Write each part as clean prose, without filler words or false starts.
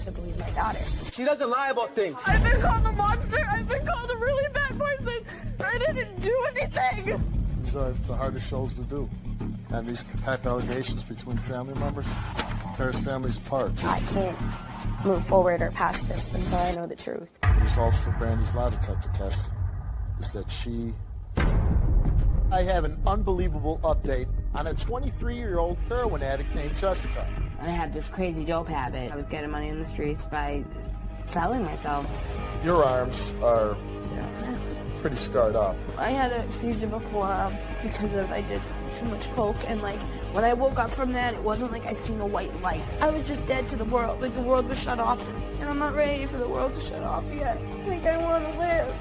have to believe my daughter. She doesn't lie about things. I've been called a monster. I've been called a really bad person. I didn't do anything. These are the hardest shows to do. And these type allegations between family members tears families apart. I can't move forward or past this until I know the truth. The results for Brandy's lie detector test is that she... I have an unbelievable update on a 23-year-old heroin addict named Jessica. I had this crazy dope habit. I was getting money in the streets by selling myself. Your arms are pretty scarred up. I had a seizure before because I did too much coke, and like when I woke up from that, it wasn't like I'd seen a white light. I was just dead to the world, like the world was shut off to me, and I'm not ready for the world to shut off yet. Like I want to live.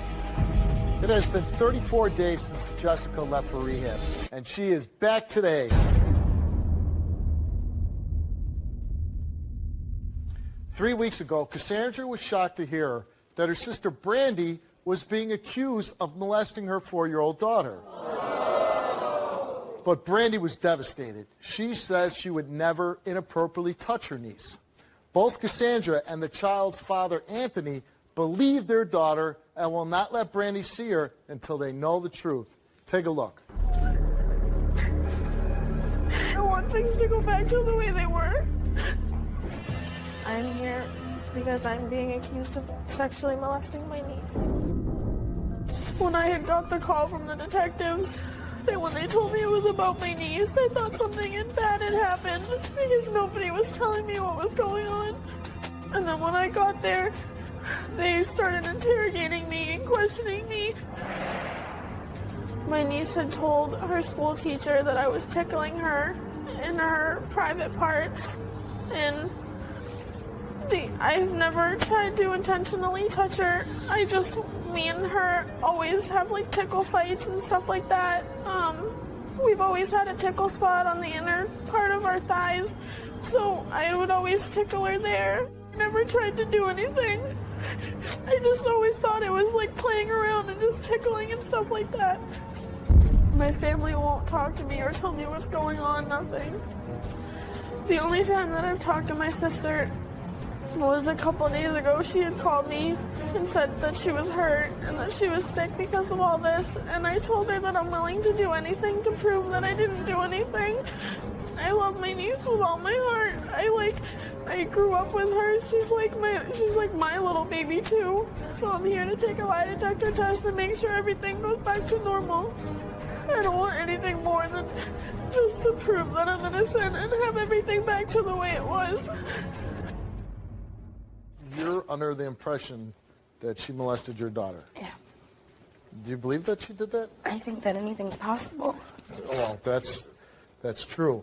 It has been 34 days since Jessica left for rehab, and she is back today. 3 weeks ago, Cassandra was shocked to hear that her sister Brandy was being accused of molesting her 4-year-old daughter. But Brandy was devastated. She says she would never inappropriately touch her niece. Both Cassandra and the child's father, Anthony, believe their daughter and will not let Brandy see her until they know the truth. Take a look. I want things to go back to the way they were. I'm here because I'm being accused of sexually molesting my niece. When I had got the call from the detectives, when they told me it was about my niece, I thought something bad had happened because nobody was telling me what was going on. And then when I got there, they started interrogating me and questioning me. My niece had told her school teacher that I was tickling her in her private parts, and I've never tried to intentionally touch her. Me and her always have like tickle fights and stuff like that. We've always had a tickle spot on the inner part of our thighs, so I would always tickle her there. Never tried to do anything. I just always thought it was like playing around and just tickling and stuff like that. My family won't talk to me or tell me what's going on, nothing. The only time that I've talked to my sister was a couple days ago. She had called me and said that she was hurt and that she was sick because of all this, and I told her that I'm willing to do anything to prove that I didn't do anything. I love my niece with all my heart. I grew up with her. She's like my little baby too. So I'm here to take a lie detector test and make sure everything goes back to normal. I don't want anything more than just to prove that I'm innocent and have everything back to the way it was. You're under the impression that she molested your daughter. Yeah. Do you believe that she did that? I think that anything's possible. Well, that's true.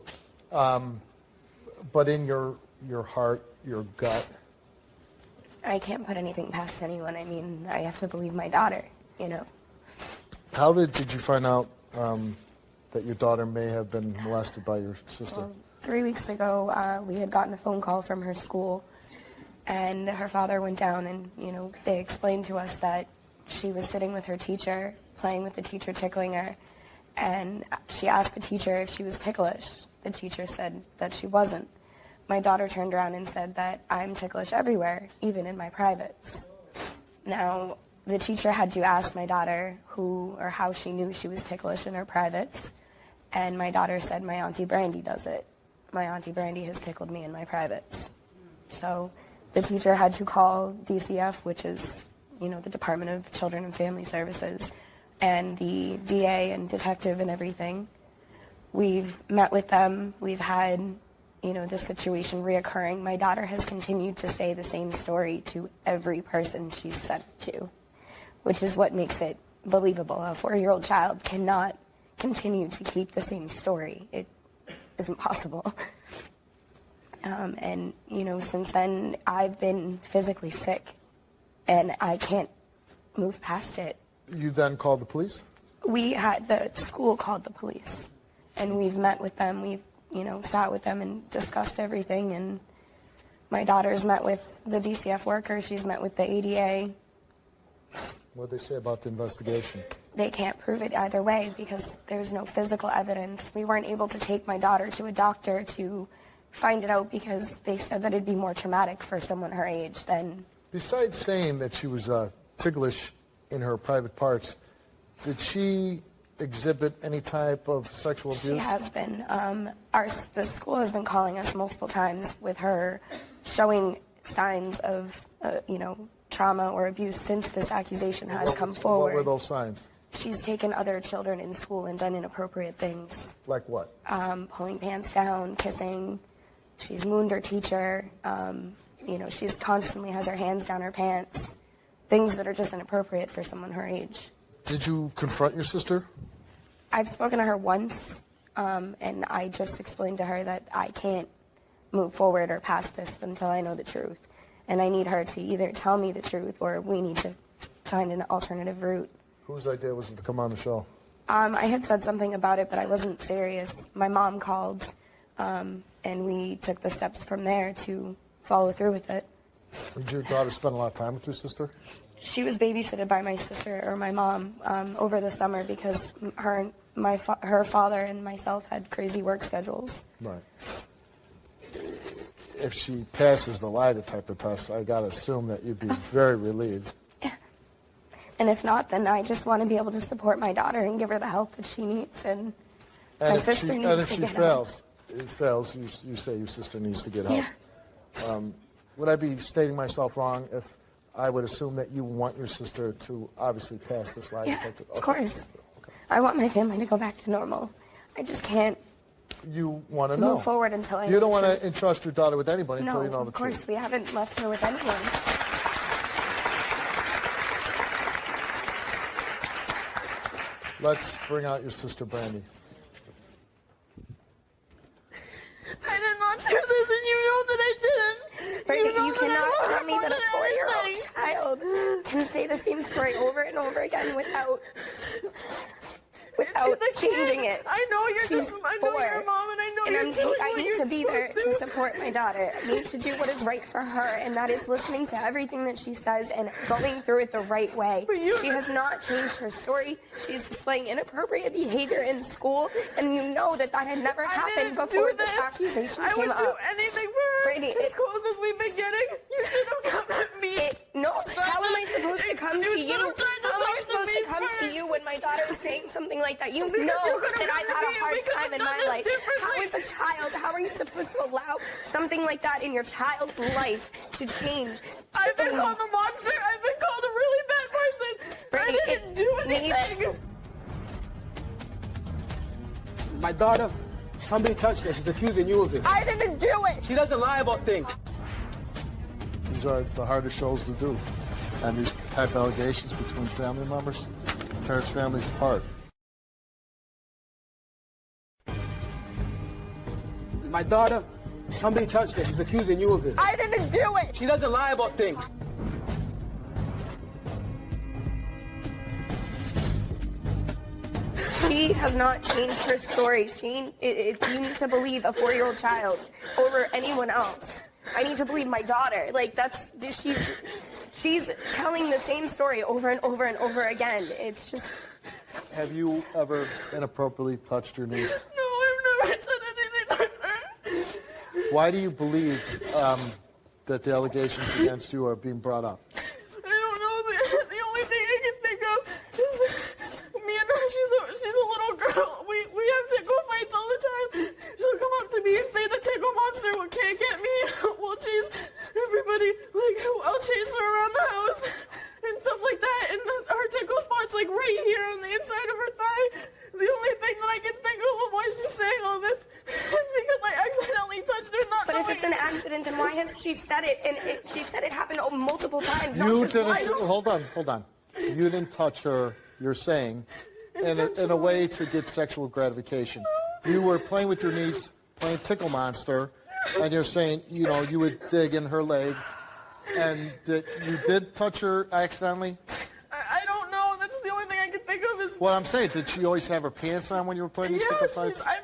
But in your heart, your gut, I can't put anything past anyone. I mean, I have to believe my daughter, you know. How did you find out that your daughter may have been molested by your sister? Well, 3 weeks ago, we had gotten a phone call from her school, and her father went down and, they explained to us that she was sitting with her teacher, playing with the teacher, tickling her, and she asked the teacher if she was ticklish. The teacher said that she wasn't. My daughter turned around and said that I'm ticklish everywhere, even in my privates. Now, the teacher had to ask my daughter who or how she knew she was ticklish in her privates, and my daughter said, my Auntie Brandy does it. My Auntie Brandy has tickled me in my privates. So the teacher had to call DCF, which is, the Department of Children and Family Services, and the DA and detective and everything. We've met with them. We've had, this situation reoccurring. My daughter has continued to say the same story to every person she's said it to, which is what makes it believable. A 4-year-old child cannot continue to keep the same story. It isn't possible. And, since then, I've been physically sick, and I can't move past it. You then called the police? The school called the police, and we've met with them. We've, sat with them and discussed everything, and my daughter's met with the DCF worker. She's met with the ADA. What did they say about the investigation? They can't prove it either way because there's no physical evidence. We weren't able to take my daughter to a doctor to find it out because they said that it'd be more traumatic for someone her age than... Besides saying that she was ticklish in her private parts, did she exhibit any type of sexual abuse? She has been. The school has been calling us multiple times with her showing signs of, trauma or abuse since this accusation has come forward. What were those signs? She's taken other children in school and done inappropriate things. Like what? Pulling pants down, kissing. She's mooned her teacher. She's constantly has her hands down her pants. Things that are just inappropriate for someone her age. Did you confront your sister? I've spoken to her once, and I just explained to her that I can't move forward or past this until I know the truth. And I need her to either tell me the truth or we need to find an alternative route. Whose idea was it to come on the show? I had said something about it, but I wasn't serious. My mom called, and we took the steps from there to follow through with it. Did your daughter spend a lot of time with your sister? She was babysitted by my sister or my mom over the summer because her father and myself had crazy work schedules. Right. If she passes the lie detector test, I gotta assume that you'd be very relieved. And if not, then I just want to be able to support my daughter and give her the help that she needs. And my sister needs to get help. And if she fails, you say your sister needs to get help. Yeah. Would I be stating myself wrong if I would assume that you want your sister to obviously pass this lie detector? Of course. Okay. I want my family to go back to normal. I just can't. You want to know. Move forward until I. You don't want to entrust your daughter with anybody until you know the truth. No, of course we haven't left her with anyone. Let's bring out your sister, Brandy. I did not do this, and you know that I didn't. Brandy, you cannot tell me that a 4-year-old child can say the same story over and over again without changing it. I know you're She's I know you're a mom, and I know you're doing I what need you're to be there supposed to support my daughter. I need to do what is right for her, and that is listening to everything that she says and going through it the right way. She has not changed her story. She's displaying inappropriate behavior in school, and you know that had never happened before this accusation came up. I would do anything for her. Brandy, as close as we've been getting, you should have come at me. How am I supposed to come to you? How am I supposed to come to you when my daughter is saying something like that? You know that I've had a hard time in my life. How is a child, how are you supposed to allow something like that in your child's life to change? I've been called a monster. I've been called a really bad person. Brandy, I didn't do anything. My daughter, somebody touched her. She's accusing you of it. I didn't do it. She doesn't lie about things. These are the hardest shows to do. And these type of allegations between family members tears families apart. My daughter, somebody touched her. She's accusing you of it. I didn't do it. She doesn't lie about things. She has not changed her story. You need to believe a 4-year-old child over anyone else. I need to believe my daughter. She's telling the same story over and over and over again. It's just. Have you ever inappropriately touched your niece? No, I've never said anything like her. Why do you believe that the allegations against you are being brought up? I don't know. The only thing I can think of is me and her. She's a little girl. We have tickle fights all the time. She'll come up to me and say the tickle monster can't get me. We'll chase everybody. I'll chase her around the house and stuff like that. And her tickle spot's right here on the inside of her thigh. The only thing that I can think of why she's saying all this is because I accidentally touched her. But if it's an accident, then why has she said it? And she said it happened multiple times. You didn't. Hold on. You didn't touch her. You're saying, in a way to get sexual gratification. You were playing with your niece, playing Tickle Monster, and you're saying, you would dig in her leg, and that you did touch her accidentally. I don't know. That's the only thing I can think of is. What I'm saying, did she always have her pants on when you were playing these tickle fights? I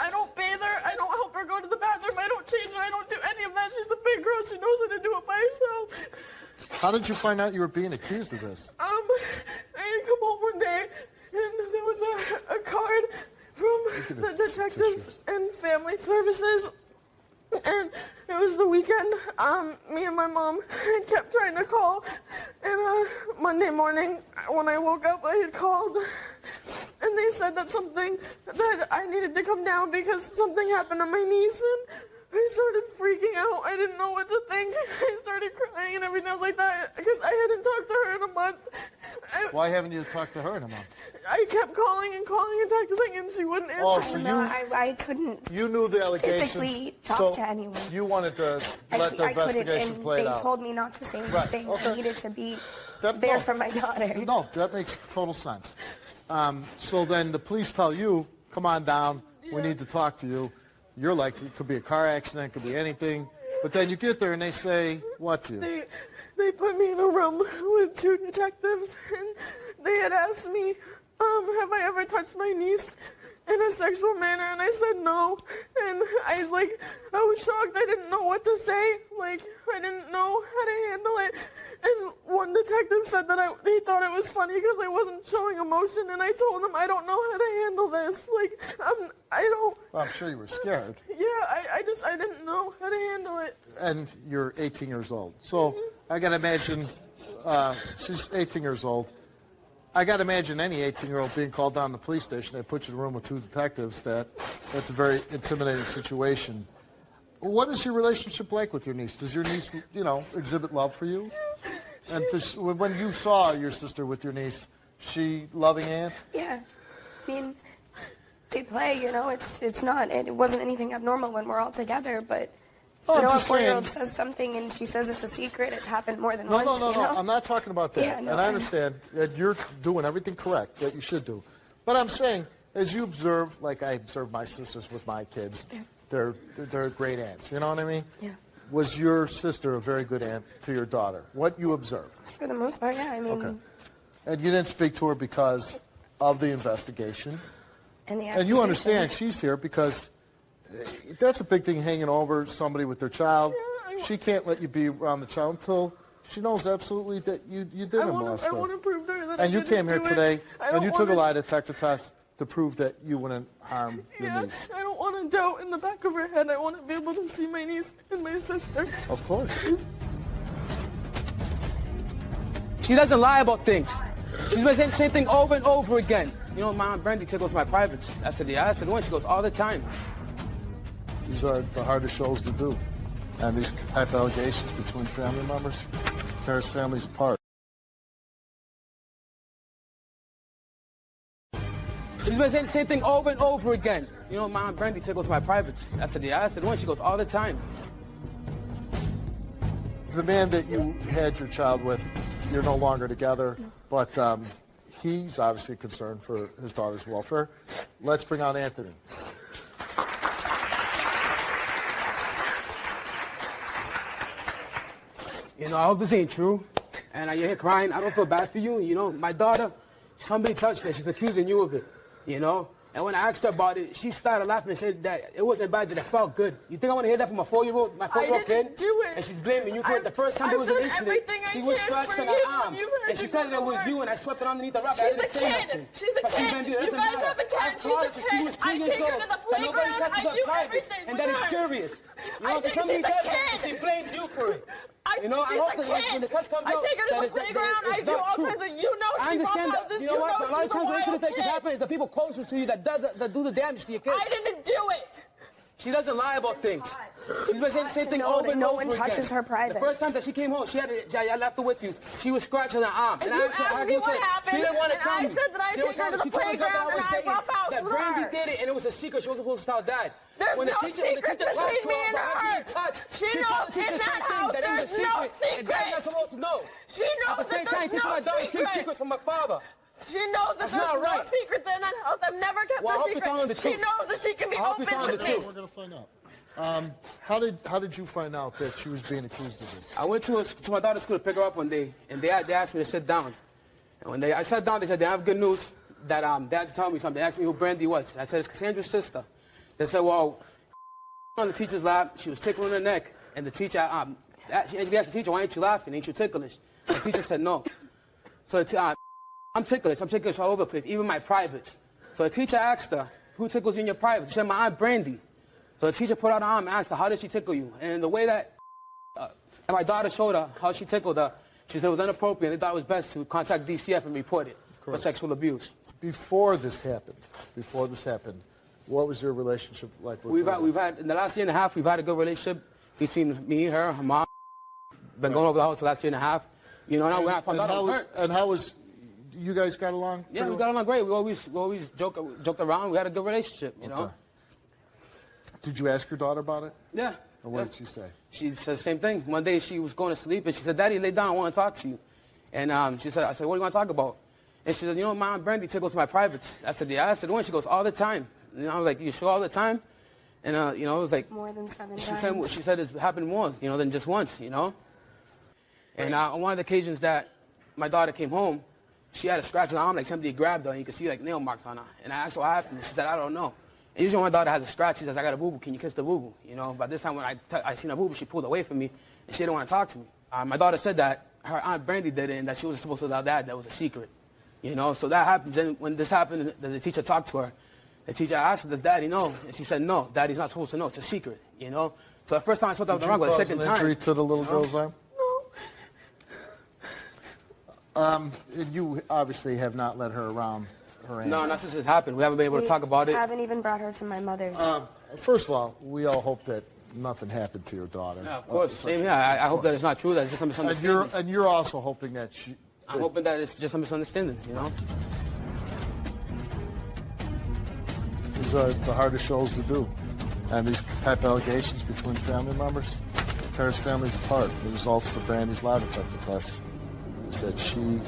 don't bathe her. I don't help her go to the bathroom. I don't change her. I don't do any of that. She's a big girl. She knows how to do it by herself. How did you find out you were being accused of this? I had come home one day, and there was a card from the detectives and family services the weekend, me and my mom kept trying to call, and Monday morning when I woke up, I had called, and they said that I needed to come down because something happened to my niece, and I started freaking out. I didn't know what to think. I started crying and everything like that because I hadn't talked to her in a month. Why haven't you talked to her in a month? I kept calling and texting, and she wouldn't answer. Oh, so I couldn't. You knew the allegations. Physically talk to anyone. You wanted to let the investigation play out. They told me not to say anything. Right. Okay. I needed to be there for my daughter. No, that makes total sense. So then the police tell you, come on down, we need to talk to you. You're like, it could be a car accident, it could be anything. But then you get there and they say, what to you? They put me in a room with 2 detectives, and they had asked me, have I ever touched my niece in a sexual manner? And I said no. And I was shocked. I didn't know what to say. I didn't know how to handle it. And one detective said that he thought it was funny because I wasn't showing emotion. And I told him I don't know how to handle this. I don't. Well, I'm sure you were scared. Yeah, I didn't know how to handle it. And you're 18 years old. So I got to imagine, she's 18 years old. I got to imagine any 18-year-old being called down to the police station. They put you in a room with 2 detectives. That's a very intimidating situation. What is your relationship like with your niece? Does your niece, exhibit love for you? And when you saw your sister with your niece, she loving aunt? Yeah. I mean, they play, it wasn't anything abnormal when we're all together, but a 4-year-old says something and she says it's a secret. It's happened more than once. No. I'm not talking about that. Yeah, no, and I understand that you're doing everything correct that you should do. But I'm saying, as you observe, like I observe my sisters with my kids, they're great aunts. You know what I mean? Yeah. Was your sister a very good aunt to your daughter? What you observed? For the most part, yeah. I mean. Okay. And you didn't speak to her because of the investigation. And you understand she's here because that's a big thing, hanging over somebody with their child. Yeah, she can't let you be around the child until she knows absolutely that you didn't molest her. I want to prove to her that and you came here today, and you took a lie to detector test to prove that you wouldn't harm your niece. I don't want to doubt in the back of her head. I want to be able to see my niece and my sister. Of course. She doesn't lie about things. She's been saying the same thing over and over again. My Aunt Brandy tickles my privates. I said, yeah, I said, when? She goes, all the time. These are the hardest shows to do. And these type of allegations between family members tears families apart. She's been saying the same thing over and over again. My Aunt Brandy tickles my privates. I said, yeah, I said, when? She goes, all the time. The man that you had your child with, you're no longer together, but he's obviously concerned for his daughter's welfare. Let's bring on Anthony. I hope this ain't true. And you're here crying. I don't feel bad for you. My daughter, somebody touched her. She's accusing you of it, And when I asked her about it, she started laughing and said that it wasn't bad, that it felt good. You think I want to hear that from my 4-year-old kid? I didn't do it. And she's blaming you for it. The first time there was an incident, she was scratched on her arm. And she said that it was you, and I swept it underneath the rug. I didn't say nothing. She's a kid. You guys have a kid. She's a kid. She was 2 years old. That nobody touches her private. And that is serious. I think she's a kid. She blames you for it. I hope that when the test comes out, I take her to the playground. I do all kinds of, I understand that. You know what? A lot of times when incidents like this happen, it's the people closest to you that do the damage to your kids. I didn't do it. She doesn't lie about things. She's been saying the same thing over and over again. No one touches her private. The first time that she came home, I left her with you. She was scratching her arm. And you asked me what happened. She didn't want to tell me. I said that I take her to the playground and I rough house that with her. Brandy did it, and it was a secret. She wasn't supposed to tell Dad. There's no secret between me and her. She knows in that house there's no secret. And Dad's not supposed to know. She knows that there's no secret. Secrets from her father. She knows that there's no secret in that house. I've never kept a secret. She knows that she can be open with me. We're going to find out. How did you find out that she was being accused of this? I went to my daughter's school to pick her up one day, and they asked me to sit down. And when I sat down, they said they have good news that they had to tell me something. They asked me who Brandy was. I said, it's Cassandra's sister. They said, well, on the teacher's lap, she was tickling her neck, and the teacher, she asked the teacher, why ain't you laughing? Ain't you ticklish? The teacher said no. So I'm ticklish all over the place, even my privates. So the teacher asked her, who tickles you in your privates? She said, my Aunt Brandy. So the teacher put out her arm and asked her, how did she tickle you? And the way that my daughter showed her how she tickled her, she said it was inappropriate. They thought it was best to contact DCF and report it for sexual abuse. Before this happened, what was your relationship like with her? We've had, in the last year and a half, we've had a good relationship between me, her mom. Been going over the house the last year and a half. You know, now when I found out I was hurt. And how was, you guys got along? Yeah, we got along great. We always joked around. We had a good relationship, you know. Did you ask your daughter about it? Yeah. And what did she say? She said the same thing. One day she was going to sleep and she said, Daddy, lay down, I want to talk to you. And I said, what do you want to talk about? And she said, you know, my Aunt Brandy tickles my privates. I said, yeah. I said, when? She goes, all the time. And I was like, you sure all the time? And, you know, it was like... More than 7 times. She said it's happened more, you know, than just once, you know? And on one of the occasions that my daughter came home, she had a scratch on her arm, like somebody grabbed her, and you could see, like, nail marks on her. And I asked her what happened, and she said, I don't know. And usually when my daughter has a scratch, she says, I got a boo-boo, can you kiss the boo-boo? You know, but this time when I seen a boo-boo, she pulled away from me, and she didn't want to talk to me. My daughter said that her Aunt Brandy did it, and that she wasn't supposed to tell Dad that was a secret. You know, so that happened. Then when this happened, the teacher talked to her. The teacher asked her, does Daddy know? And she said, no, Daddy's not supposed to know. It's a secret, you know? So the first time I thought that was wrong, but the second time... Did you cause an injury to the little girl's arm? No. You obviously have not let her around her aunt. No, not since this happened. We haven't been able to talk about it. I haven't even brought her to my mother's. First of all, we all hope that nothing happened to your daughter. Yeah, of course. Same here. I hope that it's not true, that it's just a misunderstanding. And you're also hoping that she... I'm hoping that it's just a misunderstanding, you know? These are the hardest shows to do. And these type of allegations between family members tears families apart. The results for Brandy's lie detector test is that she...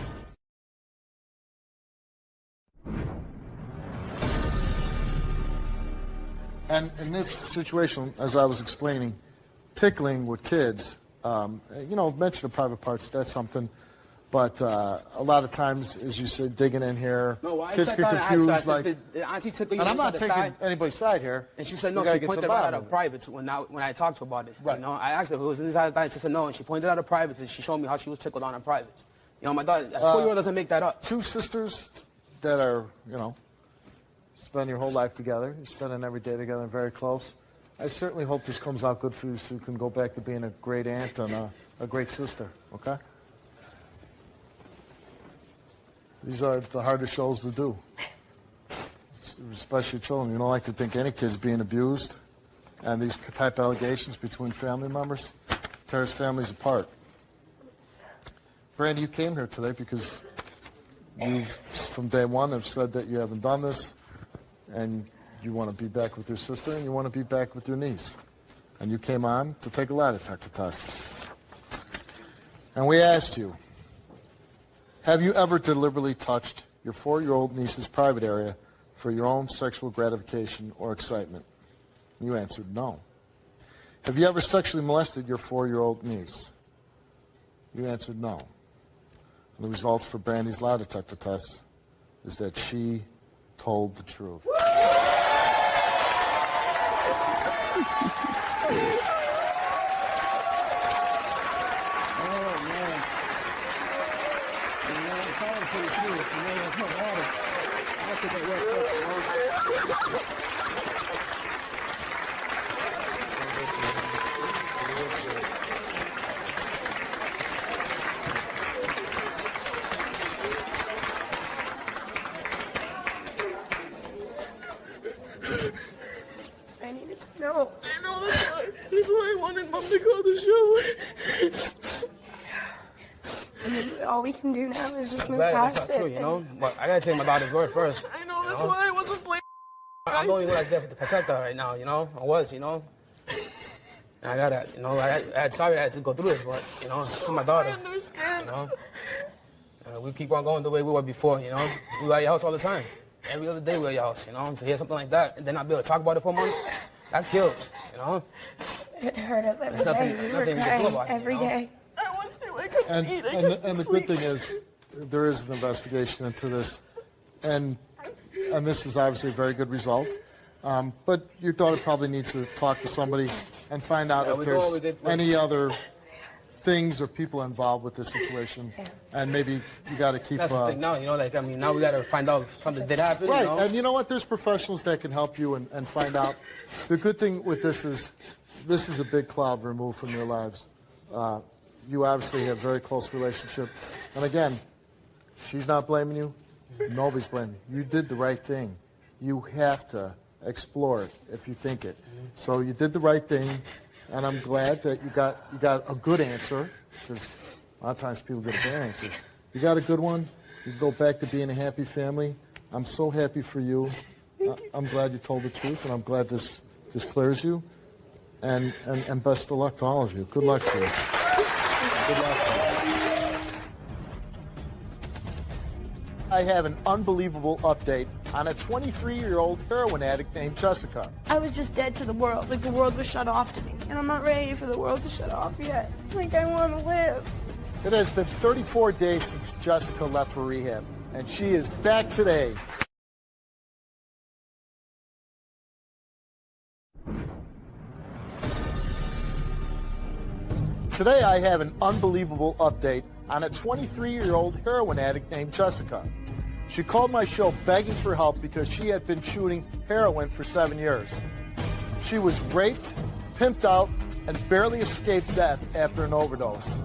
And in this situation, as I was explaining, tickling with kids, you know, mention of private parts, that's something. But a lot of times, as you said, digging in here, kids get confused. Like, Auntie took you and I'm not taking anybody's side here. And she said no. She pointed out of privates when I talked to her about it. Right. You know, I asked her who was inside the thing. She said no, and she pointed out of privates, and she showed me how she was tickled on her privates. You know, my daughter, a 4-year-old doesn't make that up. Two sisters that are, you know, spend your whole life together. You're spending every day together, and very close. I certainly hope this comes out good for you, so you can go back to being a great aunt and a great sister. Okay. These are the hardest shows to do, especially children. You don't like to think any kid's being abused, and these type of allegations between family members tears families apart. Brandy, you came here today because you've, from day one, have said that you haven't done this, and you want to be back with your sister, and you want to be back with your niece. And you came on to take a lie detector test. And we asked you, have you ever deliberately touched your 4-year-old niece's private area for your own sexual gratification or excitement? You answered no. Have you ever sexually molested your 4-year-old niece? You answered no. And the results for Brandy's lie detector test is that she told the truth. I needed to know. I know, that's why I wanted Mom to go to the show. I mean, all we can do now is just move That's past not it. true, you know? But I gotta take my daughter's word first. I know, that's why I wasn't blaming. I'm the only one that's there to protect her right now, you know? I was, you know? And I gotta, you know, sorry I had to go through this, but, you know, it's my daughter. I understand. You know? We keep on going the way we were before, you know? We were at your house all the time. Every other day we were at your house, you know? To hear something like that and then not be able to talk about it for months, that kills, you know? It hurt us every There's day. We were nothing we can do crying about it, every you know? day. I was too. I couldn't eat. I couldn't And the sleep. good thing is, there is an investigation into this, and this is obviously a very good result. But your daughter probably needs to talk to somebody and find out if there's any other things or people involved with this situation, and maybe you got to keep. That's the thing now, like, I mean, now we got to find out if something did happen. Right, You know? and you know what? There's professionals that can help you and find out. The good thing with this is a big cloud removed from your lives. You obviously have a very close relationship, and again, she's not blaming you. Nobody's blaming you. You did the right thing. You have to explore it if you think it. So you did the right thing. And I'm glad that you got a good answer, because a lot of times people get a bad answer. You got a good one. You can go back to being a happy family. I'm so happy for you. I'm glad you told the truth, and I'm glad this clears you. And best of luck to all of you. Good luck to you. Good luck to you. I have an unbelievable update on a 23-year-old heroin addict named Jessica. I was just dead to the world. Like, the world was shut off to me. And I'm not ready for the world to shut off yet. Like, I want to live. It has been 34 days since Jessica left for rehab, and she is back today. Today I have an unbelievable update on a 23-year-old heroin addict named Jessica. She called my show begging for help because she had been shooting heroin for 7 years. She was raped, pimped out, and barely escaped death after an overdose.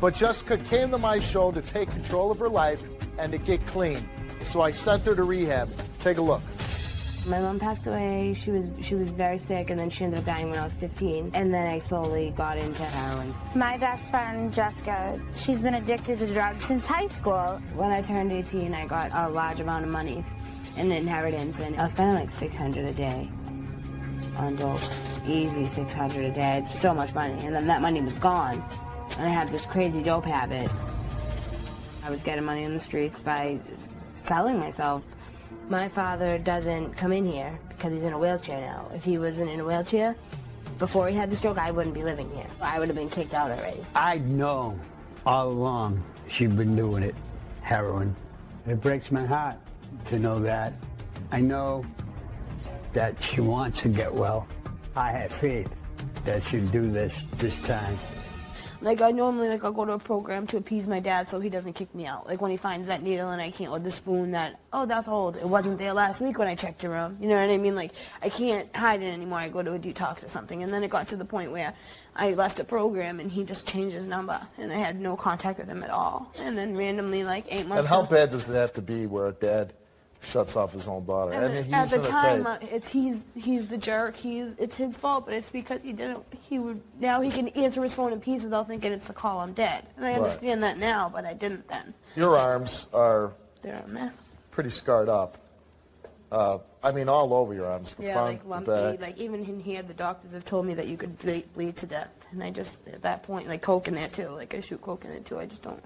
But Jessica came to my show to take control of her life and to get clean. So I sent her to rehab. Take a look. My mom passed away. She was very sick, and then she ended up dying when I was 15. And then I slowly got into heroin. My best friend, Jessica, she's been addicted to drugs since high school. When I turned 18, I got a large amount of money in inheritance, and I was spending like $600 a day on dope. Easy $600 a day. It's so much money. And then that money was gone. And I had this crazy dope habit. I was getting money in the streets by selling myself. My father doesn't come in here because he's in a wheelchair now. If he wasn't in a wheelchair, before he had the stroke, I wouldn't be living here. I would have been kicked out already. I know all along she'd been doing it, heroin. It breaks my heart to know that. I know that she wants to get well. I have faith that she'll do this time. Like, I normally, like, I'll go to a program to appease my dad so he doesn't kick me out. Like, when he finds that needle and I can't, or the spoon that, oh, that's old. It wasn't there last week when I checked around. You know what I mean? Like, I can't hide it anymore. I go to a detox or something. And then it got to the point where I left a program and he just changed his number. And I had no contact with him at all. And then randomly, like, 8 months And how after- bad does it have to be where a dad shuts off his own daughter? I mean, at he's the time, in a tape. he's the jerk. It's his fault, but it's because now he can answer his phone in peace without thinking it's a call. I'm dead, and I understand that now, but I didn't then. Your arms are They're a mess. pretty scarred up. I mean, all over your arms, the Yeah, front, like the lumpy. back. Like even in here, the doctors have told me that you could bleed to death, and I just at that point, like coke in there too. Like I shoot coke in there too. I just don't.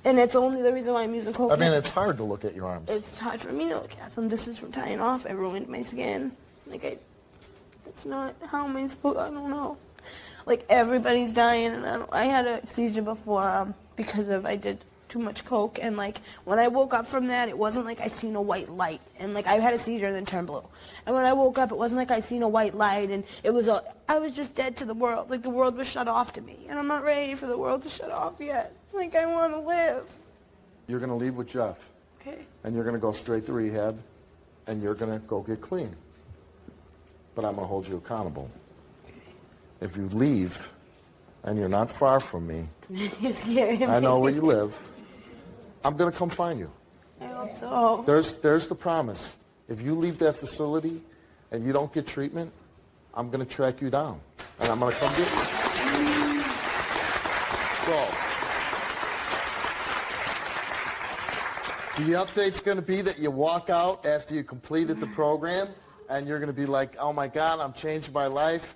And it's only the reason why I'm using coke. I mean, it's hard to look at your arms. It's hard for me to look at them. This is from tying off. I ruined my skin. Like it's not. How am I supposed? I don't know. Like everybody's dying, and I had a seizure before because I did too much coke, and like when I woke up from that, it wasn't like I seen a white light, and like I had a seizure and then turned blue. And when I woke up, it wasn't like I seen a white light, and I was just dead to the world. Like the world was shut off to me, and I'm not ready for the world to shut off yet. Like I want to live. You're going to leave with Jeff, Okay. and you're going to go straight to rehab, and you're going to go get clean. But I'm going to hold you accountable. If you leave, and you're not far from me, You're scaring me. I know where you live, I'm going to come find you. I hope so. There's the promise. If you leave that facility and you don't get treatment, I'm going to track you down, and I'm going to come get you. So, the update's going to be that you walk out after you completed the program, and you're going to be like, oh my God, I'm changing my life.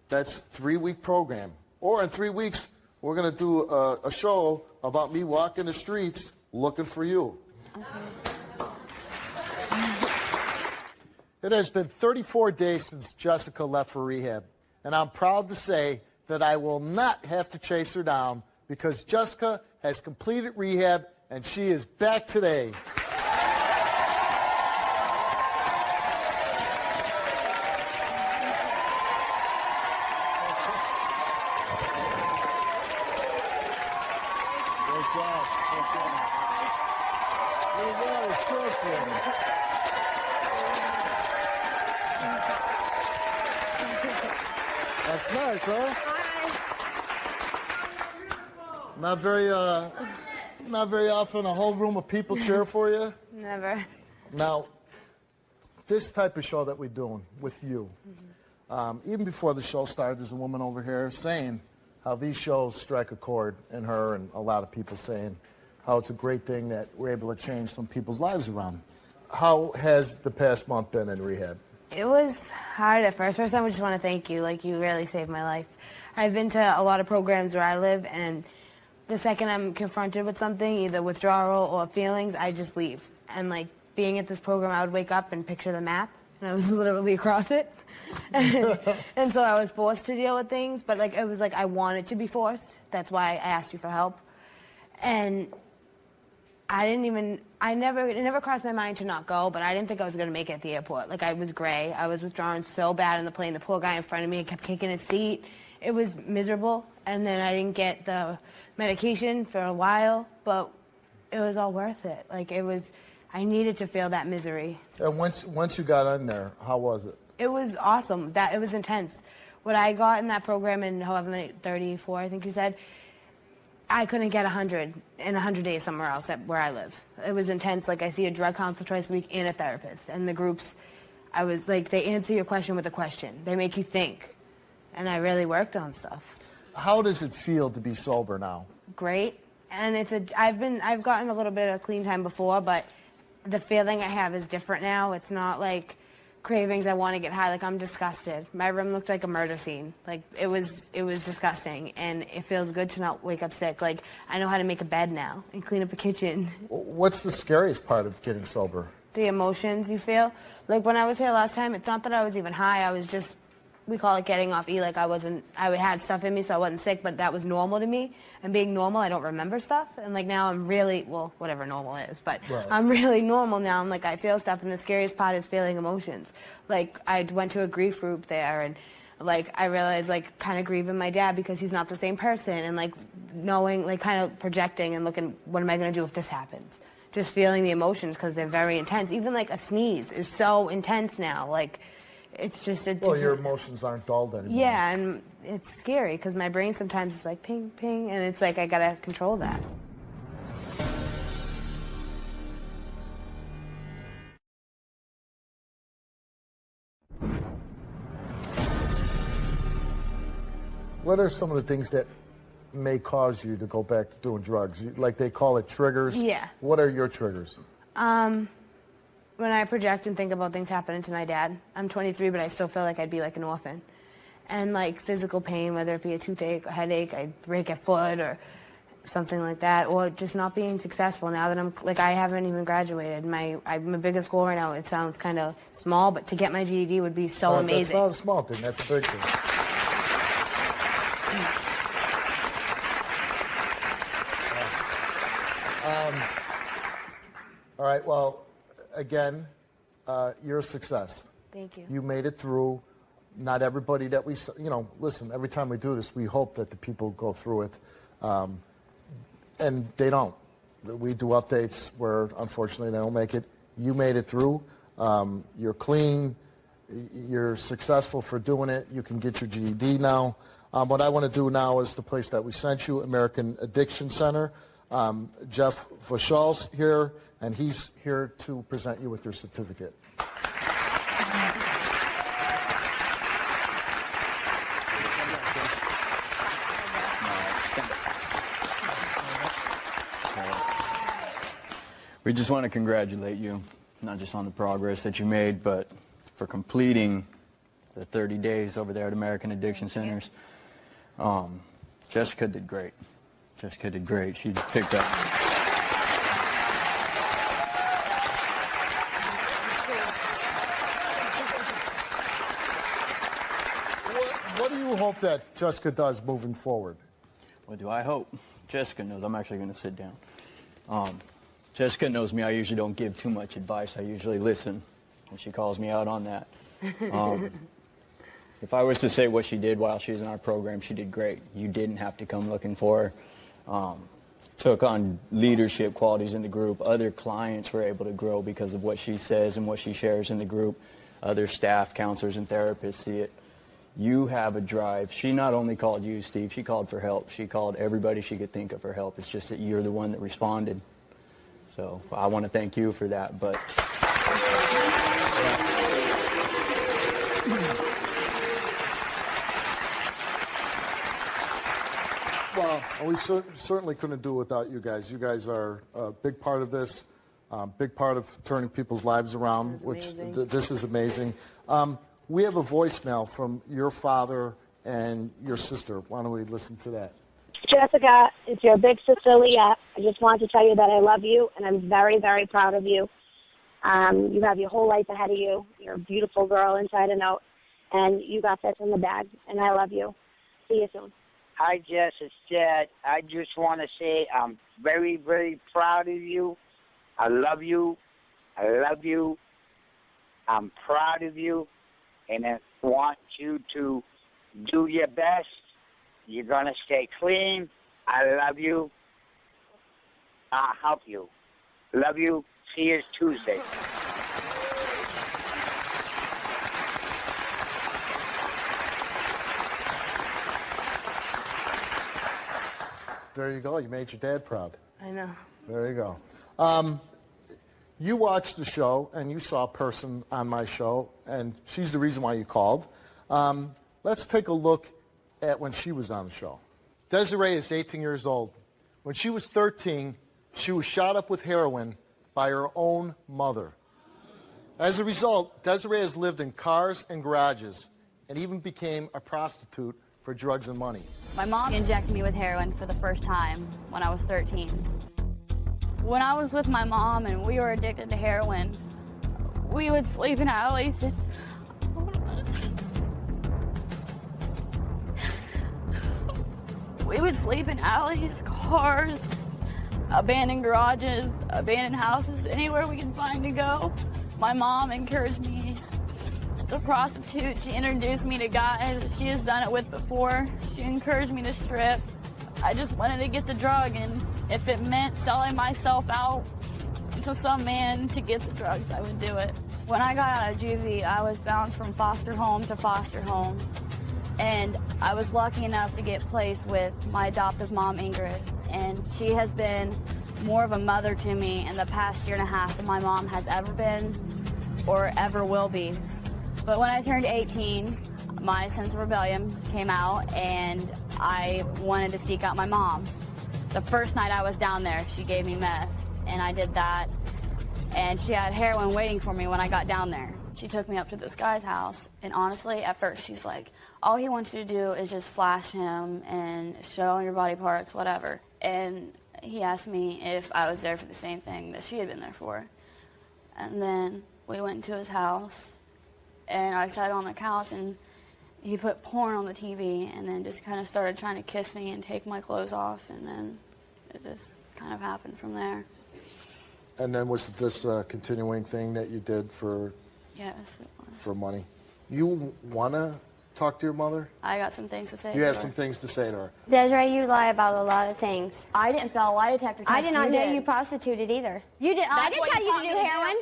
That's a 3-week program. Or in 3 weeks, we're going to do a show about me walking the streets looking for you. It has been 34 days since Jessica left for rehab, and I'm proud to say that I will not have to chase her down because Jessica has completed rehab and she is back today. gosh. That's nice, huh? Not very often a whole room of people cheer for you. Never. Now, this type of show that we're doing with you, even before the show started, there's a woman over here saying how these shows strike a chord in her, and a lot of people saying how it's a great thing that we're able to change some people's lives around. How has the past month been in rehab? It was hard at first. First, I just want to thank you. Like, you really saved my life. I've been to a lot of programs where I live, and the second I'm confronted with something, either withdrawal or feelings, I just leave. And, like, being at this program, I would wake up and picture the map, and I was literally across it. And so I was forced to deal with things, but, like, it was like I wanted to be forced. That's why I asked you for help. And it never crossed my mind to not go, but I didn't think I was going to make it at the airport. Like, I was gray. I was withdrawn so bad on the plane. The poor guy in front of me kept kicking his seat. It was miserable, and then I didn't get the medication for a while, but it was all worth it. Like, I needed to feel that misery. And once you got in there, how was it? It was awesome. It was intense. What I got in that program in however many, 34, I think you said, I couldn't get 100 in 100 days somewhere else where I live. It was intense. Like, I see a drug counselor twice a week and a therapist. And the groups, I was like, they answer your question with a question. They make you think. And I really worked on stuff. How does it feel to be sober now? Great. And I've gotten a little bit of clean time before, but the feeling I have is different now. It's not like cravings, I want to get high. Like, I'm disgusted. My room looked like a murder scene. Like, it was disgusting, and it feels good to not wake up sick. Like, I know how to make a bed now and clean up a kitchen. What's the scariest part of getting sober? The emotions you feel. Like, when I was here last time, it's not that I was even high. I was just, we call it getting off E. Like, I had stuff in me, so I wasn't sick, but that was normal to me. And being normal, I don't remember stuff. And, like, now I'm really, well, whatever normal is, but right. I'm really normal now. I'm like, I feel stuff, and the scariest part is feeling emotions. Like, I went to a grief group there, and, like, I realized, like, kind of grieving my dad because he's not the same person, and, like, knowing, like, kind of projecting and looking, what am I going to do if this happens? Just feeling the emotions because they're very intense. Even, like, a sneeze is so intense now. Like, it's just well, your emotions aren't dulled anymore. Yeah, and it's scary because my brain sometimes is like ping, ping, and it's like I gotta control that. What are some of the things that may cause you to go back to doing drugs? Like, they call it triggers. Yeah. What are your triggers? When I project and think about things happening to my dad. I'm 23, but I still feel like I'd be like an orphan. And, like, physical pain, whether it be a toothache, a headache, I break a foot or something like that, or just not being successful now that I haven't even graduated. My biggest goal right now, it sounds kind of small, but to get my GED would be so amazing. That's not a small thing, that's a big thing. All right, well, again, you're a success. Thank you. You made it through. Not everybody that we, listen, every time we do this, we hope that the people go through it, and they don't. We do updates where, unfortunately, they don't make it. You made it through. You're clean. You're successful for doing it. You can get your GED now. What I want to do now is the place that we sent you, American Addiction Center. Jeff Voshal's here, and he's here to present you with your certificate. We just want to congratulate you, not just on the progress that you made, but for completing the 30 days over there at American Addiction Centers. Jessica did great. Jessica did great. She picked up. What do you hope that Jessica does moving forward? What do I hope? Jessica knows. I'm actually going to sit down. Jessica knows me. I usually don't give too much advice. I usually listen, and she calls me out on that. If I was to say what she did while she was in our program, she did great. You didn't have to come looking for her. took on leadership qualities in the group. Other clients were able to grow because of what she says and what she shares in the group. Other staff, counselors, and therapists see it. You have a drive. She not only called you, Steve, she called for help. She called everybody she could think of for help. It's just that you're the one that responded. So I want to thank you for that. But Well, we certainly couldn't do it without you guys. You guys are a big part of this, big part of turning people's lives around, which this is amazing. We have a voicemail from your father and your sister. Why don't we listen to that? Jessica, it's your big sister, Leah. I just wanted to tell you that I love you, and I'm very, very proud of you. You have your whole life ahead of you. You're a beautiful girl inside and out, and you got this in the bag, and I love you. See you soon. Hi, Jess. It's Jed. I just want to say I'm very, very proud of you. I love you. I love you. I'm proud of you. And I want you to do your best. You're going to stay clean. I love you. I'll help you. Love you. See you Tuesday. There you go. You made your dad proud. I know. There you go. You watched the show, and you saw a person on my show, and she's the reason why you called. Let's take a look at when she was on the show. Desiree is 18 years old. When she was 13, she was shot up with heroin by her own mother. As a result, Desiree has lived in cars and garages and even became a prostitute for drugs and money. My mom injected me with heroin for the first time when I was 13. When I was with my mom and we were addicted to heroin, we would sleep in alleys. We would sleep in alleys, cars, abandoned garages, abandoned houses, anywhere we could find to go. My mom encouraged me to prostitute. She introduced me to guys that she has done it with before. She encouraged me to strip. I just wanted to get the drug, and if it meant selling myself out to some man to get the drugs, I would do it. When I got out of juvie, I was bounced from foster home to foster home, and I was lucky enough to get placed with my adoptive mom, Ingrid, and she has been more of a mother to me in the past year and a half than my mom has ever been or ever will be. But when I turned 18, my sense of rebellion came out, and I wanted to seek out my mom. The first night I was down there, she gave me meth, and I did that. And she had heroin waiting for me when I got down there. She took me up to this guy's house, and honestly, at first, she's like, all he wants you to do is just flash him and show your body parts, whatever. And he asked me if I was there for the same thing that she had been there for. And then we went into his house, and I sat on the couch, and he put porn on the TV, and then just kind of started trying to kiss me and take my clothes off, and then it just kind of happened from there. And then was this a continuing thing that you did for Yes, it was. for money? You want to talk to your mother? I got some things to say. You to have her. some things to say to her. Desiree, you lie about a lot of things. I didn't fail a lie detector test. I did not you know did. you prostituted either. You did. I That's didn't what tell you taught to me do heroin.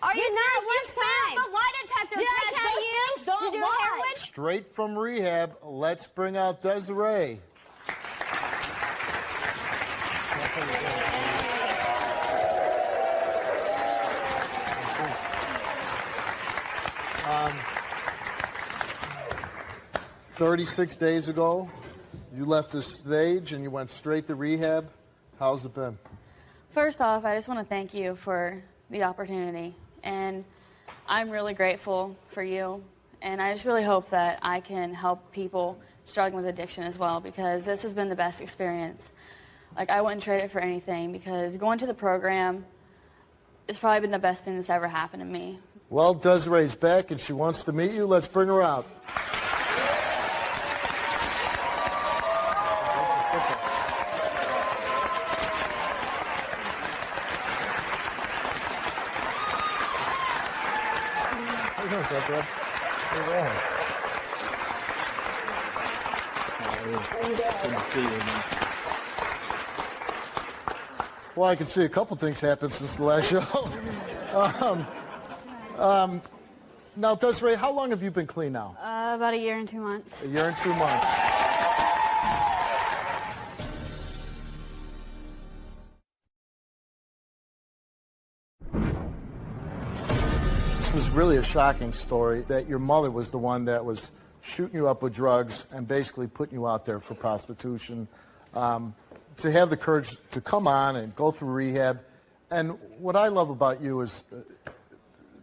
Are you Not serious? one You failed time. the lie detector Did I test. tell Those you things don't to do lie. heroin? Straight from rehab, let's bring out Desiree. Um, 36 days ago, you left the stage and you went straight to rehab. How's it been? First off, I just want to thank you for the opportunity, and I'm really grateful for you, and I just really hope that I can help people struggling with addiction as well, because this has been the best experience. Like, I wouldn't trade it for anything, because going to the program has probably been the best thing that's ever happened to me. Well, Desiree's back and she wants to meet you. Let's bring her out. How you doing, Desiree? Good to see you, man. Well, I can see a couple things happened since the last show. Now, Desiree, how long have you been clean now? About 1 year and 2 months. 1 year and 2 months. This was really a shocking story that your mother was the one that was shooting you up with drugs and basically putting you out there for prostitution. To have the courage to come on and go through rehab. And what I love about you is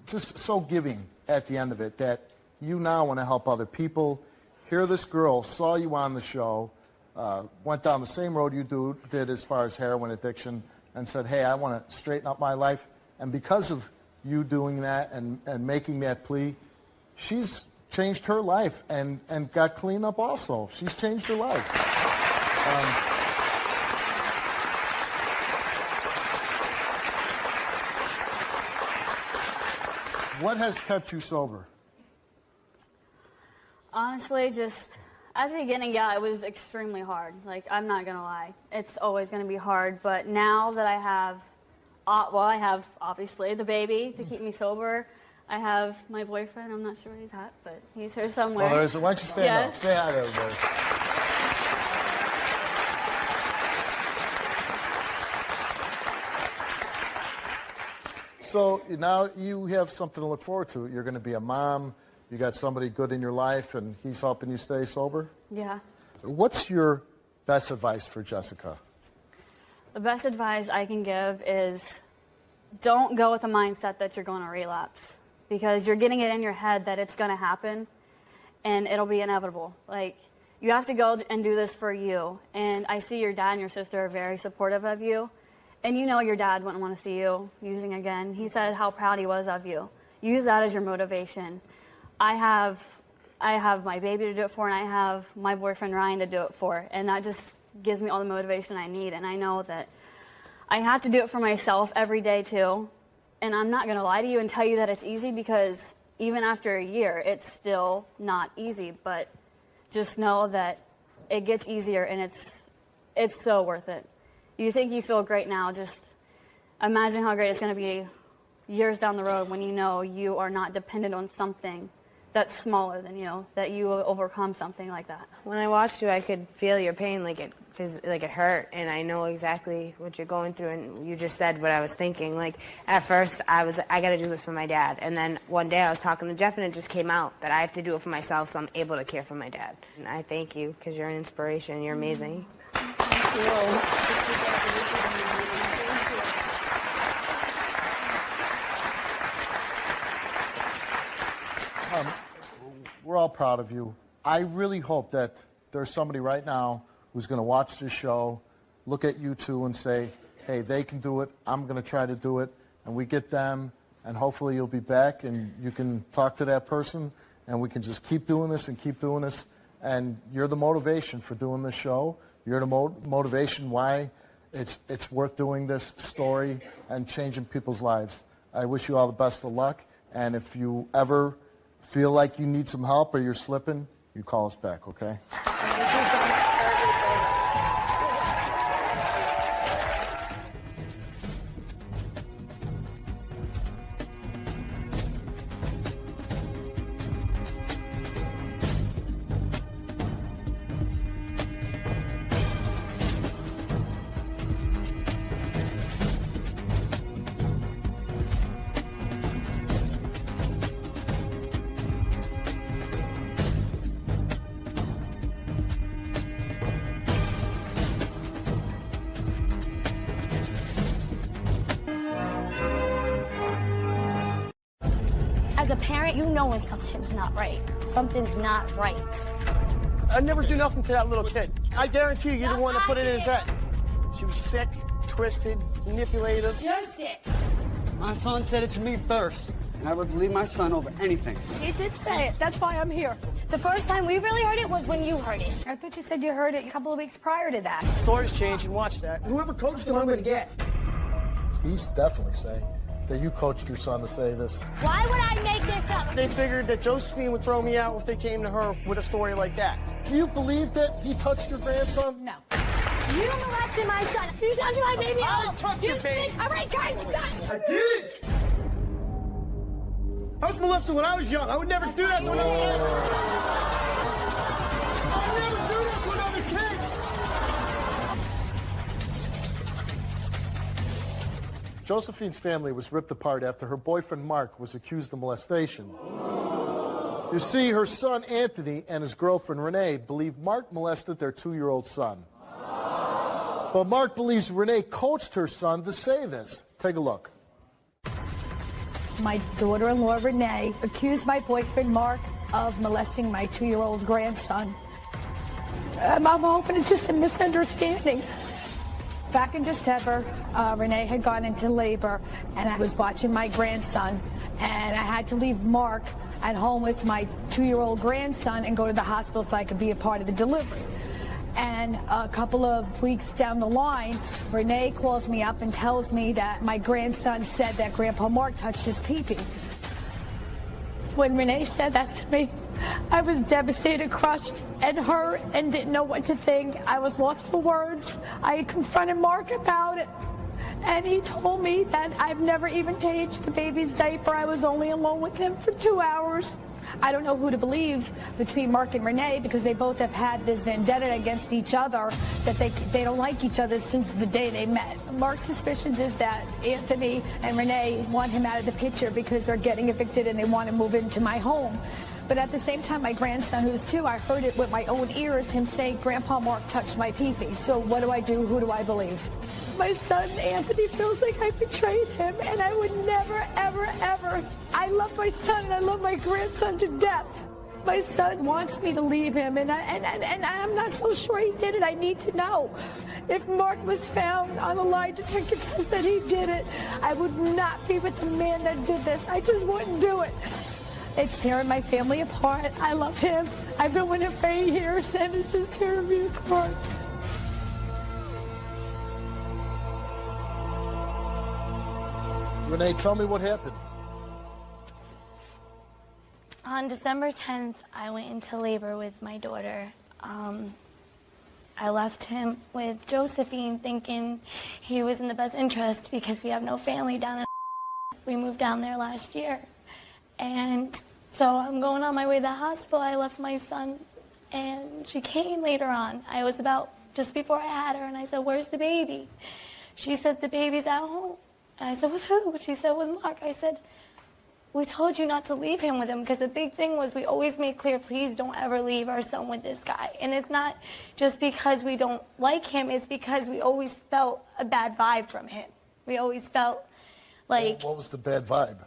just so giving at the end of it, that you now want to help other people. Here this girl saw you on the show, went down the same road you did as far as heroin addiction, and said, hey, I want to straighten up my life. And because of you doing that and making that plea, she's changed her life and got clean up also. She's changed her life. What has kept you sober? Honestly, just at the beginning, yeah, it was extremely hard. Like, I'm not going to lie. It's always going to be hard. But now that I have, I have obviously the baby to keep me sober. I have my boyfriend. I'm not sure where he's at, but he's here somewhere. Well, why don't you stand up? Say hi to everybody. So now you have something to look forward to. You're going to be a mom. You got somebody good in your life, and he's helping you stay sober? Yeah. What's your best advice for Jessica? The best advice I can give is don't go with the mindset that you're going to relapse, because you're getting it in your head that it's going to happen, and it'll be inevitable. Like, you have to go and do this for you. And I see your dad and your sister are very supportive of you. And you know your dad wouldn't want to see you using again. He said how proud he was of you. Use that as your motivation. I have my baby to do it for, and I have my boyfriend Ryan to do it for. And that just gives me all the motivation I need. And I know that I have to do it for myself every day too. And I'm not going to lie to you and tell you that it's easy, because even after a year, it's still not easy. But just know that it gets easier, and it's so worth it. You think you feel great now, just imagine how great it's going to be years down the road when you know you are not dependent on something that's smaller than you, that you will overcome something like that. When I watched you, I could feel your pain, like it hurt, and I know exactly what you're going through, and you just said what I was thinking. Like, at first, I got to do this for my dad, and then one day I was talking to Jeff, and it just came out that I have to do it for myself, so I'm able to care for my dad. And I thank you, because you're an inspiration. You're amazing. Thank you. We're all proud of you. I really hope that there's somebody right now who's going to watch this show, look at you two and say, hey, they can do it, I'm going to try to do it, and we get them, and hopefully you'll be back and you can talk to that person, and we can just keep doing this and keep doing this. And you're the motivation for doing this show. You're the motivation why it's worth doing this story and changing people's lives. I wish you all the best of luck, and if you ever feel like you need some help or you're slipping, you call us back, okay? As a parent, you know when something's not right. Something's not right. I never do nothing to that little kid. I guarantee you're the one that put it in his head. She was sick, twisted, manipulative. You're sick. My son said it to me first, and I would believe my son over anything. He did say it. That's why I'm here. The first time we really heard it was when you heard it. I thought you said you heard it a couple of weeks prior to that. Stories change, and watch that. Whoever coached him, I'm going to get. He's definitely saying that you coached your son to say this. Why would I make this up? They figured that Josephine would throw me out if they came to her with a story like that. Do you believe that he touched your grandson? No. You don't molested my son. You touched my baby. I touched your baby. All right, guys, stop. I didn't. I was molested when I was young. I would never do that to another kid. I would never do that to another kid. Josephine's family was ripped apart after her boyfriend Mark was accused of molestation. You see, her son Anthony and his girlfriend Renee believe Mark molested their 2-year-old son. But Mark believes Renee coached her son to say this. Take a look. My daughter-in-law, Renee, accused my boyfriend, Mark, of molesting my 2-year-old grandson. I'm hoping it's just a misunderstanding. Back in December, Renee had gone into labor, and I was watching my grandson, and I had to leave Mark at home with my 2-year-old grandson and go to the hospital so I could be a part of the delivery. And a couple of weeks down the line, Renee calls me up and tells me that my grandson said that Grandpa Mark touched his pee-pee. When Renee said that to me, I was devastated, crushed, and hurt, and didn't know what to think. I was lost for words. I confronted Mark about it, and he told me that I've never even changed the baby's diaper. I was only alone with him for 2 hours. I don't know who to believe between Mark and Renee, because they both have had this vendetta against each other, that they don't like each other since the day they met. Mark's suspicions is that Anthony and Renee want him out of the picture because they're getting evicted and they want to move into my home. But at the same time, my grandson, who's 2, I heard it with my own ears, him saying, Grandpa Mark touched my pee-pee. So what do I do? Who do I believe? My son, Anthony, feels like I betrayed him, and I would never, ever, ever. I love my son, and I love my grandson to death. My son wants me to leave him, and I'm not so sure he did it. I need to know. If Mark was found on the lie detector test that he did it, I would not be with the man that did this. I just wouldn't do it. It's tearing my family apart. I love him. I've been with him for 8 years, and it's just tearing me apart. Renee, tell me what happened. On December 10th, I went into labor with my daughter. I left him with Josephine thinking he was in the best interest because we have no family down in We moved down there last year. And so I'm going on my way to the hospital. I left my son, and she came later on. I was about just before I had her, and I said, where's the baby? She said, the baby's at home. And I said, with who? She said, with Mark. I said, we told you not to leave him with him, because the big thing was we always made clear, please don't ever leave our son with this guy. And it's not just because we don't like him, it's because we always felt a bad vibe from him. We always felt like... What was the bad vibe?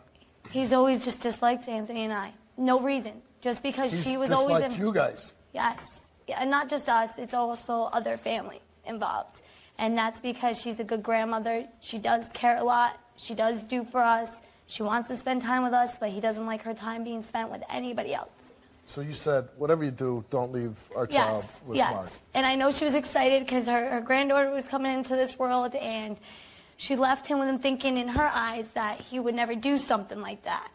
He's always just disliked Anthony and I. No reason. Just because she was always... He's disliked you guys. Yes. Yeah, and not just us, it's also other family involved. And that's because she's a good grandmother. She does care a lot. She does do for us. She wants to spend time with us, but he doesn't like her time being spent with anybody else. So you said, whatever you do, don't leave our child with Mark. And I know she was excited because her granddaughter was coming into this world, and she left him with him thinking in her eyes that he would never do something like that.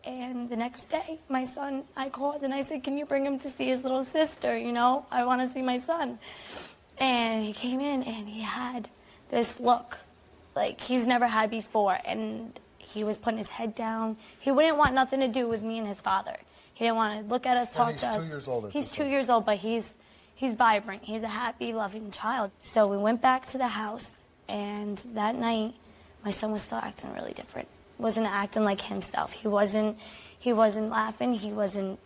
And the next day, my son, I called and I said, can you bring him to see his little sister? You know, I want to see my son. And he came in and he had this look like he's never had before. And he was putting his head down. He wouldn't want nothing to do with me and his father. He didn't want to look at us, talk to us. He's 2 years old. He's 2 years old, but he's vibrant. He's a happy, loving child. So we went back to the house, and that night, my son was still acting really different. Wasn't acting like himself. He wasn't laughing. He wasn't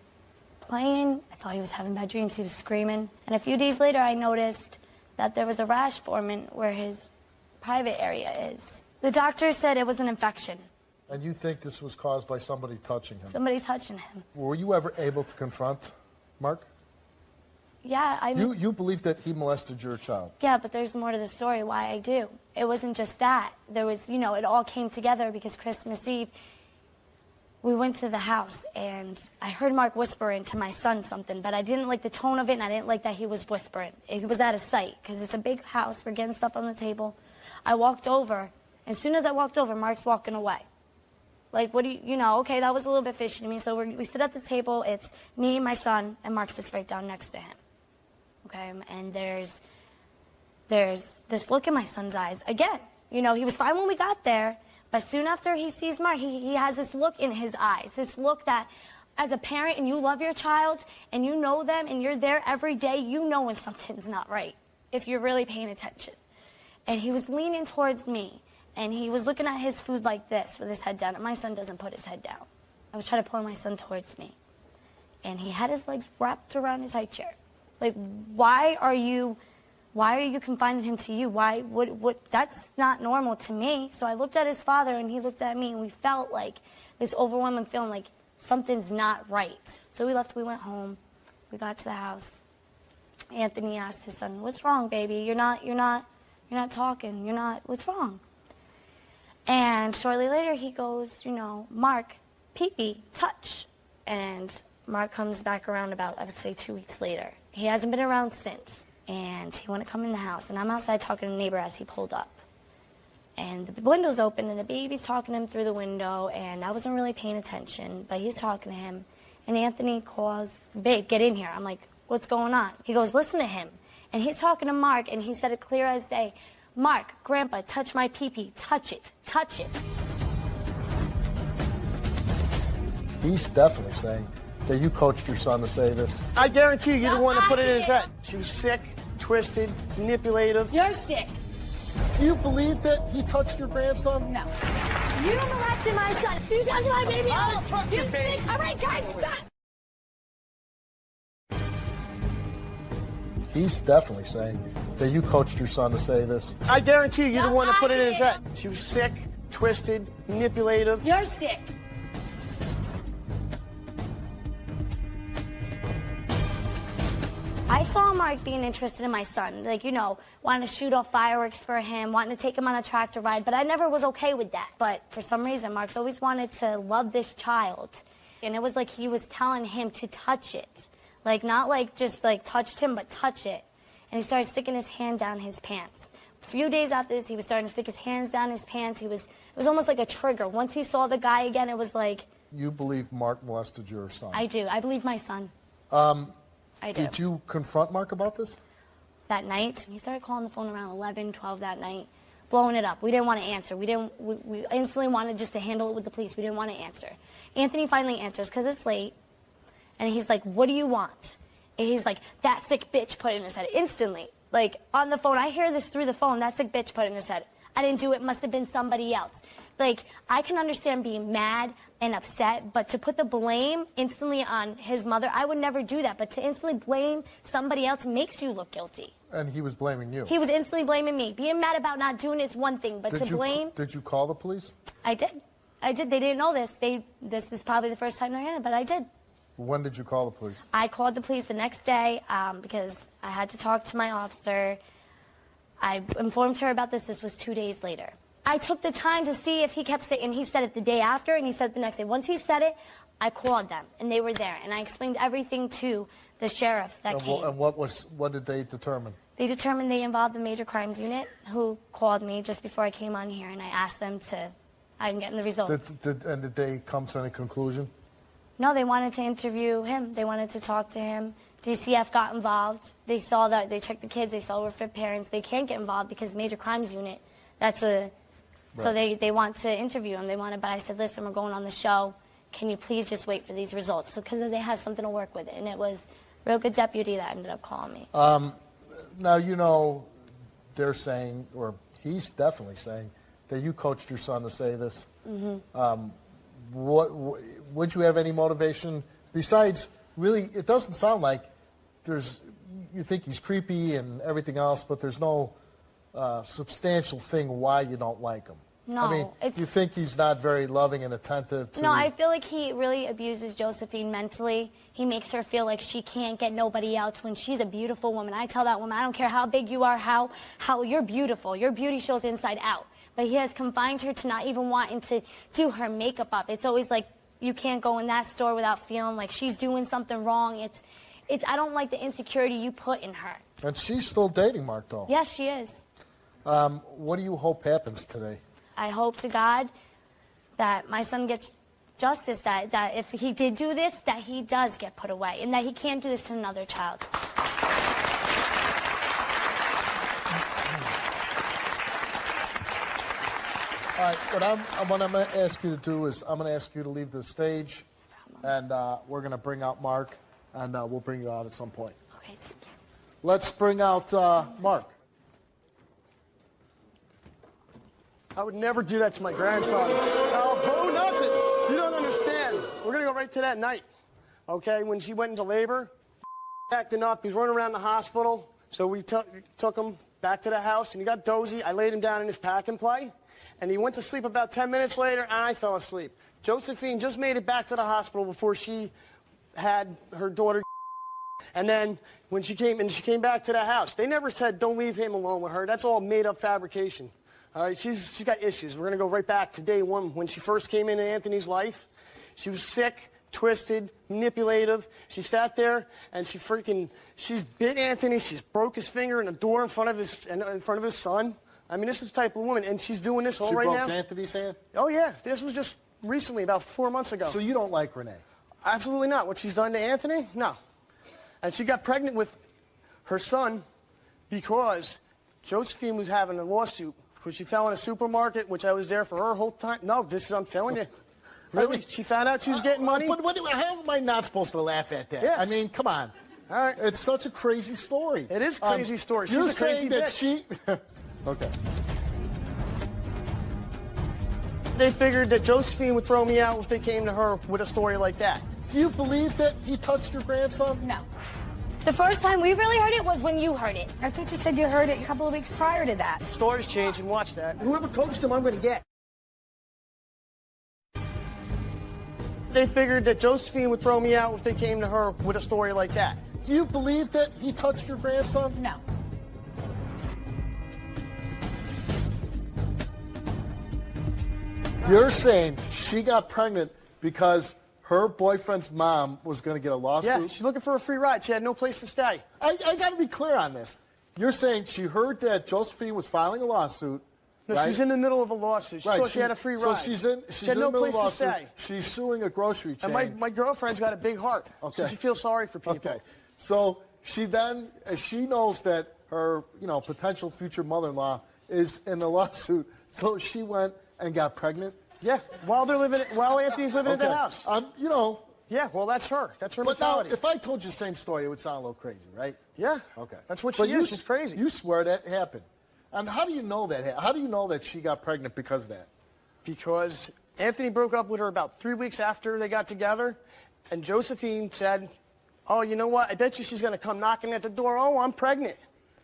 playing. I thought he was having bad dreams. He was screaming. And a few days later, I noticed that there was a rash forming where his private area is. The doctor said it was an infection. And you think this was caused by somebody touching him? Somebody touching him. Were you ever able to confront Mark? Yeah, You believe that he molested your child? Yeah, but there's more to the story why I do. It wasn't just that. There was, you know, it all came together because Christmas Eve, we went to the house, and I heard Mark whispering to my son something, but I didn't like the tone of it, and I didn't like that he was whispering. He was out of sight, because it's a big house. We're getting stuff on the table. I walked over, and as soon as I walked over, Mark's walking away. Like, what do you know, okay, that was a little bit fishy to me. So we sit at the table. It's me, my son, and Mark sits right down next to him. Okay, and there's there's this look in my son's eyes. Again, you know, he was fine when we got there, but soon after he sees Mark, he has this look in his eyes, this look that as a parent and you love your child and you know them and you're there every day, you know when something's not right, if you're really paying attention. And he was leaning towards me, and he was looking at his food like this with his head down, and my son doesn't put his head down. I was trying to pull my son towards me, and he had his legs wrapped around his high chair. Like, why are you confining him to you? That's not normal to me. So I looked at his father, and he looked at me, and we felt like this overwhelming feeling like something's not right. So we left, we went home, we got to the house. Anthony asked his son, "What's wrong, baby? You're not talking, what's wrong?" And shortly later he goes, you know, "Mark, pee-pee, touch." And Mark comes back around about, I would say, 2 weeks later. He hasn't been around since. And he wanted to come in the house. And I'm outside talking to a neighbor as he pulled up. And the window's open, and the baby's talking to him through the window, and I wasn't really paying attention, but he's talking to him. And Anthony calls, "Babe, get in here." I'm like, "What's going on?" He goes, "Listen to him." And he's talking to Mark, and he said it clear as day. "Mark, Grandpa, touch my pee-pee. Touch it. Touch it." He's definitely saying that you coached your son to say this. I guarantee you, you're the one that put it in his head. She was sick, twisted, manipulative. You're sick. Do you believe that he touched your grandson? No. You molested my son. You touched my baby. I'll touch your baby. All right, guys, stop. He's definitely saying that you coached your son to say this. I guarantee you, you're the one that put it in his head. She was sick, twisted, manipulative. You're sick. I saw Mark being interested in my son, like, you know, wanting to shoot off fireworks for him, wanting to take him on a tractor ride, but I never was okay with that. But for some reason, Mark's always wanted to love this child, and it was like he was telling him to touch it. Like, not like just like touched him, but touch it. And he started sticking his hand down his pants. A few days after this, he was starting to stick his hands down his pants. It was almost like a trigger. Once he saw the guy again, it was like... You believe Mark molested your son? I do. I believe my son. I do. Did you confront Mark about this? That night, he started calling the phone around 11, 12 that night, blowing it up. We didn't want to answer. We instantly wanted just to handle it with the police. We didn't want to answer. Anthony finally answers because it's late, and he's like, "What do you want?" And he's like, "That sick bitch put it in his head." Instantly, like on the phone. I hear this through the phone. "That sick bitch put it in his head. I didn't do it. Must have been somebody else." Like, I can understand being mad and upset, but to put the blame instantly on his mother, I would never do that. But to instantly blame somebody else makes you look guilty. And he was blaming you. He was instantly blaming me. Being mad about not doing it is one thing, but to blame... Did you call the police? I did. I did. They didn't know this. This is probably the first time they're hearing it, but I did. When did you call the police? I called the police the next day because I had to talk to my officer. I informed her about this. This was 2 days later. I took the time to see if he kept saying, and he said it the day after, and he said it the next day. Once he said it, I called them, and they were there, and I explained everything to the sheriff that came. And what did they determine? They determined they involved the major crimes unit, who called me just before I came on here, and I asked them to, I'm getting the results. Did they come to any conclusion? No, they wanted to interview him. They wanted to talk to him. DCF got involved. They saw that, they checked the kids, they saw we're fit parents. They can't get involved because major crimes unit, that's a... So they want to interview him. But I said, "Listen, we're going on the show. Can you please just wait for these results?" So because they have something to work with. And it was a real good deputy that ended up calling me. Now, you know, they're saying, or he's definitely saying, that you coached your son to say this. Mm-hmm. Would you have any motivation besides, really, it doesn't sound like you think he's creepy and everything else, but there's no substantial thing why you don't like him. No. I mean, you think he's not very loving and attentive to... No, I feel like he really abuses Josephine mentally. He makes her feel like she can't get nobody else when she's a beautiful woman. I tell that woman, I don't care how big you are, how you're beautiful. Your beauty shows inside out. But he has confined her to not even wanting to do her makeup up. It's always like, you can't go in that store without feeling like she's doing something wrong. I don't like the insecurity you put in her. And she's still dating Mark, though. Yes, she is. What do you hope happens today? I hope to God that my son gets justice, that if he did do this, that he does get put away, and that he can't do this to another child. All right, what I'm going to ask you to do is I'm going to ask you to leave the stage, and we're going to bring out Mark, and we'll bring you out at some point. Okay, thank you. Let's bring out Mark. I would never do that to my grandson. Oh, nothing. You don't understand. We're going to go right to that night, okay, when she went into labor, acting up. He was running around the hospital, so we took him back to the house, and he got dozy. I laid him down in his pack and play, and he went to sleep about 10 minutes later, and I fell asleep. Josephine just made it back to the hospital before she had her daughter. And then when she came back to the house, they never said, don't leave him alone with her. That's all made-up fabrication. All right, she's got issues. We're going to go right back to day one when she first came into Anthony's life. She was sick, twisted, manipulative. She sat there and she's bit Anthony. She's broke his finger in the door in front of his son. I mean, this is the type of woman, and she's doing this all right now. She broke Anthony's hand? Oh yeah, this was just recently, about 4 months ago. So you don't like Renee? Absolutely not. What she's done to Anthony? No. And she got pregnant with her son because Josephine was having a lawsuit because she fell in a supermarket, which I was there for her whole time. No, I'm telling you. Really? She found out she was getting money? But how am I not supposed to laugh at that? Yeah. I mean, come on. All right. It's such a crazy story. It is a crazy story. She's You're a crazy saying that bitch. Okay. They figured that Josephine would throw me out if they came to her with a story like that. Do you believe that he touched your grandson? No. The first time we really heard it was when you heard it. I thought you said you heard it a couple of weeks prior to that. The story's changing. Watch that. Whoever coached him, I'm going to get. They figured that Josephine would throw me out if they came to her with a story like that. Do you believe that he touched your grandson? No. You're saying she got pregnant because her boyfriend's mom was going to get a lawsuit? Yeah, she's looking for a free ride. She had no place to stay. I got to be clear on this. You're saying she heard that Josephine was filing a lawsuit. No, right? she's in the middle of a lawsuit. She thought she had a free ride. So she's in had no the middle place of a to lawsuit. stay. She's suing a grocery chain. And my girlfriend's got a big heart. Okay. So she feels sorry for people. Okay. So she knows that her, potential future mother-in-law is in the lawsuit. So she went and got pregnant. Yeah, while Anthony's living at the house. Yeah, well, that's her. That's her but mentality. Now, if I told you the same story, it would sound a little crazy, right? Yeah. Okay. That's what she is. She's crazy. You swear that happened. And how do you know that? How do you know that she got pregnant because of that? Because Anthony broke up with her about 3 weeks after they got together, and Josephine said, oh, you know what? I bet you she's going to come knocking at the door. Oh, I'm pregnant.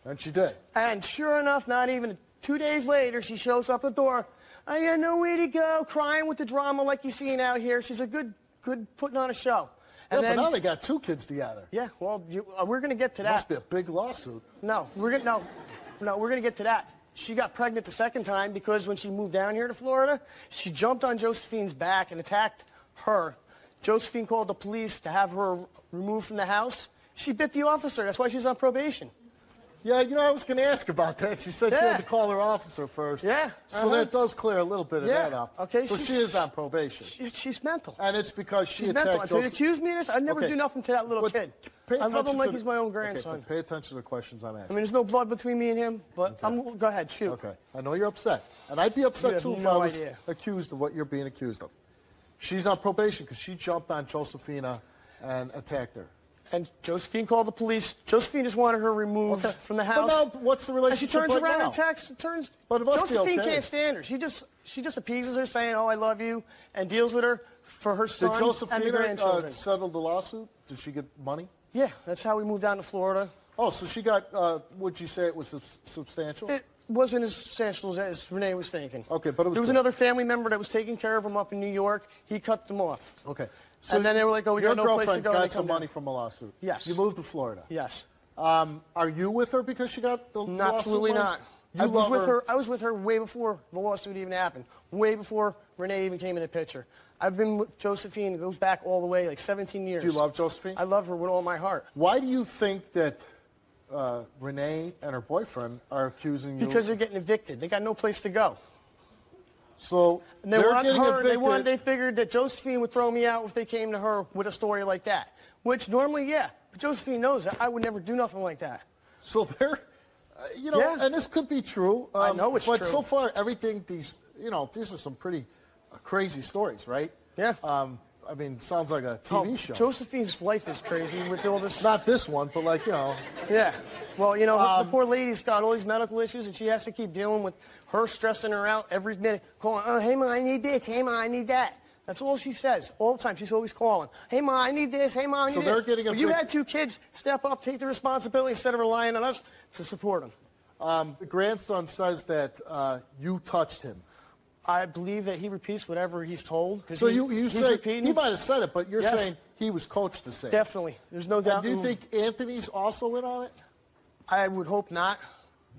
And she did. And sure enough, not even 2 days later, she shows up at the door. I got nowhere to go, crying with the drama like you're seeing out here. She's a good putting on a show. And but now they got 2 kids together. Yeah, well, we're going to get to that. Must be a big lawsuit. No, we're going to get to that. She got pregnant the second time because when she moved down here to Florida, she jumped on Josephine's back and attacked her. Josephine called the police to have her removed from the house. She bit the officer. That's why she's on probation. Yeah, I was going to ask about that. She said she had to call her officer first. Yeah. So that does clear a little bit of that up. Okay. So she is on probation. She's mental. And it's because she's attacked mental. Joseph. If you accuse me of this, I'd never do nothing to that little kid. I love him like he's my own grandson. Okay, pay attention to the questions I'm asking. I mean, there's no blood between me and him, but go ahead, shoot. Okay. I know you're upset. And I'd be upset, too, if I was idea. accused of what you're being accused of. She's on probation because she jumped on Josephina and attacked her. And Josephine called the police. Josephine just wanted her removed from the house. But now, what's the relationship and she turns like around now? and attacks. But it must Josephine be okay. can't stand her. She just appeases her, saying, "Oh, I love you," and deals with her for her son Did Josephine and the grandchildren. settle the lawsuit? Did she get money? Yeah, that's how we moved down to Florida. Oh, so she got. Would you say it was substantial? It wasn't as substantial as Renee was thinking. Okay, but it was. There was another family member that was taking care of him up in New York. He cut them off. Okay. So and then they were like, "Oh, we got no place to go." Your girlfriend got some money from a lawsuit. Yes. You moved to Florida. Yes. Are you with her because she got the lawsuit? Absolutely money? not. You love her. I was with her way before the lawsuit even happened. Way before Renee even came in the picture. I've been with Josephine. It goes back all the way, like 17 years. Do you love Josephine? I love her with all my heart. Why do you think that Renee and her boyfriend are accusing you? Because they're getting evicted. They got no place to go. So and they want her. They figured that Josephine would throw me out if they came to her with a story like that. Which normally, yeah. But Josephine knows that I would never do nothing like that. So they're and this could be true. I know it's but true. But so far, everything, these are some pretty crazy stories, right? Yeah. I mean, sounds like a TV show. Josephine's life is crazy with all this. Not this one, but like, Yeah. Well, the poor lady's got all these medical issues, and she has to keep dealing with her stressing her out every minute, calling, oh, hey, Ma, I need this. Hey, Ma, I need that. That's all she says all the time. She's always calling. Hey, Ma, I need this. Hey, Ma, I need this. So they're getting But you had 2 kids step up, take the responsibility instead of relying on us to support them. The grandson says that you touched him. I believe that he repeats whatever he's told. So you say, repeating. he might have said it, but you're Yes. saying he was coached to say it. Definitely. There's no doubt. And do you think Anthony's also in on it? I would hope not.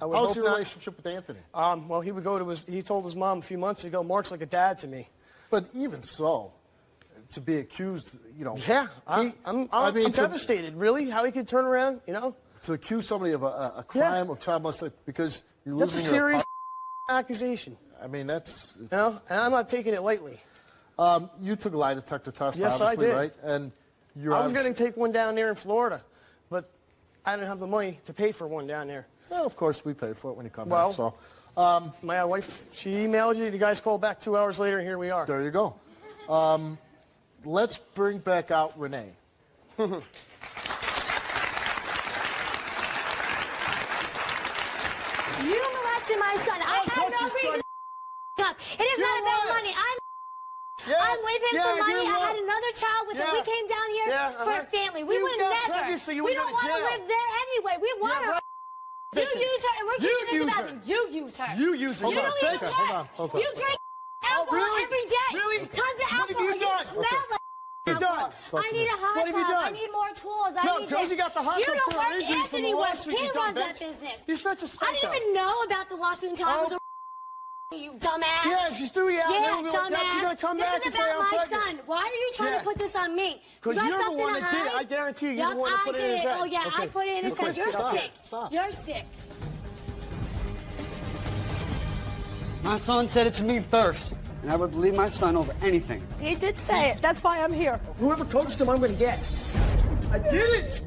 How's your relationship with Anthony? Well, he would go to he told his mom a few months ago, Mark's like a dad to me. But even so, to be accused, Yeah, I'm devastated, really, how he could turn around, To accuse somebody of a crime of child molestation because you're losing That's a your serious accusation. I mean, that's... and I'm not taking it lightly. You took a lie detector test, Yes, obviously, I did. right? And I was going to take one down there in Florida, but I didn't have the money to pay for one down there. Well, of course, we pay for it when you come Well, back. So, my wife, she emailed you. The guys called back 2 hours later, and here we are. There you go. Let's bring back out Renee. You molested my son. I have no reason to up. It is not about money. I'm with him for money. I had another child with him. We came down here for a family. We would never. We don't want to live there anyway. We want her. You use her, and we're keeping this about him. You use her. You use her. You don't even care. Hold on. You drink alcohol every day. Really? Tons of alcohol. You smell like alcohol. I need a hot tub. I need more tools. I need Josie this. got the hot You tub don't for her work. injuries from Anthony the works. lawsuit He you runs done, that bitch. business. You're such a psycho. I didn't even know about the lawsuit until I was a you dumbass. Yeah, she's doing it out Yeah, there. dumbass. She's gonna come this back is and say about I'm my pregnant. son. Why are you trying to put this on me? Because You got you're the something one to that did it. hide? I guarantee you, you're Yup, the one that I put it in did his it. head. Oh, yeah, I Okay. put it in his head. You're sick. Stop. You're sick. My son said it to me first, and I would believe my son over anything. He did say it. That's why I'm here. Whoever coached him, I'm going to get. I did it!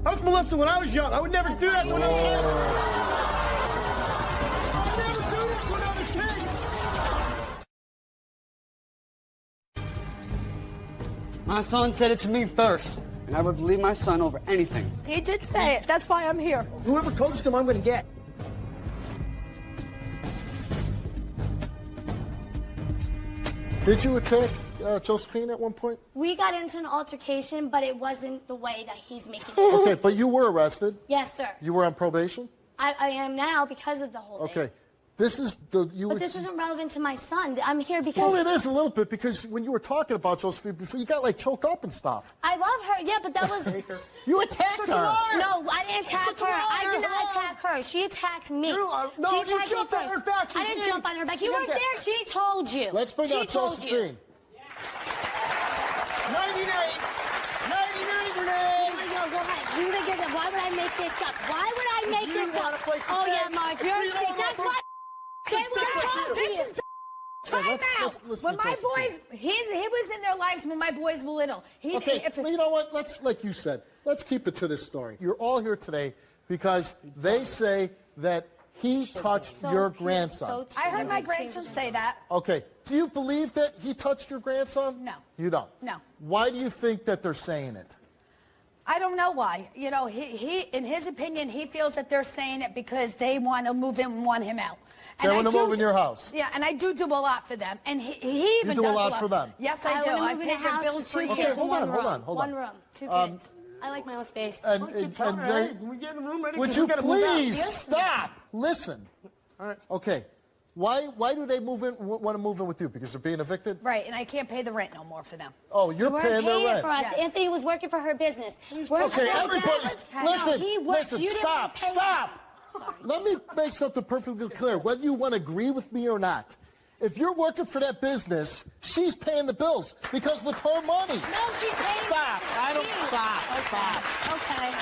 I was molested when I was young. I would never do that to another kid. I would never do that to another kid. My son said it to me first, and I would believe my son over anything. He did say it. That's why I'm here. Whoever coached him, I'm going to get. Did you attack Josephine at one point? We got into an altercation, but it wasn't the way that he's making it. Okay, but you were arrested. Yes, sir. You were on probation? I am now because of the whole thing. Okay. This is the... But this isn't relevant to my son. I'm here because... Well, it is a little bit, because when you were talking about Josephine before, you got, like, choked up and stuff. I love her. Yeah, but that was... You attacked her. No, I didn't attack her. I did not attack her. She attacked me. No, she you attacked jumped me on her first. back. I didn't jump on her back. You weren't there. She told you. Let's bring out Josephine. 99, Renee. Go ahead. You think it's- Why would I make this up? Why would I make this up? Oh, yeah, Mark, you're sick. That's why they want to talk to you. Time out. let's listen When to my Josephine. boys, he was in their lives when my boys were little. Okay, well, you know what? Let's, like you said, let's keep it to this story. You're all here today because they say that he touched your grandson. I heard my grandson say that. Okay, do you believe that he touched your grandson? No. You don't? No. Why do you think that they're saying it? I don't know why. You know, he in his opinion, he feels that they're saying it because they want to move him and want him out. They want to move in your house. Yeah, and I do a lot for them. And he even do a does lot for them? Yes, I do. wanna I move in pay a their house bills with for two years. kids Okay, hold and on, one hold room. on, hold One on. room, two kids. I like my own space. And All they, right, we get in the room ready. would 'Cause you we gotta move out. please stop? Listen. All right. Okay, why do they want to move in with you? Because they're being evicted? Right, and I can't pay the rent no more for them. Oh, you're You weren't paying their paying rent. for us. Yes. Anthony was working for her business. Okay, everybody's... Listen, he worked. listen, You didn't stop, pay. stop. Sorry. Let me make something perfectly clear, whether you want to agree with me or not. If you're working for that business, she's paying the bills because with her money. No, she's paying. Stop. I don't... Stop. Okay.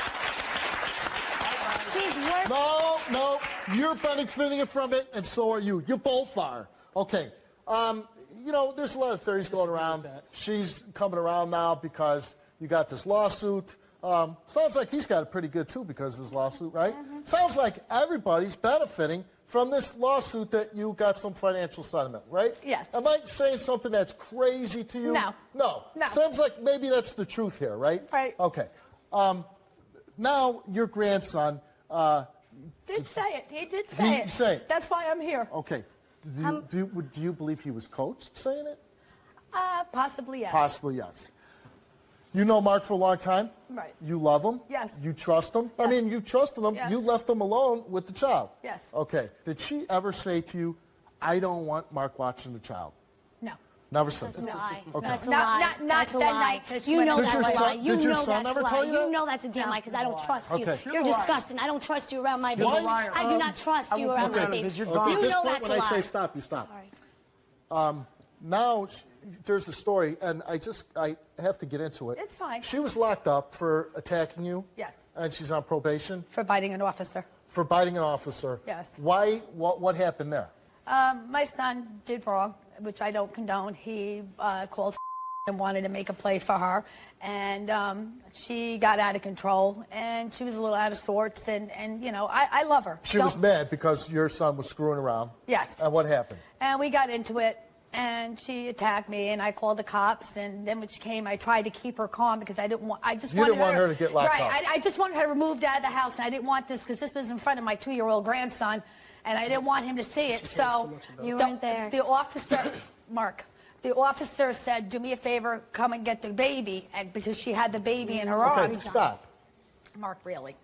She's working. No, you're benefiting from it, and so are you. You both are. Okay. You know, there's a lot of theories going around. She's coming around now because you got this lawsuit. Sounds like he's got it pretty good, too, because of his lawsuit, right? Sounds like everybody's benefiting from this lawsuit that you got some financial settlement, right? Yes. Am I saying something that's crazy to you? No. No. No. Sounds like maybe that's the truth here, right? Right. Okay. Now, your grandson... Did say it. He did say it. Say it. That's why I'm here. Okay. Do you believe he was coached saying it? Possibly, yes. Possibly, yes. You know Mark for a long time? Right. You love him? Yes. You trust him? Yes. I mean, you trusted him. Yes. You left him alone with the child? Yes. Okay. Did she ever say to you, I don't want Mark watching the child? No. Never said That's a that? lie. Okay. That's a lie. Not That's a that lie. night that she You went know out. that's Did a your lie. son- You did your know son that's ever a lie. tell you that? You know that's a damn lie because I don't trust you. Okay. You're disgusting. I don't trust you around my baby. Why? I do not trust you around my baby. Okay, You at this know point, that's when a I lie. say stop, you stop. Now, there's a story, and I have to get into it. It's fine. She was locked up for attacking you? Yes. And she's on probation? For biting an officer. For biting an officer? Yes. Why? What happened there? My son did wrong, which I don't condone. He called and wanted to make a play for her, and she got out of control, and she was a little out of sorts, and you know, I love her. She was mad because your son was screwing around? Yes. And what happened? And we got into it, and she attacked me, and I called the cops, and then when she came, I tried to keep her calm because I didn't want, You didn't want her to get locked right, up. I just wanted her removed out of the house, and I didn't want this because this was in front of my 2-year-old grandson, and I didn't want him to see it, so You weren't there. the officer, Mark, the officer said, do me a favor, come and get the baby, and because she had the baby in her Okay, arms. stop. Mark, really.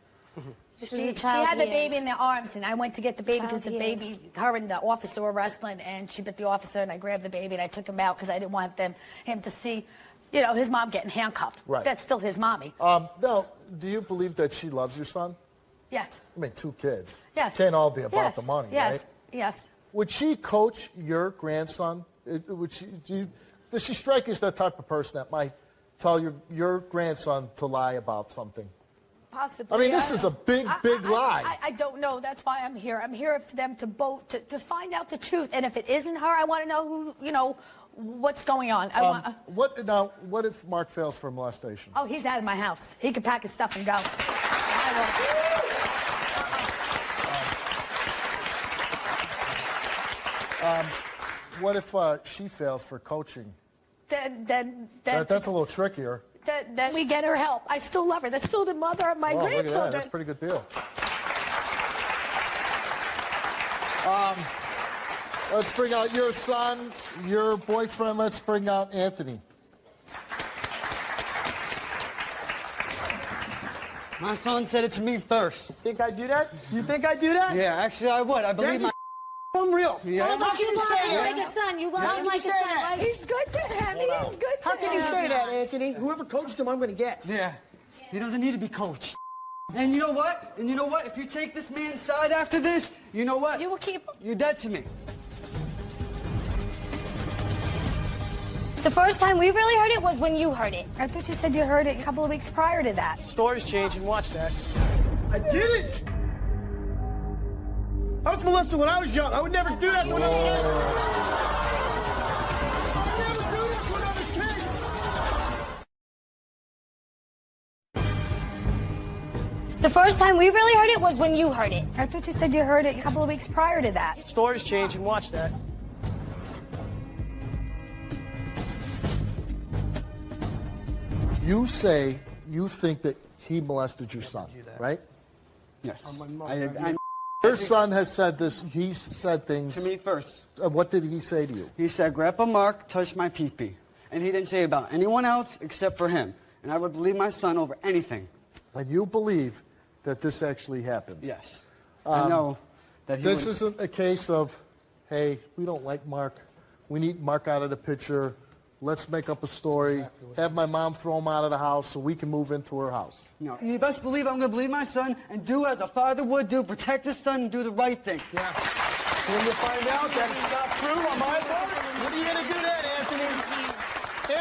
This is She a child had the he baby is. in their arms, and I went to get the baby because Child the he baby, her and the officer were wrestling, and she bit the officer, and I grabbed the baby, and I took him out because I didn't want him to see, you know, his mom getting handcuffed. Right. That's still his mommy. Now, do you believe that she loves your son? Yes. I mean, 2 kids. Yes. Can't all be about Yes. the money, Yes. right? Yes. Would she coach your grandson? Does she strike you as that type of person that might tell your grandson to lie about something? Possibly. I mean, this is a big lie. I don't know. That's why I'm here. I'm here for them to both to find out the truth. And if it isn't her, I want to know who, you know, what's going on. What if Mark fails for molestation? Oh, he's out of my house. He can pack his stuff and go. What if she fails for coaching? Then That's a little trickier. Then we get her help. I still love her. That's still the mother of my Oh, look at that. grandchildren. That's a pretty good deal. Let's bring out your son, your boyfriend. Let's bring out Anthony. My son said it to me first. Think I'd do that? You think I'd do that? Yeah, actually I would. I believe my... I'm real. Yeah. Oh, but you love say him that? like a son. You love How him can you like a say son, that? right? He's good to him. He's good to How can him. you say that, Anthony? Whoever coached him, I'm going to get. Yeah. He doesn't need to be coached. And you know what? If you take this man's side after this, you know what? You will keep him. You're dead to me. The first time we really heard it was when you heard it. I thought you said you heard it a couple of weeks prior to that. Stories change and watch that. I didn't! I was molested when I was young. I would never do that to another kid. I would never do that to another kid. The first time we really heard it was when you heard it. I thought you said you heard it a couple of weeks prior to that. Stories change and watch that. You say you think that he molested your son, right? Yes. Your son has said this. He's said things. To me first. What did he say to you? He said, Grandpa Mark touched my pee-pee. And he didn't say about anyone else except for him. And I would believe my son over anything. And you believe that this actually happened? Yes. I know that he This would... isn't a case of, hey, we don't like Mark. We need Mark out of the picture. Let's make up a story. Have my mom throw him out of the house so we can move into her house. No, you best believe I'm going to believe my son and do as a father would do, protect his son and do the right thing. Yeah. When you find out that it's not true on my part, what are you going to do then, Anthony?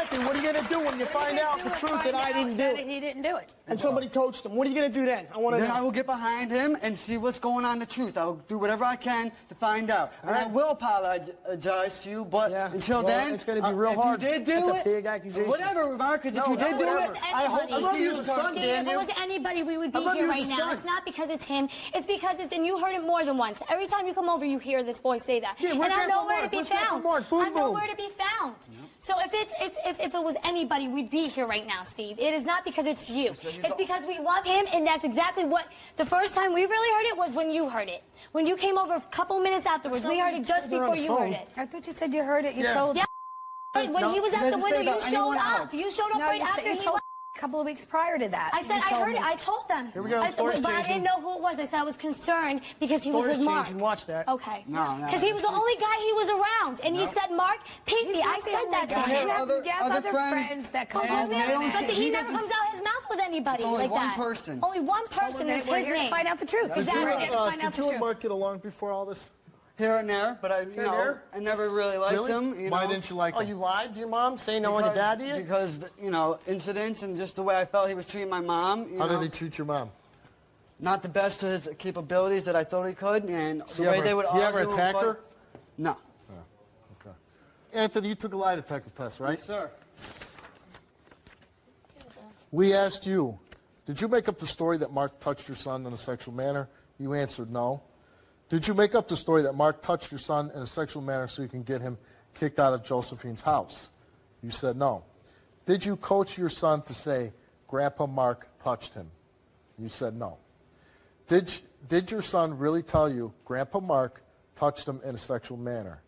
Anthony, what are you going to do when you find out the truth that I didn't do it? He didn't do it. And somebody coached him. What are you going to do then? I want to Then know. I will get behind him and see what's going on, the truth. I will do whatever I can to find out. And I will apologize to you, but until then, it's going to be real hard. If you did do That's it, a big accusation. whatever, Marcus, if you did do it, I hope I to love see you you. as a son, Steve, if it was anybody, we would be here right now. It's not because it's him. It's because it's, and you heard it more than once. Every time you come over, you hear this voice say that. And I'm nowhere to be found. I'm nowhere to be found. So if it was anybody, we'd be here right now, Steve. It is not because it's you. It's because we love him, and that's exactly what the first time we really heard it was when you heard it. When you came over a couple minutes afterwards, we heard it just before you heard it. I thought you said you heard it. You told. Yeah. When he was at the window, you showed up. You showed up right after he left. A couple of weeks prior to that. I said, I heard it. I told them. Here we go. But I didn't know who it was. I said I was concerned because he was with Mark. Watch that. Okay. No. Because he was the only guy he was around. And he said, Mark, Pinky, I said that to him. You have other friends that come over. But he never comes out his mouth with anybody like that. Only one person is his We're here to name. find out the truth. Exactly. Did you and Mark get along before all this? Here and there, but I never really liked him. Why didn't you like him? Oh, you lied to your mom, saying no like a dad did? Because, incidents and just the way I felt he was treating my mom. How did he treat your mom? Not the best to his capabilities that I thought he could, and the way they would argue. You ever attack her? No. Okay. Anthony, you took a lie detector test, right? Yes, sir. We asked you, did you make up the story that Mark touched your son in a sexual manner? You answered no. Did you make up the story that Mark touched your son in a sexual manner so you can get him kicked out of Josephine's house? You said no. Did you coach your son to say, Grandpa Mark touched him? You said no. Did your son really tell you, Grandpa Mark touched him in a sexual manner?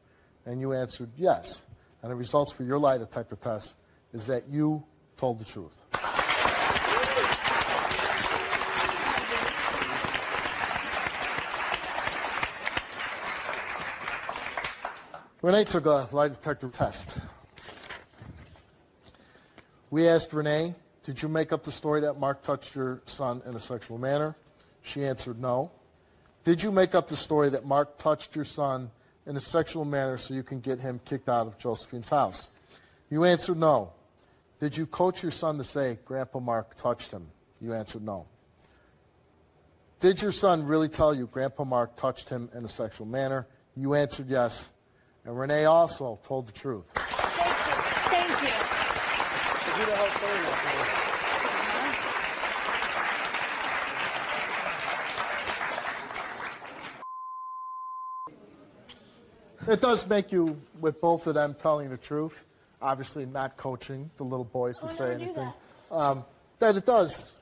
And you answered yes. And the results for your lie detector test is that you told the truth. Renee took a lie detector test. We asked Renee, did you make up the story that Mark touched your son in a sexual manner? She answered no. Did you make up the story that Mark touched your son in a sexual manner so you can get him kicked out of Josephine's house? You answered no. Did you coach your son to say, Grandpa Mark touched him? You answered no. Did your son really tell you Grandpa Mark touched him in a sexual manner? You answered yes. And Renee also told the truth. Thank you. Who the hell's saying that? It does make you, with both of them telling the truth, obviously not coaching the little boy to say anything, that it does,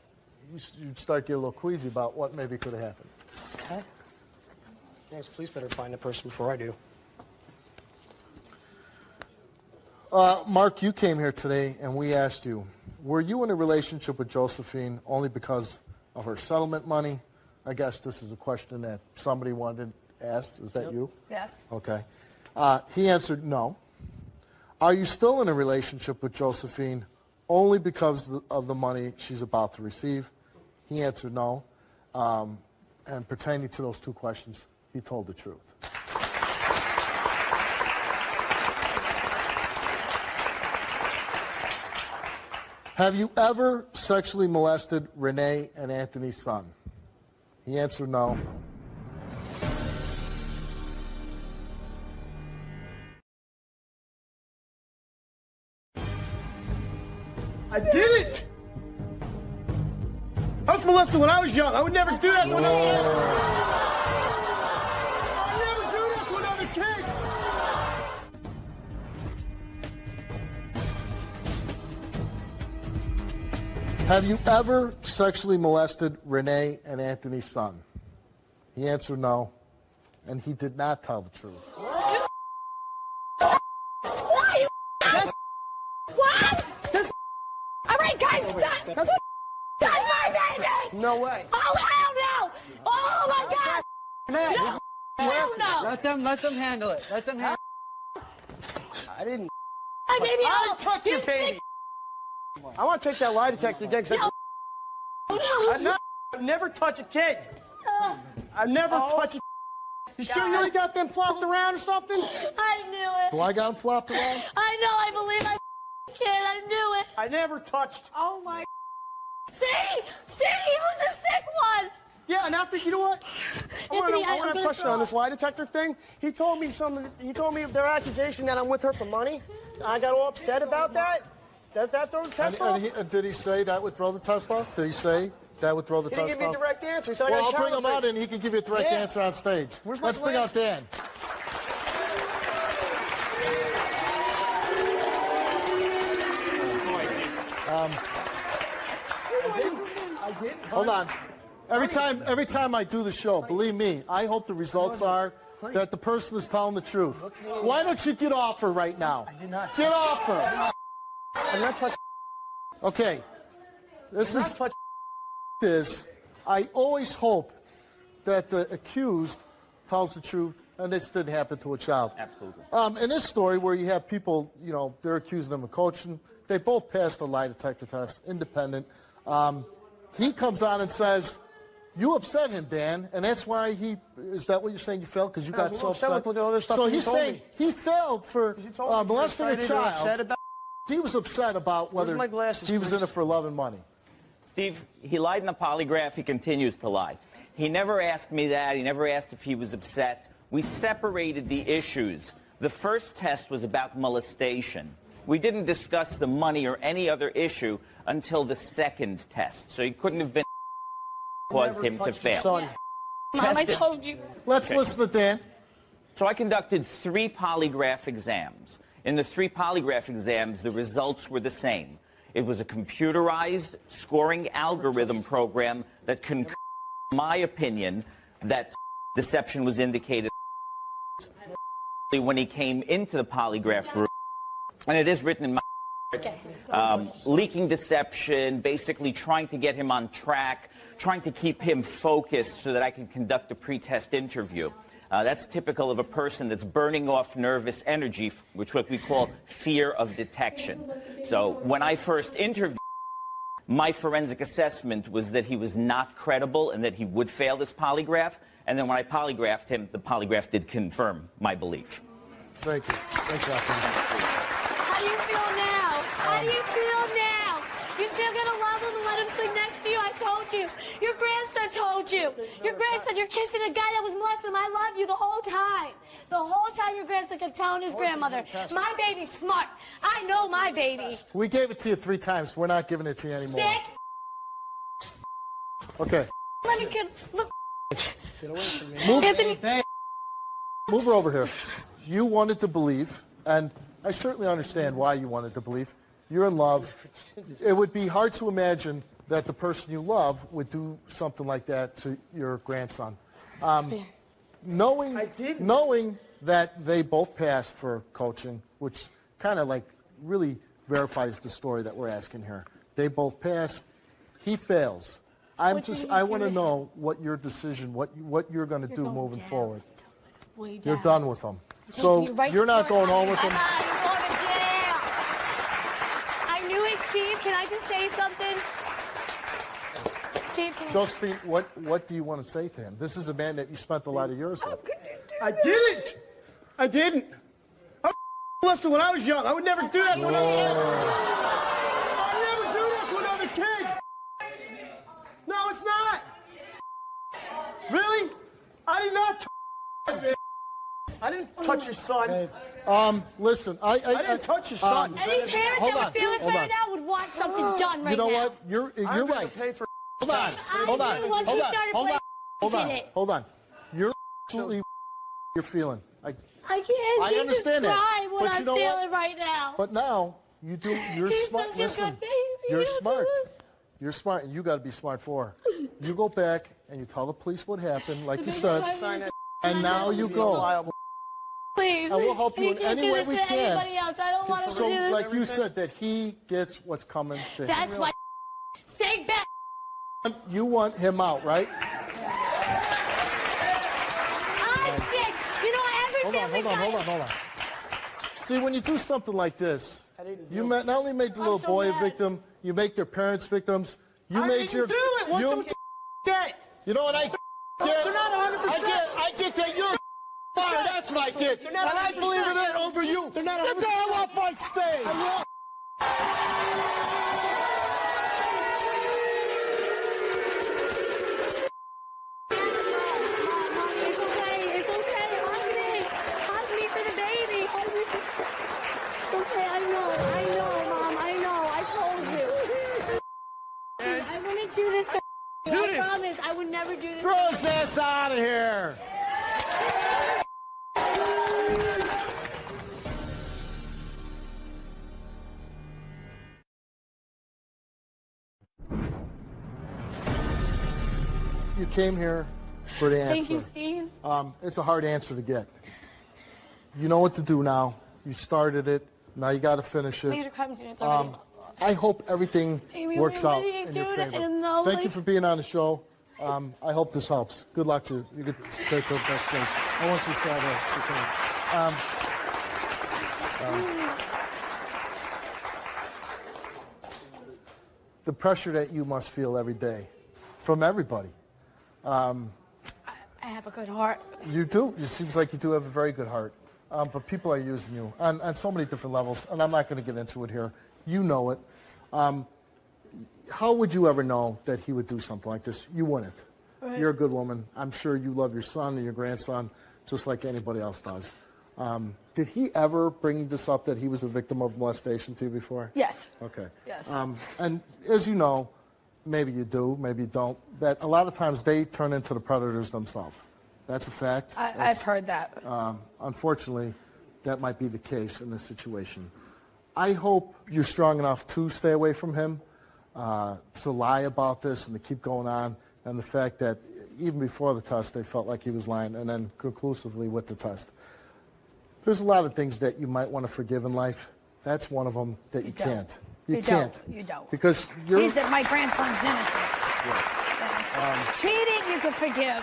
you start getting a little queasy about what maybe could have happened. Okay. Yes, please better find the person before I do. Mark, you came here today and we asked you, were you in a relationship with Josephine only because of her settlement money? I guess this is a question that somebody wanted asked. Is that you? Yes. Okay. He answered no. Are you still in a relationship with Josephine only because of the money she's about to receive? He answered no. And pertaining to those two questions, he told the truth. Have you ever sexually molested Renee and Anthony's son? He answered no. I didn't! I was molested when I was young. I would never do that to another kid. I would never do that to another kid. Have you ever sexually molested Renee and Anthony's son? He answered no, and he did not tell the truth. What? That's All right, guys, stop! That's my baby! No way. Oh, hell no! Oh, my God! No! Hell no! Let them handle it. Let them handle I didn't. My baby, I didn't touch your baby. I want to take that lie detector again because I've never touched a kid. I've never touched a kid. You sure you already got them flopped around or something? I knew it. Do I got him flopped around? I know, I believe I kid. I knew it. I never touched. Oh my. See, he was a sick one. Yeah, and after, you know what? I want to question on this lie detector thing. He told me their accusation that I'm with her for money. I got all upset about that. Does that throw the test off? Did he say that would throw the test off? Did he say that would throw the test off? He didn't give me a direct answer. So I'll bring him out and he can give you a direct answer on stage. Let's bring out Dan. I did. Hold on. Every time I do the show, believe me, I hope the results are that the person is telling the truth. Why don't you get off her right now? I did not. Get off her. I'm not touching. Okay. I always hope that the accused tells the truth, and this didn't happen to a child. Absolutely. In this story where you have people, they're accusing them of coaching, they both passed a lie detector test, independent. He comes on and says, you upset him, Dan, and that's why is that what you're saying you failed? Because you got so upset? So he's saying he failed for molesting a child. He was upset about whether he was in it for love and money. Steve, he lied in the polygraph. He continues to lie. He never asked me that. He never asked if he was upset. We separated the issues. The first test was about molestation. We didn't discuss the money or any other issue until the second test. So he couldn't have been caused him to fail. Mom, I told you. Let's listen to Dan. So I conducted 3 polygraph exams. In the 3 polygraph exams, the results were the same. It was a computerized scoring algorithm program that concurred in my opinion that deception was indicated when he came into the polygraph room. And it is written in my leaking deception, basically trying to get him on track, trying to keep him focused so that I can conduct a pre-test interview. That's typical of a person that's burning off nervous energy, which what we call fear of detection. So when I first interviewed, my forensic assessment was that he was not credible and that he would fail this polygraph. And then when I polygraphed him, the polygraph did confirm my belief. Thank you. Thanks, Rocco. How do you feel now? How do you feel now? You still gonna love him and let him sleep next to you? I told you. Your grandson told you. Your grandson, you're kissing a guy that was molested him. I love you the whole time. The whole time your grandson kept telling his grandmother, my baby's smart. I know my baby. We gave it to you 3 times. We're not giving it to you anymore. Sick. Okay. Let me get, look. Get away from me. Anthony. Move her over here. You wanted to believe, and I certainly understand why you wanted to believe. You're in love. It would be hard to imagine that the person you love would do something like that to your grandson. Knowing that they both passed for coaching, which kind of like really verifies the story that we're asking here. They both passed. He fails. I want to know what your decision, what you're going to do moving forward. You're done with them. So you're not going home with them. I knew it, Steve. Can I just say something? Steve, Josephine, what do you want to say to him? This is a man that you spent a lot of years with. I didn't. I didn't. I molested when I was young. I would never do that to another kid. I would never do that to another kid. No, it's not. Really? I did not. I didn't touch your son. Listen, I didn't touch your son. Any parent that would feel this right now would want something done right now. You know what? You're right. Hold on. You're absolutely you're feeling. I can't. I understand that. But I'm feeling right now. But now you do. You're smart. Listen, you're smart. You're smart, and you got to be smart for her. You go back and you tell the police what happened, like you said, and now you go. Please, and we'll help you in any way we can. Anybody else. I don't want to do this. Like you said, that he gets what's coming to him. That's why. Stay back. You want him out, right? I'm sick. You know, every family's Hold on. See, when you do something like this, you not only made the little boy a victim, you make their parents victims. You made your. Do it. What the get? You know what I get? They're not 100%. I get that you're. That's what I get. And I believe in it over you. Get the hell off my stage. I promise I would never do this. Throw his ass out of here. You came here for the answer. Thank you, Steve. It's a hard answer to get. You know what to do now. You started it. Now you got to finish it. Major crime units already. I hope everything works out in your favor. Thank you for being on the show. I hope this helps. Good luck to you. You could take the backstage. I want you to stay there. The pressure that you must feel every day from everybody. I have a good heart. You do. It seems like you do have a very good heart. But people are using you on so many different levels, and I'm not going to get into it here. You know it. How would you ever know that he would do something like this? You wouldn't. Right. You're a good woman. I'm sure you love your son and your grandson just like anybody else does. Did he ever bring this up that he was a victim of molestation to you before? Yes. Okay. Yes. And as you know, maybe you do, maybe you don't, that a lot of times they turn into the predators themselves. That's a fact. I've heard that. Unfortunately, that might be the case in this situation. I hope you're strong enough to stay away from him, to lie about this and to keep going on, and the fact that even before the test they felt like he was lying, and then conclusively with the test. There's a lot of things that you might want to forgive in life. That's one of them that you can't. You can't. You don't. Because you're... He's that my grandson's innocent. Yeah. Cheating, you can forgive.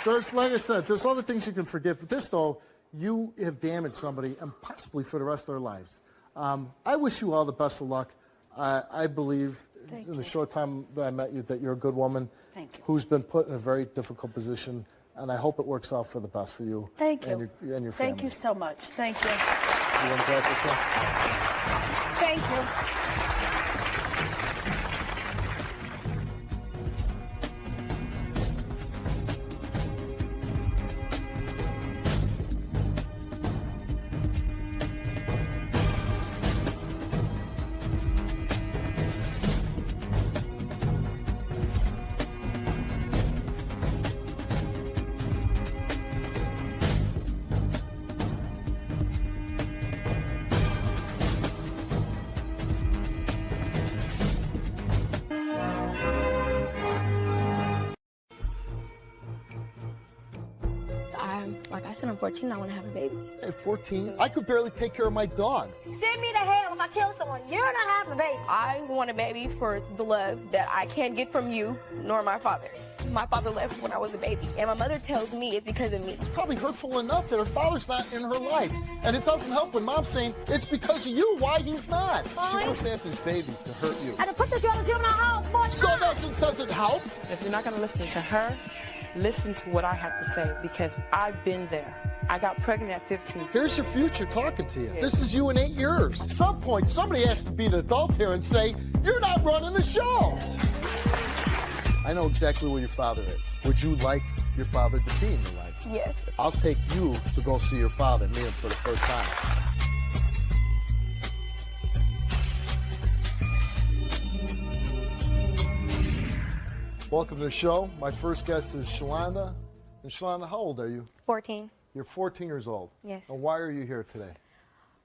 There's, like I said, there's other things you can forgive. But this, though, you have damaged somebody, and possibly for the rest of their lives. I wish you all the best of luck. I believe in the short time that I met you that you're a good woman who's been put in a very difficult position, and I hope it works out for the best for you. Thank you. And your family. Thank you so much. Thank you. You want to grab this one? Thank you. Like I said, I'm 14. I want to have a baby. At 14, I could barely take care of my dog. Send me to hell if I kill someone. You're not having a baby. I want a baby for the love that I can't get from you nor my father. My father left when I was a baby, and my mother tells me it's because of me. It's probably hurtful enough that her father's not in her life. And it doesn't help when mom's saying it's because of you why he's not. She wants to have this baby to hurt you. I just put this girl in juvenile hall 4 times. So does it help? If you're not going to listen to her, listen to what I have to say, because I've been there. I got pregnant at 15. Here's your future talking to you. This is you in 8 years. At some point, somebody has to be an adult here and say, you're not running the show. I know exactly where your father is. Would you like your father to be in your life? Yes. I'll take you to go see your father, meet him for the first time. Welcome to the show. My first guest is Shalonda. And Shalonda, how old are you? 14. You're 14 years old. Yes. And why are you here today?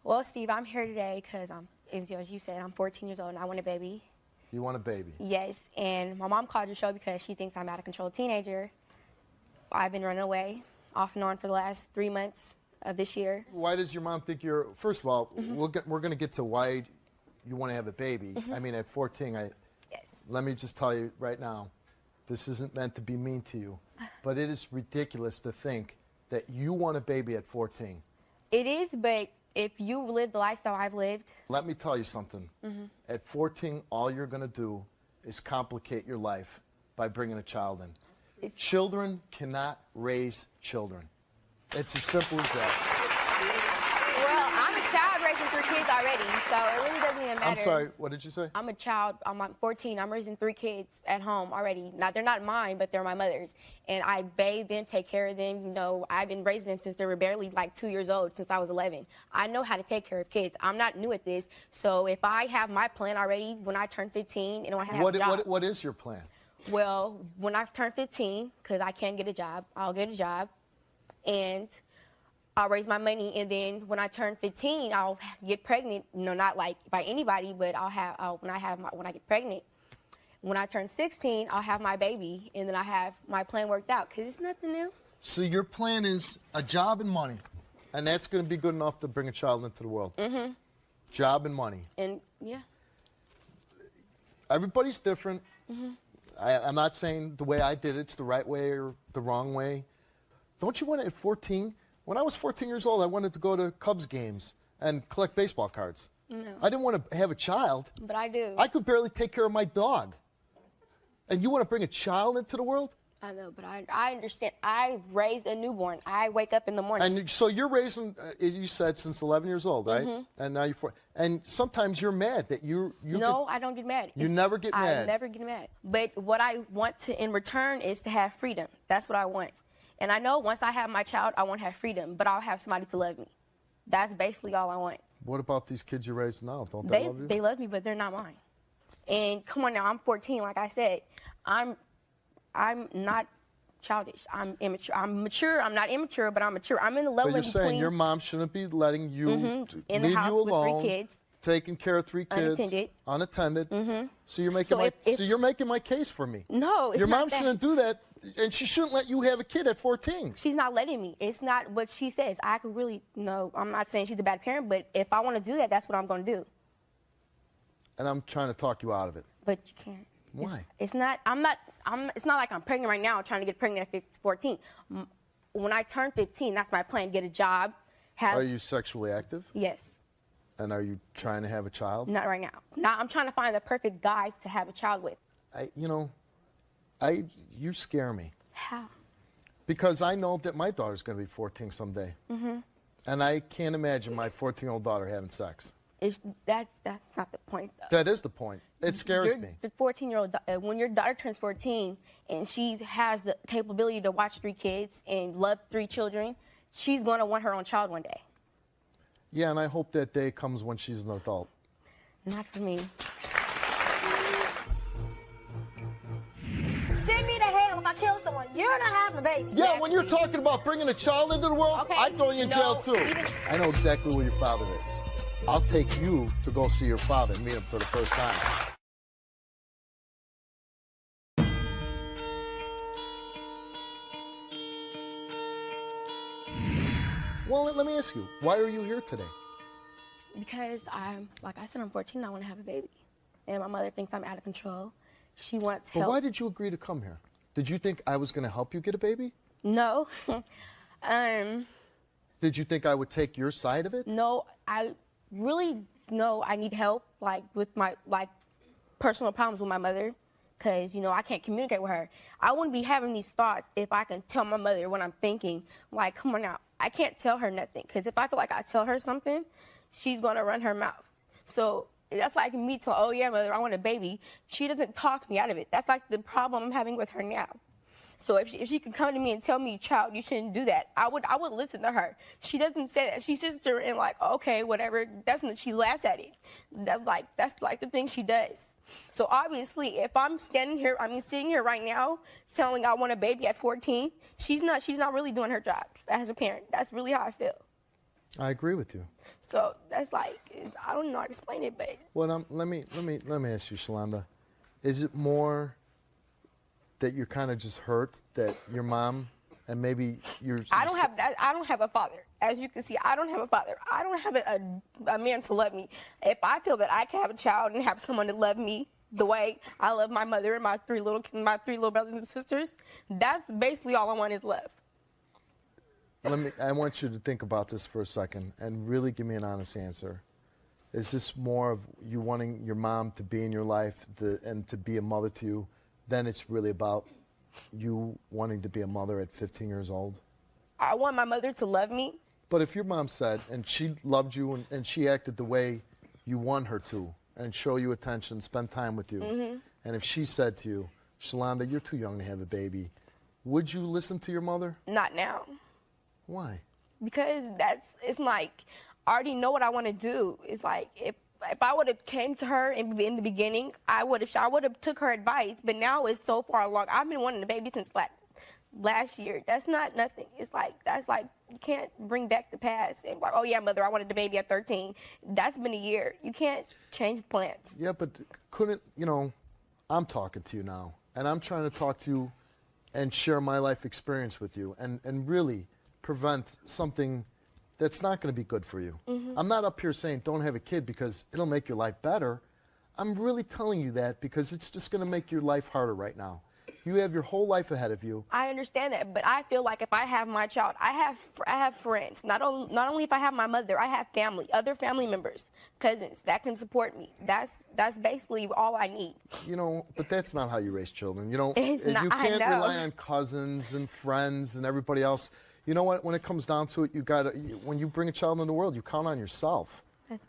Well, Steve, I'm here today because as you said, I'm 14 years old and I want a baby. You want a baby? Yes, and my mom called your show because she thinks I'm out of control teenager. I've been running away off and on for the last 3 months of this year. Why does your mom think you're, first of all, we're going to get to why you want to have a baby. I mean, at 14, let me just tell you right now, this isn't meant to be mean to you, but it is ridiculous to think that you want a baby at 14. It is, but if you live the lifestyle I've lived. Let me tell you something. At 14, all you're going to do is complicate your life by bringing a child in. Children cannot raise children. It's as simple as that. Well, I'm a child raising 3 kids already, so it really doesn't even matter. I'm sorry, what did you say? I'm a child. I'm 14. I'm raising 3 kids at home already. Now, they're not mine, but they're my mother's. And I bathe them, take care of them. You know, I've been raising them since they were barely like 2 years old, since I was 11. I know how to take care of kids. I'm not new at this. So if I have my plan already when I turn 15 and when I have a job. What is your plan? Well, when I turn 15, because I can't get a job, I'll get a job. And I'll raise my money, and then when I turn 15, I'll get pregnant. You know, not like by anybody, but when I get pregnant. When I turn 16, I'll have my baby, and then I have my plan worked out, because it's nothing new. So your plan is a job and money, and that's going to be good enough to bring a child into the world. Mm-hmm. Job and money. And yeah. Everybody's different. Mm-hmm. I'm not saying the way I did it's the right way or the wrong way. Don't you want it at 14? When I was 14 years old, I wanted to go to Cubs games and collect baseball cards. No. I didn't want to have a child. But I do. I could barely take care of my dog. And you want to bring a child into the world? I know, but I understand. I raised a newborn. I wake up in the morning. And so you're raising, you said, since 11 years old, right? Mm-hmm. And now you're 4. And sometimes you're mad that you No, I don't get mad. You never get mad. I never get mad. But what I want to in return is to have freedom. That's what I want. And I know once I have my child, I won't have freedom, but I'll have somebody to love me. That's basically all I want. What about these kids you're raising now? Don't they love you? They love me, but they're not mine. And come on now, I'm 14, like I said. I'm not childish. I'm immature. I'm mature. I'm not immature, but I'm mature. I'm in the level But in you're between. saying your mom shouldn't be letting you in leave the house you alone, with 3 kids, taking care of 3 kids, unattended. So you're making so you're making my case for me. No, it's your not mom that. shouldn't do that, and she shouldn't let you have a kid at 14. She's not letting me. It's not what she says. I could really, no, I'm not saying she's a bad parent, but if I want to do that, that's what I'm going to do. And I'm trying to talk you out of it. But you can't. Why? It's not like I'm pregnant right now, trying to get pregnant at 14. When I turn 15, that's my plan, get a job. Are you sexually active? Yes. And are you trying to have a child? Not right now. Now I'm trying to find the perfect guy to have a child with. You scare me. How? Because I know that my daughter's going to be 14 someday. And I can't imagine my 14-year-old daughter having sex. That's not the point, though. That is the point. It scares me. The 14-year-old, when your daughter turns 14 and she has the capability to watch 3 kids and love 3 children, she's going to want her own child one day. Yeah, and I hope that day comes when she's an adult. Not for me. Send me to hell if I kill someone. You're not having a baby. Yeah, when you're talking about bringing a child into the world, Okay, I'd throw you in jail too. I know exactly where your father is. I'll take you to go see your father and meet him for the first time. Well, let me ask you, why are you here today? Because like I said, I'm 14, I want to have a baby. And my mother thinks I'm out of control. She wants help. But why did you agree to come here? Did you think I was going to help you get a baby? No. Did you think I would take your side of it? No, I really know I need help, like with my personal problems with my mother, because I can't communicate with her. I wouldn't be having these thoughts if I can tell my mother what I'm thinking. Like, come on now, I can't tell her nothing, because if I feel like I tell her something, she's gonna run her mouth. So that's like me telling, oh yeah, mother, I want a baby. She doesn't talk me out of it. That's like the problem I'm having with her now. So if she could come to me and tell me, child, you shouldn't do that, I would listen to her. She doesn't say that. She sits there and like, okay, whatever. She laughs at it. That's like the thing she does. So obviously, if I'm sitting here right now, telling I want a baby at 14, she's not really doing her job as a parent. That's really how I feel. I agree with you. So that's I don't know how to explain it, but. Well, let me ask you, Shalonda, is it more that you're kind of just hurt that your mom and maybe I don't have a father. As you can see, I don't have a father. I don't have a man to love me. If I feel that I can have a child and have someone to love me the way I love my mother and my three little brothers and sisters, that's basically all I want is love. I want you to think about this for a second and really give me an honest answer. Is this more of you wanting your mom to be in your life and to be a mother to you, than it's really about you wanting to be a mother at 15 years old? I want my mother to love me But if your mom said, and she loved you and she acted the way you want her to, and show you attention, spend time with you, and if she said to you, Shalonda, you're too young to have a baby, would you listen to your mother? Not now. Why? Because it's like, I already know what I want to do. It's like, if I would have came to her in the beginning, I would have took her advice, but now it's so far along. I've been wanting a baby since last year. That's not nothing. It's like, that's like, you can't bring back the past and like, oh yeah, mother, I wanted the baby at 13. That's been a year. You can't change plans. Yeah, but couldn't, you know, I'm talking to you now, and I'm trying to talk to you and share my life experience with you and really prevent something that's not going to be good for you. I'm not up here saying don't have a kid because it'll make your life better. I'm really telling you that because it's just going to make your life harder right now. You have your whole life ahead of you. I understand that, but I feel like if I have my child, I have friends. Not only if I have my mother, I have family, other family members, cousins that can support me. That's basically all I need. You know, but that's not how you raise children. You know, It's not, you can't I know. rely on cousins and friends and everybody else. You know what? When it comes down to it, when you bring a child into the world, you count on yourself.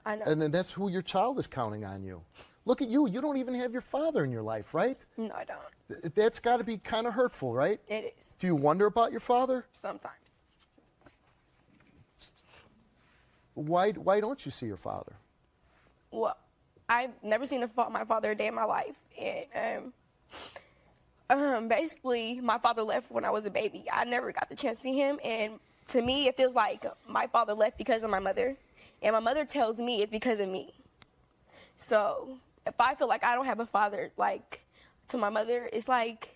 I know. And then that's who your child is counting on you. Look at you. You don't even have your father in your life, right? No, I don't. That's got to be kind of hurtful, right? It is. Do you wonder about your father? Sometimes. Why don't you see your father? Well, I've never seen my father a day in my life. And basically, my father left when I was a baby. I never got the chance to see him. And to me, it feels like my father left because of my mother. And my mother tells me it's because of me. So if I feel like I don't have a father, like, to my mother, it's like,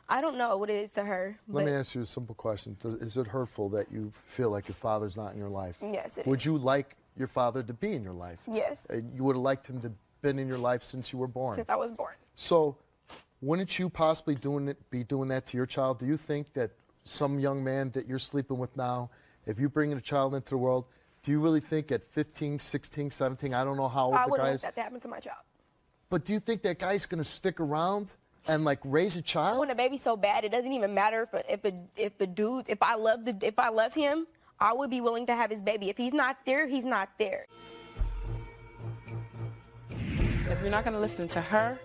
I don't know what it is to her. Let me ask you a simple question. Is it hurtful that you feel like your father's not in your life? Yes, it Would is. you like your father to be in your life? Yes. You would have liked him to been in your life since you were born? Since I was born. So wouldn't you possibly be doing that to your child? Do you think that some young man that you're sleeping with now, if you bring a child into the world, do you really think at 15, 16, 17, I don't know how old I the wouldn't guy want is, that to happen to my child. but do you think that guy's going to stick around and like raise a child? I want a baby so bad it doesn't even matter if I love him, I would be willing to have his baby. If he's not there, he's not there. If you're not going to listen to her,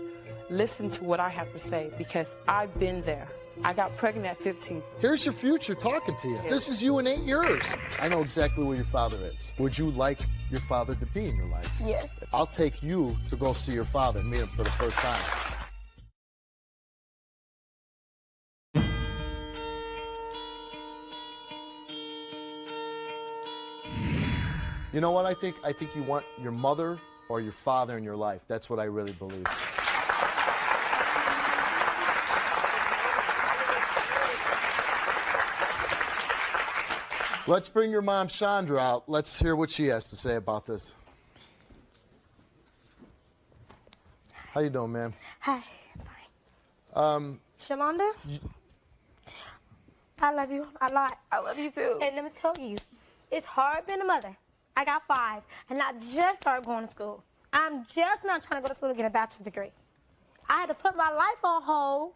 listen to what I have to say because I've been there. I got pregnant at 15. Here's your future talking to you. This is you in 8 years. I know exactly where your father is. Would you like your father to be in your life? Yes. I'll take you to go see your father and meet him for the first time. You know what I think? I think you want your mother or your father in your life. That's what I really believe. Let's bring your mom, Chandra, out. Let's hear what she has to say about this. How you doing, ma'am? Hi. Shalonda, I love you a lot. I love you too. And let me tell you, it's hard being a mother. I got 5, and I just started going to school. I'm just not trying to go to school to get a bachelor's degree. I had to put my life on hold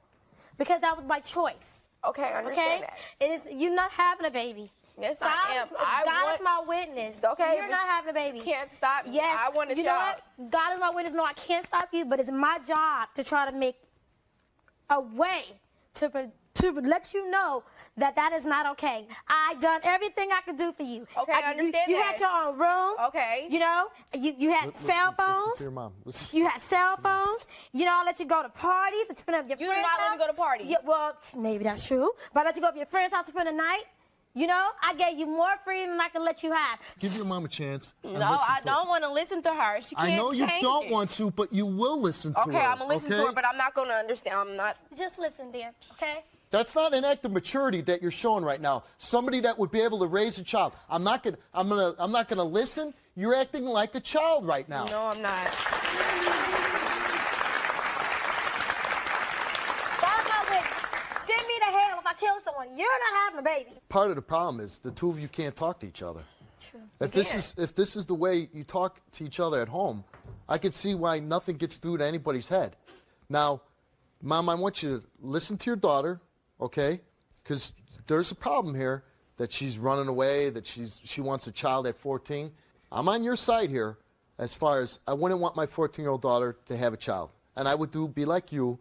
because that was my choice. Okay, I understand that. It is you not having a baby. Yes, God I am. God is my witness. Okay, You're not having a baby. Can't stop me. Yes. I want a You child. know what? God is my witness. No, I can't stop you, but it's my job to try to make a way to let you know that that is not okay. I done everything I could do for you. Okay, I understand you that. had your own room. Okay. You know, you had cell phones. Listen to your mom. You had cell phones. You know, I let you go to parties. Let you spend up your You friend's did not let house. me go to parties. Yeah, well, maybe that's true. But I let you go to your friend's house to spend the night. You know, I gave you more freedom than I can let you have. Give your mom a chance. and No, listen I to don't her. want to listen to her. She can't I know you change don't it. want to, but you will listen to her. Okay, I'm going to listen to okay? her, but I'm not going to understand. I'm not. Just listen, then, okay? That's not an act of maturity that you're showing right now. Somebody that would be able to raise a child. I'm not gonna listen. You're acting like a child right now. No, I'm not. That's my witness. Send me to hell if I kill someone. You're not having a baby. Part of the problem is the two of you can't talk to each other. True. If this is the way you talk to each other at home, I could see why nothing gets through to anybody's head. Now, Mom, I want you to listen to your daughter, okay? Because there's a problem here that she's running away, that she wants a child at 14. I'm on your side here as far as I wouldn't want my 14-year-old daughter to have a child. And I would be like you.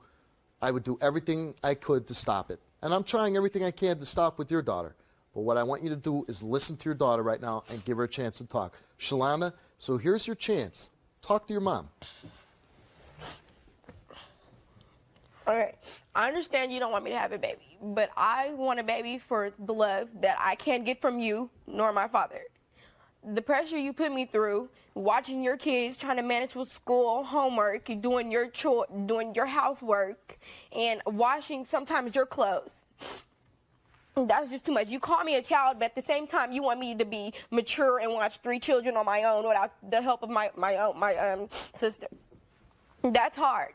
I would do everything I could to stop it. And I'm trying everything I can to stop with your daughter. But what I want you to do is listen to your daughter right now and give her a chance to talk. Shalana, so here's your chance. Talk to your mom. All right. I understand you don't want me to have a baby, but I want a baby for the love that I can't get from you nor my father. The pressure you put me through, watching your kids, trying to manage with school, homework, doing your housework, and washing sometimes your clothes. That's just too much. You call me a child, but at the same time, you want me to be mature and watch 3 children on my own without the help of my sister. That's hard.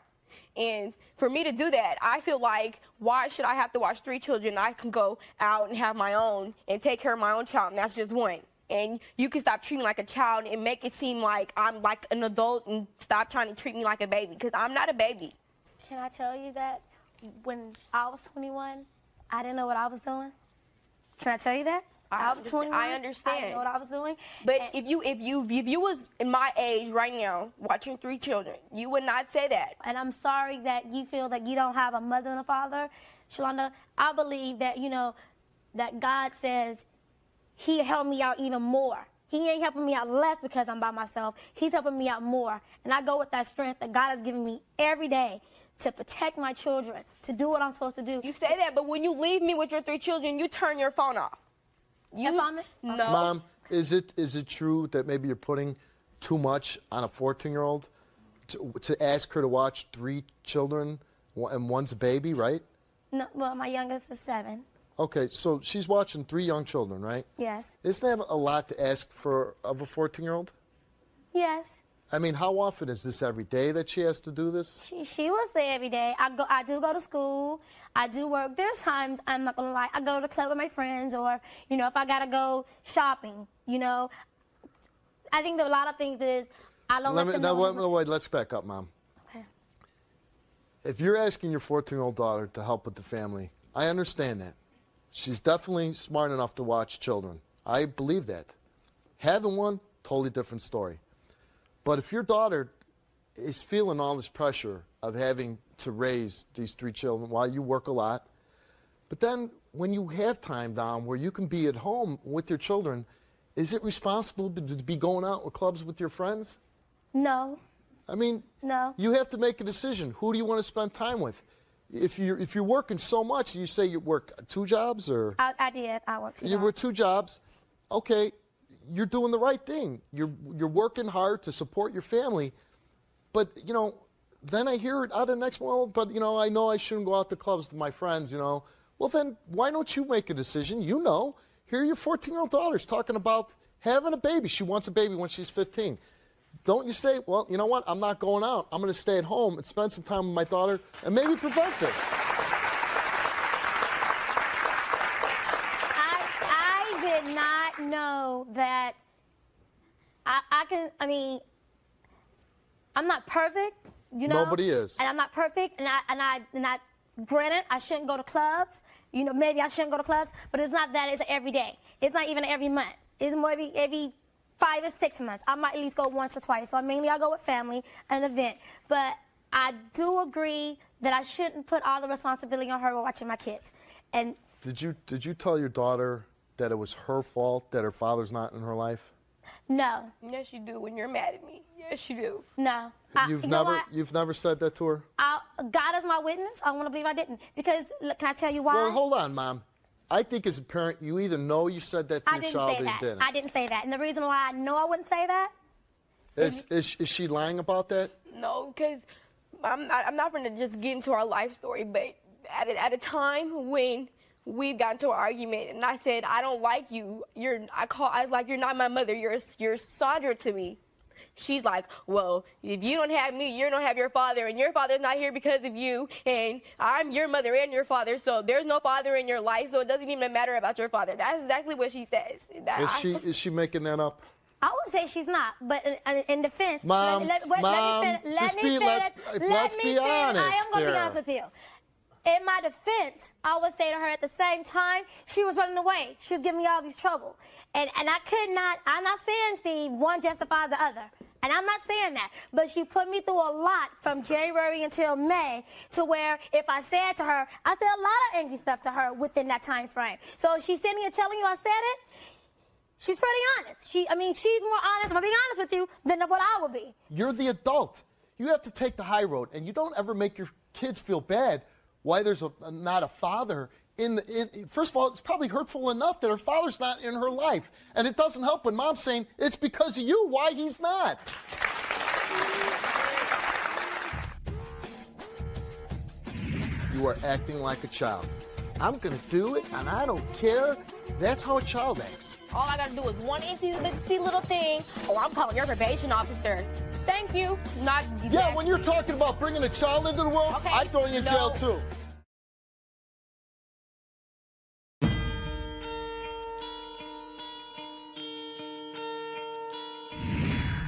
And for me to do that, I feel like, why should I have to watch 3 children? I can go out and have my own and take care of my own child, and that's just one. And you can stop treating me like a child and make it seem like I'm like an adult and stop trying to treat me like a baby, because I'm not a baby. Can I tell you that when I was 21, I didn't know what I was doing? Can I tell you that? I was 21. I understand. I didn't know what I was doing. But if you was in my age right now, watching 3 children, you would not say that. And I'm sorry that you feel that you don't have a mother and a father. Shalonda, I believe that, that God says He helped me out even more. He ain't helping me out less because I'm by myself. He's helping me out more. And I go with that strength that God has given me every day to protect my children, to do what I'm supposed to do. You say that, but when you leave me with your 3 children, you turn your phone off. No. Mom, is it true that maybe you're putting too much on a 14-year-old to ask her to watch 3 children and one's a baby, right? No, well, my youngest is 7. Okay, so she's watching 3 young children, right? Yes. Isn't that a lot to ask of a 14-year-old? Yes. I mean, how often is this every day that she has to do this? She will say every day. I do go to school. I do work. There's times, I'm not going to lie, I go to the club with my friends, or, if I got to go shopping, I think that a lot of things is I don't let them know. Wait, let's back up, Mom. Okay. If you're asking your 14-year-old daughter to help with the family, I understand that. She's definitely smart enough to watch children. I believe that. Having one, totally different story. But if your daughter is feeling all this pressure of having to raise these 3 children while you work a lot, but then when you have time down where you can be at home with your children, is it responsible to be going out with clubs with your friends? No. I mean, no. You have to make a decision. Who do you want to spend time with? If you're working so much, you say you work 2 jobs, or I did. I worked 2 jobs. You work 2 jobs. Okay, you're doing the right thing. You're working hard to support your family, but then I hear it out of the next one. But I know I shouldn't go out to clubs with my friends. Well, then why don't you make a decision? Here your 14-year-old daughter's talking about having a baby. She wants a baby when she's 15. Don't you say, well, you know what? I'm not going out. I'm going to stay at home and spend some time with my daughter and maybe prevent this. I did not know that I'm not perfect, Nobody is. And I'm not perfect, and I granted, I shouldn't go to clubs. Maybe I shouldn't go to clubs, but it's not that. It's every day. It's not even every month. It's more every 5 or 6 months. I might at least go once or twice. So mainly I go with family, an event. But I do agree that I shouldn't put all the responsibility on her while watching my kids. And did you tell your daughter that it was her fault that her father's not in her life? No. Yes, you do when you're mad at me. Yes, you do. No. You've never said that to her? God is my witness. I want to believe I didn't. Because, can I tell you why? Well, hold on, Mom. I think as a parent, you either know you said that to your child or you didn't. I didn't say that. And the reason why I know I wouldn't say that is she lying about that? No, because I'm not going to just get into our life story, but at a time when we've gotten to an argument and I said, I don't like you. I was like, you're not my mother. You're Sandra to me. She's like, well, if you don't have me, you don't have your father, and your father's not here because of you, and I'm your mother and your father, so there's no father in your life, so it doesn't even matter about your father. That's exactly what she says. Is she making that up? I would say she's not, but in defense, Mom, let's be honest I am going to be honest with you. in my defense, I would say to her at the same time, she was running away. She was giving me all these trouble. And I could not, I'm not saying, Steve, one justifies the other. And I'm not saying that. But she put me through a lot from January until May to where if I said to her, I said a lot of angry stuff to her within that time frame. So she's sitting here telling you I said it. She's pretty honest. She's more honest, I'm being honest with you, than what I would be. You're the adult. You have to take the high road, and you don't ever make your kids feel bad why there's not a father first of all, it's probably hurtful enough that her father's not in her life. And it doesn't help when mom's saying, it's because of you why he's not. You are acting like a child. I'm going to do it, and I don't care. That's how a child acts. All I got to do is one itsy little thing, or I'm calling your probation officer. Thank you. Not exactly. Yeah, when you're talking about bringing a child into the world, okay. I'd throw you in jail, too.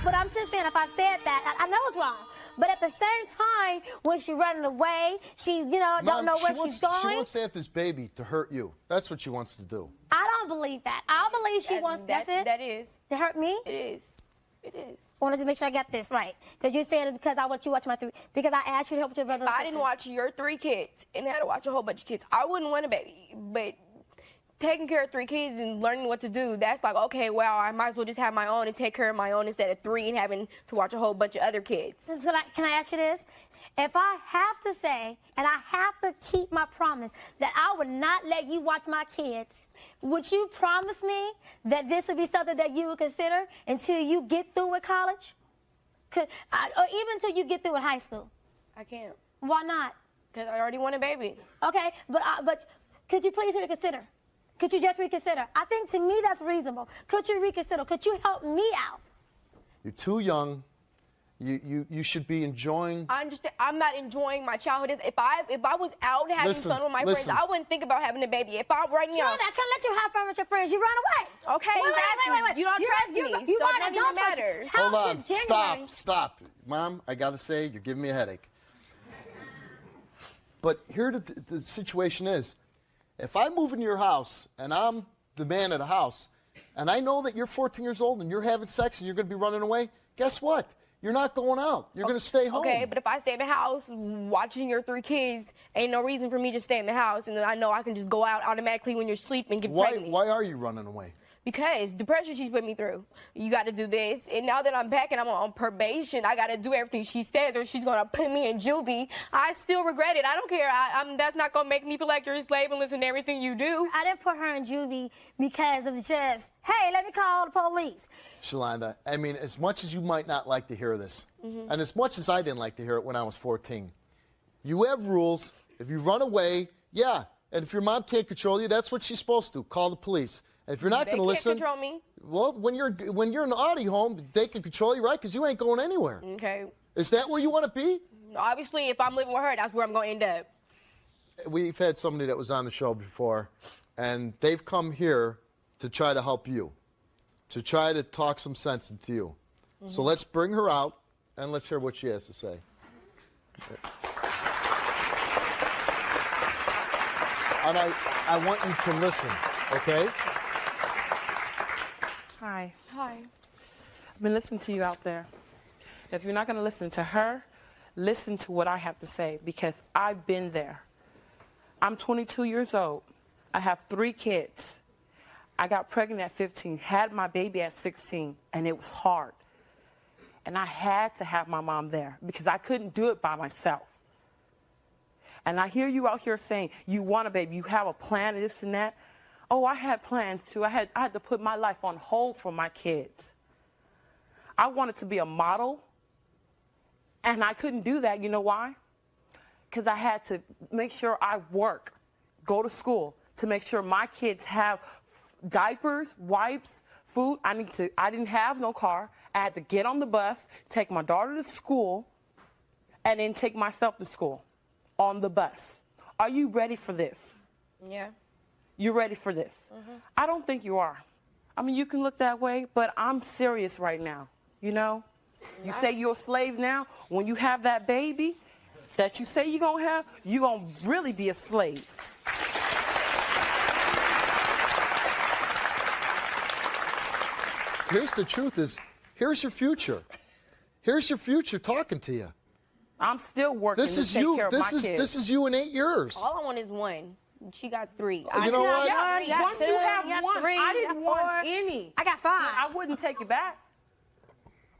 But I'm just saying, if I said that, I know it's wrong. But at the same time, when she's running away, she's, Mom, don't know where she's going. She wants to have this baby to hurt you. That's what she wants to do. I don't believe that. I believe she wants, that's it? That is. To hurt me? It is. It is. I want to just make sure I get this right. Because you're saying it's because I want you to watch my three, because I asked you to help with your brothers and sisters. If I didn't watch your 3 kids and had to watch a whole bunch of kids, I wouldn't want a baby. But taking care of 3 kids and learning what to do, that's like, okay, well, I might as well just have my own and take care of my own instead of 3 and having to watch a whole bunch of other kids. So can I ask you this? If I have to say, and I have to keep my promise, that I would not let you watch my kids, would you promise me that this would be something that you would consider until you get through with college? Or even until you get through with high school? I can't. Why not? Because I already want a baby. Okay, but could you please reconsider? Could you just reconsider? I think to me that's reasonable. Could you reconsider? Could you help me out? You're too young. You should be enjoying. I understand. I'm not enjoying my childhood. If I was out having fun with my friends, I wouldn't think about having a baby. If I'm right now, Sure, I can't let you have fun with your friends. You run away. Okay, exactly. You don't trust me, so it doesn't even matter. Hold on. Stop. Mom, I got to say, you're giving me a headache. But here the situation is, if I move into your house and I'm the man of the house, and I know that you're 14 years old and you're having sex and you're going to be running away, guess what? You're not going out. You're going to stay home. Okay, but if I stay in the house watching your 3 kids, ain't no reason for me to stay in the house, and then I know I can just go out automatically when you're sleeping and get pregnant. Why are you running away? Because the pressure she's put me through. You got to do this. And now that I'm back and I'm on probation, I got to do everything she says or she's going to put me in juvie. I still regret it. I don't care. That's not going to make me feel like you're a slave and listen to everything you do. I didn't put her in juvie because of just, hey, let me call the police. Shalonda, I mean, as much as you might not like to hear this, and as much as I didn't like to hear it when I was 14, you have rules. If you run away, yeah. And if your mom can't control you, that's what she's supposed to. Call the police. If you're not going to listen, they can't control me. Well, when you're in an Audi home, they can control you, right? Because you ain't going anywhere. Okay. Is that where you want to be? Obviously, if I'm living with her, that's where I'm going to end up. We've had somebody that was on the show before, and they've come here to try to help you, to try to talk some sense into you. So let's bring her out, and let's hear what she has to say. And I want you to listen, okay? Hi. Hi. I've been listening to you out there. If you're not going to listen to her, listen to what I have to say, because I've been there. I'm 22 years old. I have 3 kids. I got pregnant at 15, had my baby at 16, and it was hard. And I had to have my mom there because I couldn't do it by myself. And I hear you out here saying, you want a baby, you have a plan, this and that. Oh, I had plans too. I had to put my life on hold for my kids. I wanted to be a model, and I couldn't do that. You know why? Because I had to make sure I work, go to school, to make sure my kids have diapers, wipes, food. I didn't have no car. I had to get on the bus, take my daughter to school, and then take myself to school on the bus. Are you ready for this? Yeah. You're ready for this? I don't think you are. I mean, you can look that way, but I'm serious right now, you know? You say you're a slave now. When you have that baby, that you say you're going to have, you're going to really be a slave. Here's the truth is, here's your future. Here's your future talking to you. I'm still working to take care of my kids. This is you in 8 years. All I want is one. She got 3. You know what? Once you have one, three, I didn't want 4. any. I got 5. I wouldn't take it back.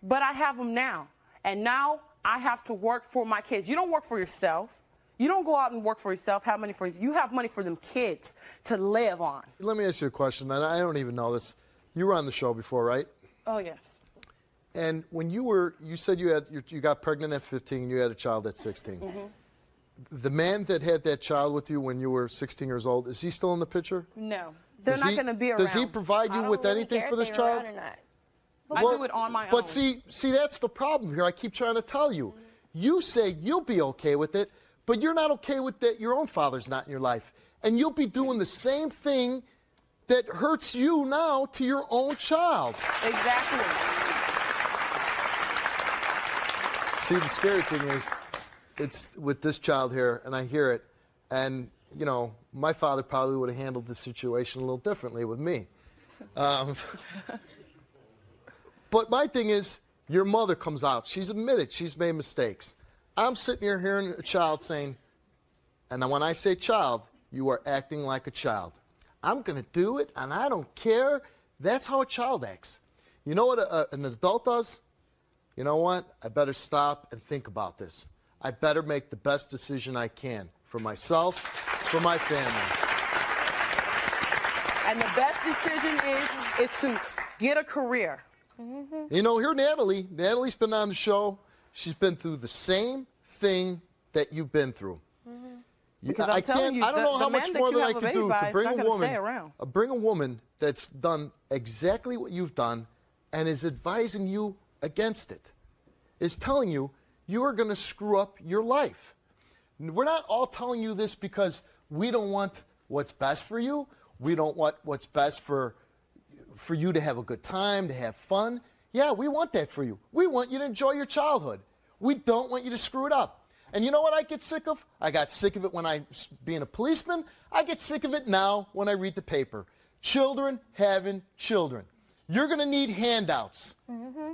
But I have them now. And now I have to work for my kids. You don't work for yourself. You don't go out and work for yourself, have money for yourself. You have money for them kids to live on. Let me ask you a question, and I don't even know this. You were on the show before, right? Oh, yes. And when you said you got pregnant at 15, you had a child at 16. Mm-hmm. The man that had that child with you when you were 16 years old, is he still in the picture? No. They're not going to be around. Does he provide you with anything for this child? I do it on my own. But see, that's the problem here. I keep trying to tell you. You say you'll be okay with it, but you're not okay with that. Your own father's not in your life. And you'll be doing the same thing that hurts you now to your own child. Exactly. See, the scary thing is, it's with this child here, and I hear it, and, you know, my father probably would have handled the situation a little differently with me. But my thing is, your mother comes out. She's admitted she's made mistakes. I'm sitting here hearing a child saying, and when I say child, you are acting like a child. I'm going to do it, and I don't care. That's how a child acts. You know what an adult does? You know what? I better stop and think about this. I better make the best decision I can for myself, for my family. And the best decision is to get a career. Mm-hmm. You know, here Natalie's been on the show. She's been through the same thing that you've been through. Because I'm telling you, I don't know how much more that I can do to bring a woman that's done exactly what you've done and is advising you against it, is telling you you are going to screw up your life. We're not all telling you this because we don't want what's best for you. We don't want what's best for you to have a good time, to have fun. Yeah, we want that for you. We want you to enjoy your childhood. We don't want you to screw it up. And you know what I get sick of? I got sick of it when I was being a policeman. I get sick of it now when I read the paper. Children having children. You're going to need handouts.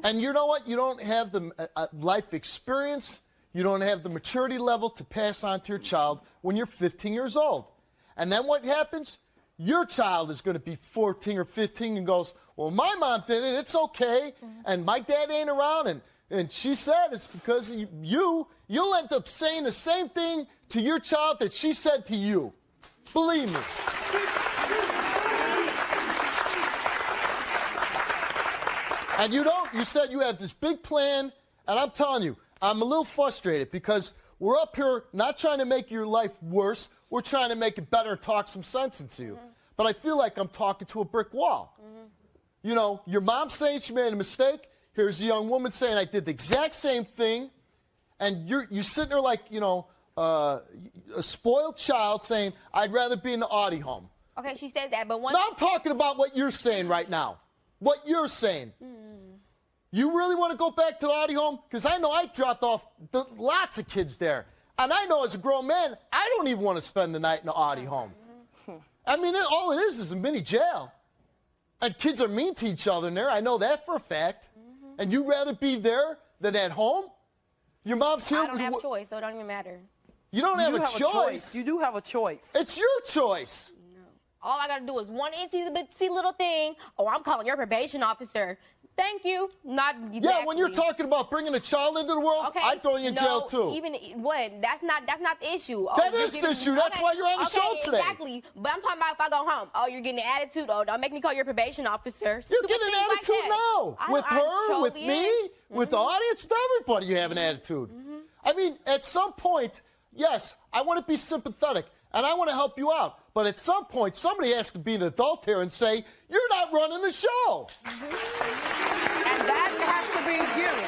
And you know what? You don't have the life experience. You don't have the maturity level to pass on to your child when you're 15 years old. And then what happens? Your child is going to be 14 or 15 and goes, well, my mom did it. It's okay. And my dad ain't around. And she said it's because of you'll end up saying the same thing to your child that she said to you. Believe me. And you said you have this big plan, and I'm telling you, I'm a little frustrated because we're up here not trying to make your life worse. We're trying to make it better and talk some sense into you. But I feel like I'm talking to a brick wall. You know, your mom's saying she made a mistake. Here's a young woman saying I did the exact same thing. And you're sitting there like, you know, a spoiled child saying, I'd rather be in the Audi home. Okay, she said that, but one... No, I'm talking about what you're saying right now. What you're saying. You really want to go back to the Audi home? Because I know I dropped off lots of kids there. And I know as a grown man, I don't even want to spend the night in the Audi home. I mean, all it is a mini jail. And kids are mean to each other in there. I know that for a fact. And you'd rather be there than at home? Your mom's here. I don't have a choice, so it don't even matter. You don't have a choice. You do have a choice. It's your choice. All I gotta do is one itsy little thing. Oh, I'm calling your probation officer. Thank you. Not exactly. Yeah, when you're talking about bringing a child into the world, okay, I'd throw you in jail too. Even what? That's not the issue. That is the issue. That's why you're on the show today. Exactly. But I'm talking about if I go home. Oh, you're getting an attitude. Oh, don't make me call your probation officer. You're getting an attitude now. With her, with me, with the audience, with everybody. You have an attitude. I mean, at some point, yes, I want to be sympathetic and I want to help you out. But at some point, somebody has to be an adult here and say, you're not running the show. And that has to be given.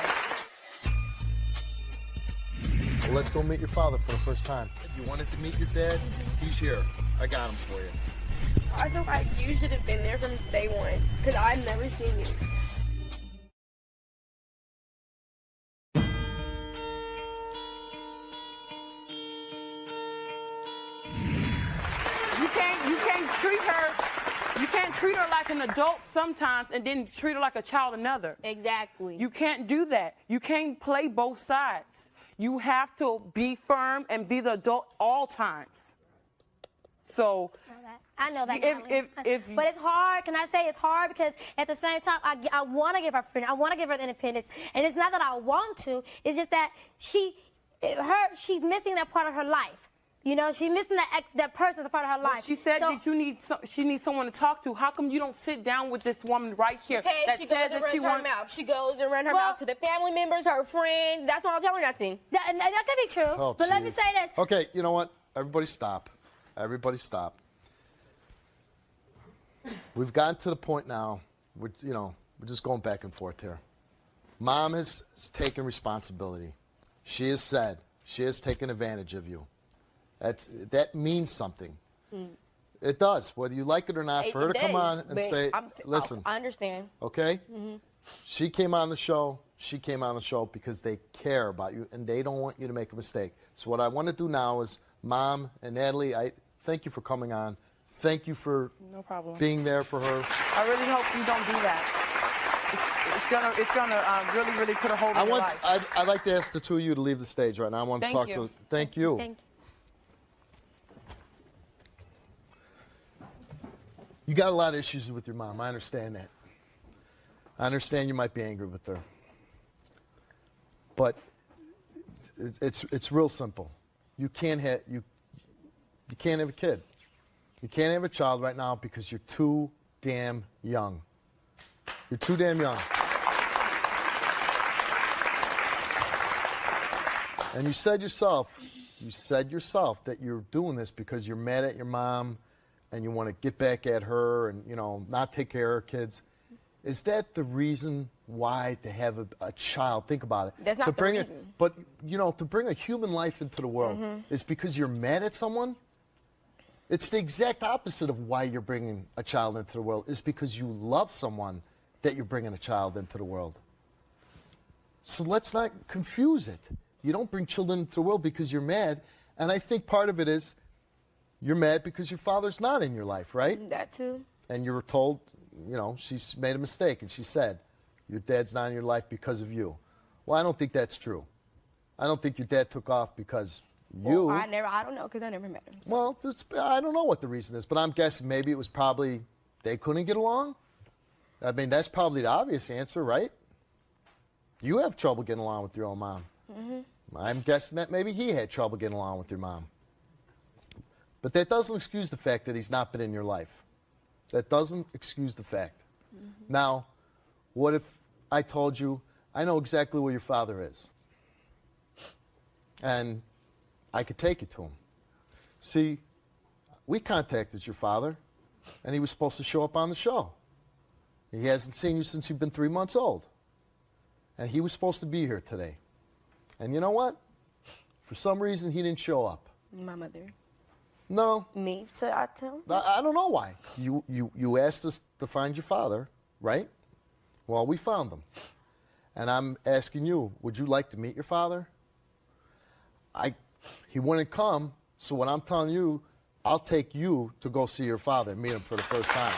Well, let's go meet your father for the first time. If you wanted to meet your dad, he's here. I got him for you. I feel like you should have been there from day one, because I've never seen you. can't treat her like an adult sometimes and then treat her like a child another. Exactly. You can't do that. You can't play both sides. You have to be firm and be the adult all times. So I know that. if but it's hard. Can I say it's hard because at the same time I want to give her freedom. I want to give her the independence, and it's not that I want to. It's just that she's missing that part of her life. You know, she's missing that person's a part of her life. She said that she needs someone to talk to. How come you don't sit down with this woman right here? Okay, that she says goes and that she runs her mouth. She goes and runs her mouth to the family members, her friends. That's not I'm telling nothing. That could be true. Oh, but let me say this. Okay, you know what? Everybody stop. Everybody stop. We've gotten to the point now, we're just going back and forth here. Mom has taken responsibility. She has said she has taken advantage of you. That means something. It does, whether you like it or not. For her to come on and say, listen. I understand. Okay? She came on the show. She came on the show because they care about you and they don't want you to make a mistake. So what I want to do now is, Mom and Natalie, I thank you for coming on. Thank you for being there for her. I really hope you don't do that. It's gonna really, really put a hold on your life. I'd like to ask the two of you to leave the stage right now. I want to talk to. Thank you. Thank you. You got a lot of issues with your mom. I understand that. I understand you might be angry with her. But it's real simple. You can't have a kid. You can't have a child right now because you're too damn young. You're too damn young. And you said yourself that you're doing this because you're mad at your mom and you want to get back at her and, not take care of her kids. Is that the reason why to have a child? Think about it. That's not the reason. But, to bring a human life into the world is because you're mad at someone? It's the exact opposite of why you're bringing a child into the world. It's because you love someone that you're bringing a child into the world. So let's not confuse it. You don't bring children into the world because you're mad. And I think part of it is you're mad because your father's not in your life, right? That too. And you were told, she's made a mistake. And she said, your dad's not in your life because of you. Well, I don't think that's true. I don't think your dad took off because you. Well, I don't know because I never met him. So. Well, I don't know what the reason is, but I'm guessing maybe it was probably they couldn't get along. I mean, that's probably the obvious answer, right? You have trouble getting along with your own mom. I'm guessing that maybe he had trouble getting along with your mom. But that doesn't excuse the fact that he's not been in your life. That doesn't excuse the fact. Now, what if I told you, I know exactly where your father is. And I could take you to him. See, we contacted your father, and he was supposed to show up on the show. He hasn't seen you since you've been 3 months old. And he was supposed to be here today. And you know what? For some reason, he didn't show up. My mother. No. Me. So I tell him. I don't know why. You asked us to find your father, right? Well, we found him. And I'm asking you, would you like to meet your father? He wouldn't come, so what I'm telling you, I'll take you to go see your father and meet him for the first time.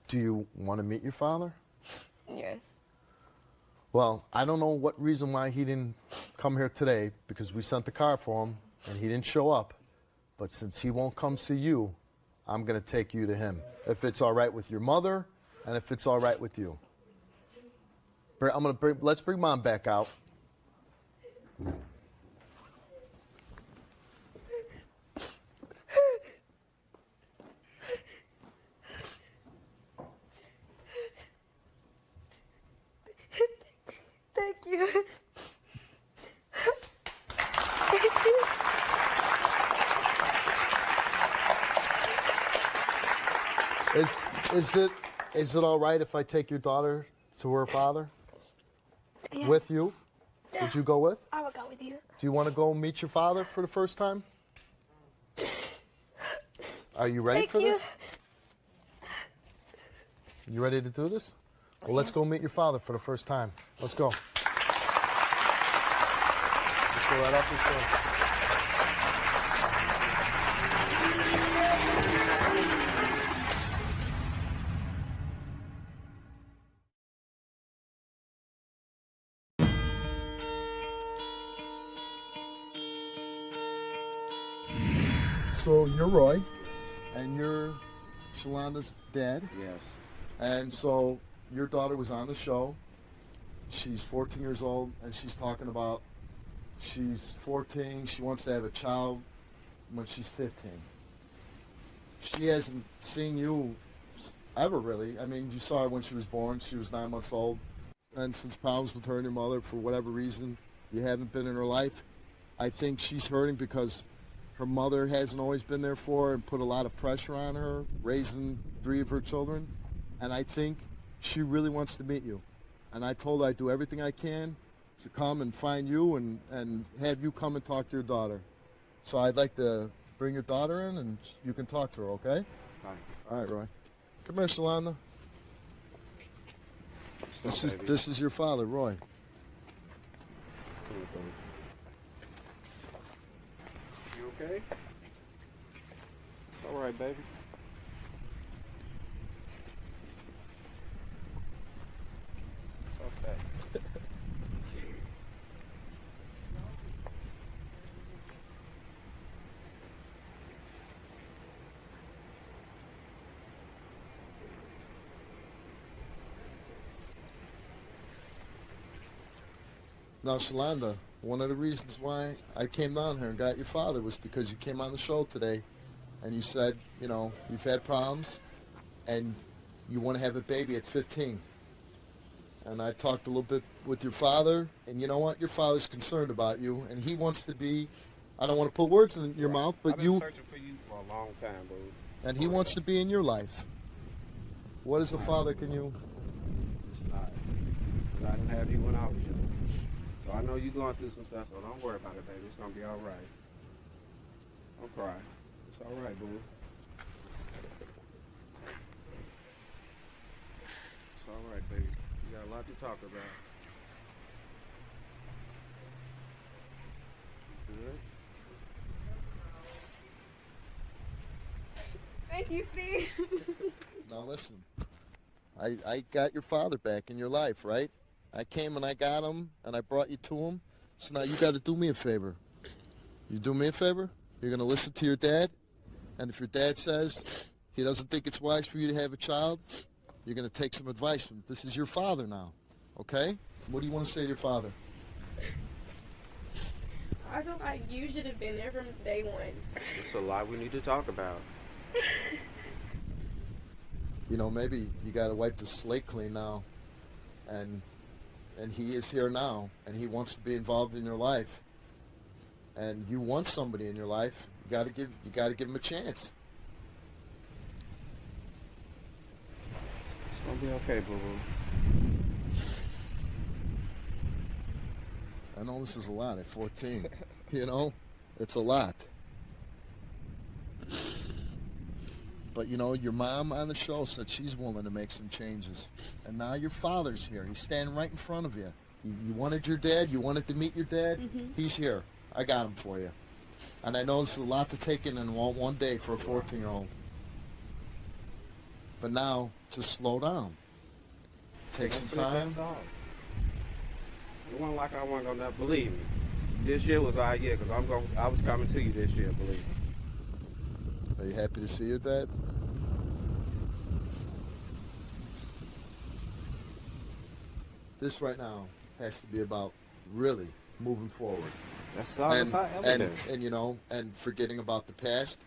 Do you want to meet your father? Yes. Well, I don't know what reason why he didn't come here today, because we sent the car for him and he didn't show up. But since he won't come see you, I'm going to take you to him. If it's all right with your mother and if it's all right with you. Let's bring Mom back out. Thank you. Is it all right if I take your daughter to her father? Yeah. With you? Yeah. Would you go with? I would go with you. Do you want to go meet your father for the first time? Are you ready for this? You ready to do this? Well, let's go meet your father for the first time. Let's go. Go right off this door. So you're Roy, and you're Shalonda's dad. Yes. And so your daughter was on the show. She's 14 years old, and she's talking about she's 14. She wants to have a child when she's 15. She hasn't seen you ever, really. I mean, you saw her when she was born. She was 9 months old. And since problems with her and your mother, for whatever reason, you haven't been in her life. I think she's hurting because her mother hasn't always been there for her and put a lot of pressure on her, raising 3 of her children. And I think she really wants to meet you. And I told her I'd do everything I can to come and find you and have you come and talk to your daughter. So I'd like to bring your daughter in and you can talk to her, okay? All right, Roy. Come here, Shalonda. This is your father, Roy. You okay? It's all right, baby. It's okay. Now, Shalonda, one of the reasons why I came down here and got your father was because you came on the show today and you said, you know, you've had problems and you want to have a baby at 15. And I talked a little bit with your father, and you know what? Your father's concerned about you, and he wants to be, I don't want to put words in your mouth, but I've been searching for you for a long time, boo. and he wants to be in your life. What as a father can you... I didn't have you when I was young. So I know you're going through some stuff, so don't worry about it, baby. It's going to be all right. Don't cry. It's all right, boo. It's all right, baby. You got a lot to talk about. Good? Thank you, Steve. Now listen, I got your father back in your life, right? I came and I got him, and I brought you to him. So now you got to do me a favor. You do me a favor? You're going to listen to your dad, and if your dad says he doesn't think it's wise for you to have a child, you're going to take some advice from him. This is your father now, okay? What do you want to say to your father? I feel like you should have been there from day one. It's a lot we need to talk about. You know, maybe you got to wipe the slate clean now, and he is here now, and he wants to be involved in your life, and you want somebody in your life. You got to give him a chance. It's gonna be okay, boo-boo. I know this is a lot at 14. You know, it's a lot. But, you know, your mom on the show said she's willing to make some changes. And now your father's here. He's standing right in front of you. You wanted your dad. You wanted to meet your dad. Mm-hmm. He's here. I got him for you. And I know it's a lot to take in one day for a 14-year-old. But now, just slow down. Take some time. That's all. It wasn't like I wasn't gonna believe me. This year was our year, because I was coming to you this year, believe me. Are you happy to see your dad? This right now has to be about really moving forward. That's all and you know, and forgetting about the past.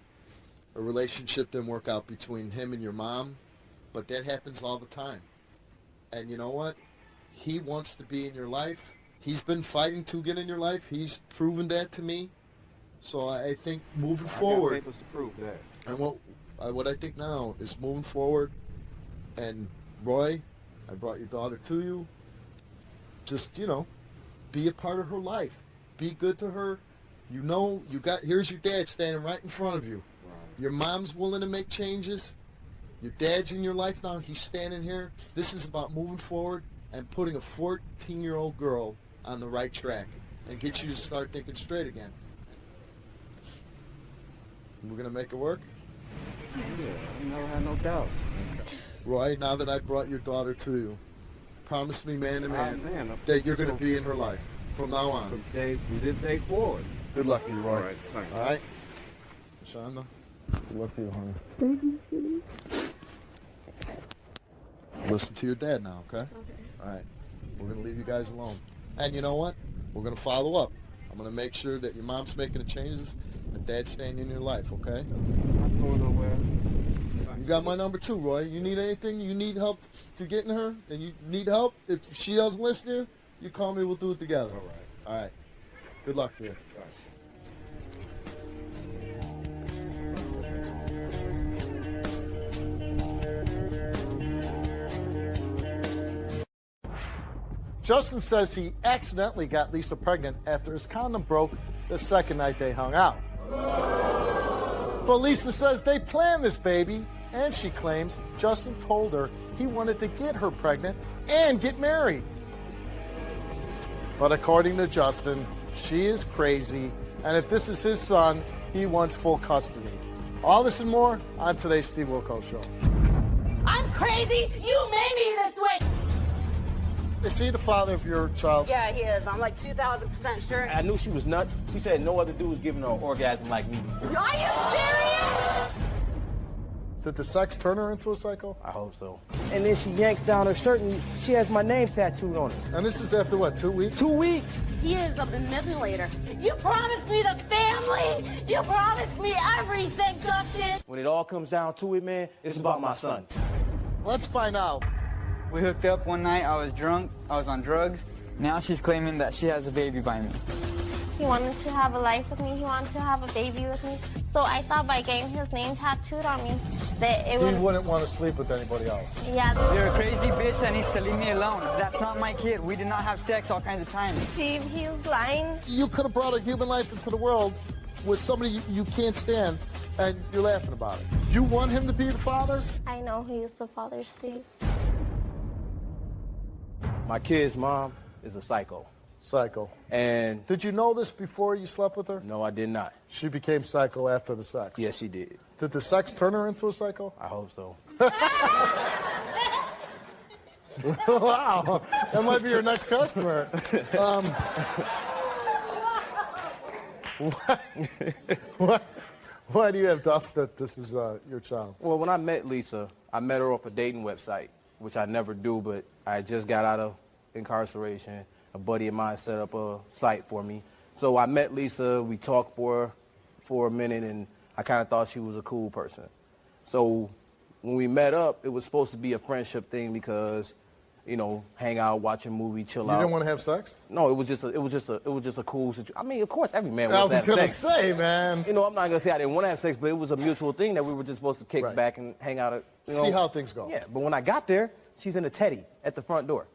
A relationship didn't work out between him and your mom, but that happens all the time. And you know what? He wants to be in your life. He's been fighting to get in your life. He's proven that to me. So I think moving forward, I got papers to prove that. And what I think now is moving forward. And Roy, I brought your daughter to you. Just, you know, be a part of her life. Be good to her. You know, here's your dad standing right in front of you. Right. Your mom's willing to make changes. Your dad's in your life now. He's standing here. This is about moving forward and putting a 14-year-old girl on the right track. and get you to start thinking straight again. We're going to make it work? Yeah, I never had no doubt. Roy, now that I brought your daughter to you, promise me man to man that you're going to be in her life from now on. From this day forward. Good luck to you, Roy. All right, thanks. All right? Shonda, good luck to you, honey. Listen to your dad now, okay? All right. We're going to leave you guys alone. And you know what? We're going to follow up. I'm going to make sure that your mom's making the changes and dad's staying in your life, okay? I'm going nowhere. You got my number too, Roy. You need anything? You need help to getting her? And you need help? If she doesn't listen to you, you call me, we'll do it together. All right. All right. Good luck to you. Justin says he accidentally got Lisa pregnant after his condom broke the second night they hung out. But Lisa says they planned this baby, and she claims Justin told her he wanted to get her pregnant and get married. But according to Justin, she is crazy, and if this is his son, he wants full custody. All this and more on today's Steve Wilkos Show. I'm crazy. You made me this way. Is he the father of your child? Yeah, he is. I'm like 2,000% sure. I knew she was nuts. She said no other dude was giving her an orgasm like me. Are you serious? Did the sex turn her into a psycho? I hope so. And then she yanks down her shirt and she has my name tattooed on it. And this is after what, 2 weeks? 2 weeks. He is a manipulator. You promised me the family. You promised me everything, Justin. When it all comes down to it, man, it's about my son. Let's find out. We hooked up one night. I was drunk. I was on drugs. Now she's claiming that she has a baby by me. He wanted to have a life with me. He wanted to have a baby with me. So I thought by getting his name tattooed on me that it would... He wouldn't want to sleep with anybody else. Yeah. You're a crazy bitch that needs to leave me alone. That's not my kid. We did not have sex all kinds of times. Steve, he was lying. You could have brought a human life into the world with somebody you can't stand, and you're laughing about it. You want him to be the father? I know he's the father, Steve. My kid's mom is a psycho. Psycho. And did you know this before you slept with her? No, I did not. She became psycho after the sex? Yes, she did. Did the sex turn her into a psycho? I hope so. Wow, that might be your next customer. Why do you have doubts that this is your child? Well, when I met Lisa, I met her off a dating website, which I never do, but I just got out of incarceration. A buddy of mine set up a site for me. So I met Lisa, we talked for a minute, and I kind of thought she was a cool person. So when we met up, it was supposed to be a friendship thing because, you know, hang out, watch a movie, chill out. You didn't want to have sex? No, it was just a cool situation. I mean, of course, every man I wants to was have sex. gonna say, man. You know, I'm not gonna say I didn't want to have sex, but it was a mutual thing that we were just supposed to kick back and hang out. See how things go. Yeah, but when I got there, she's in a teddy at the front door.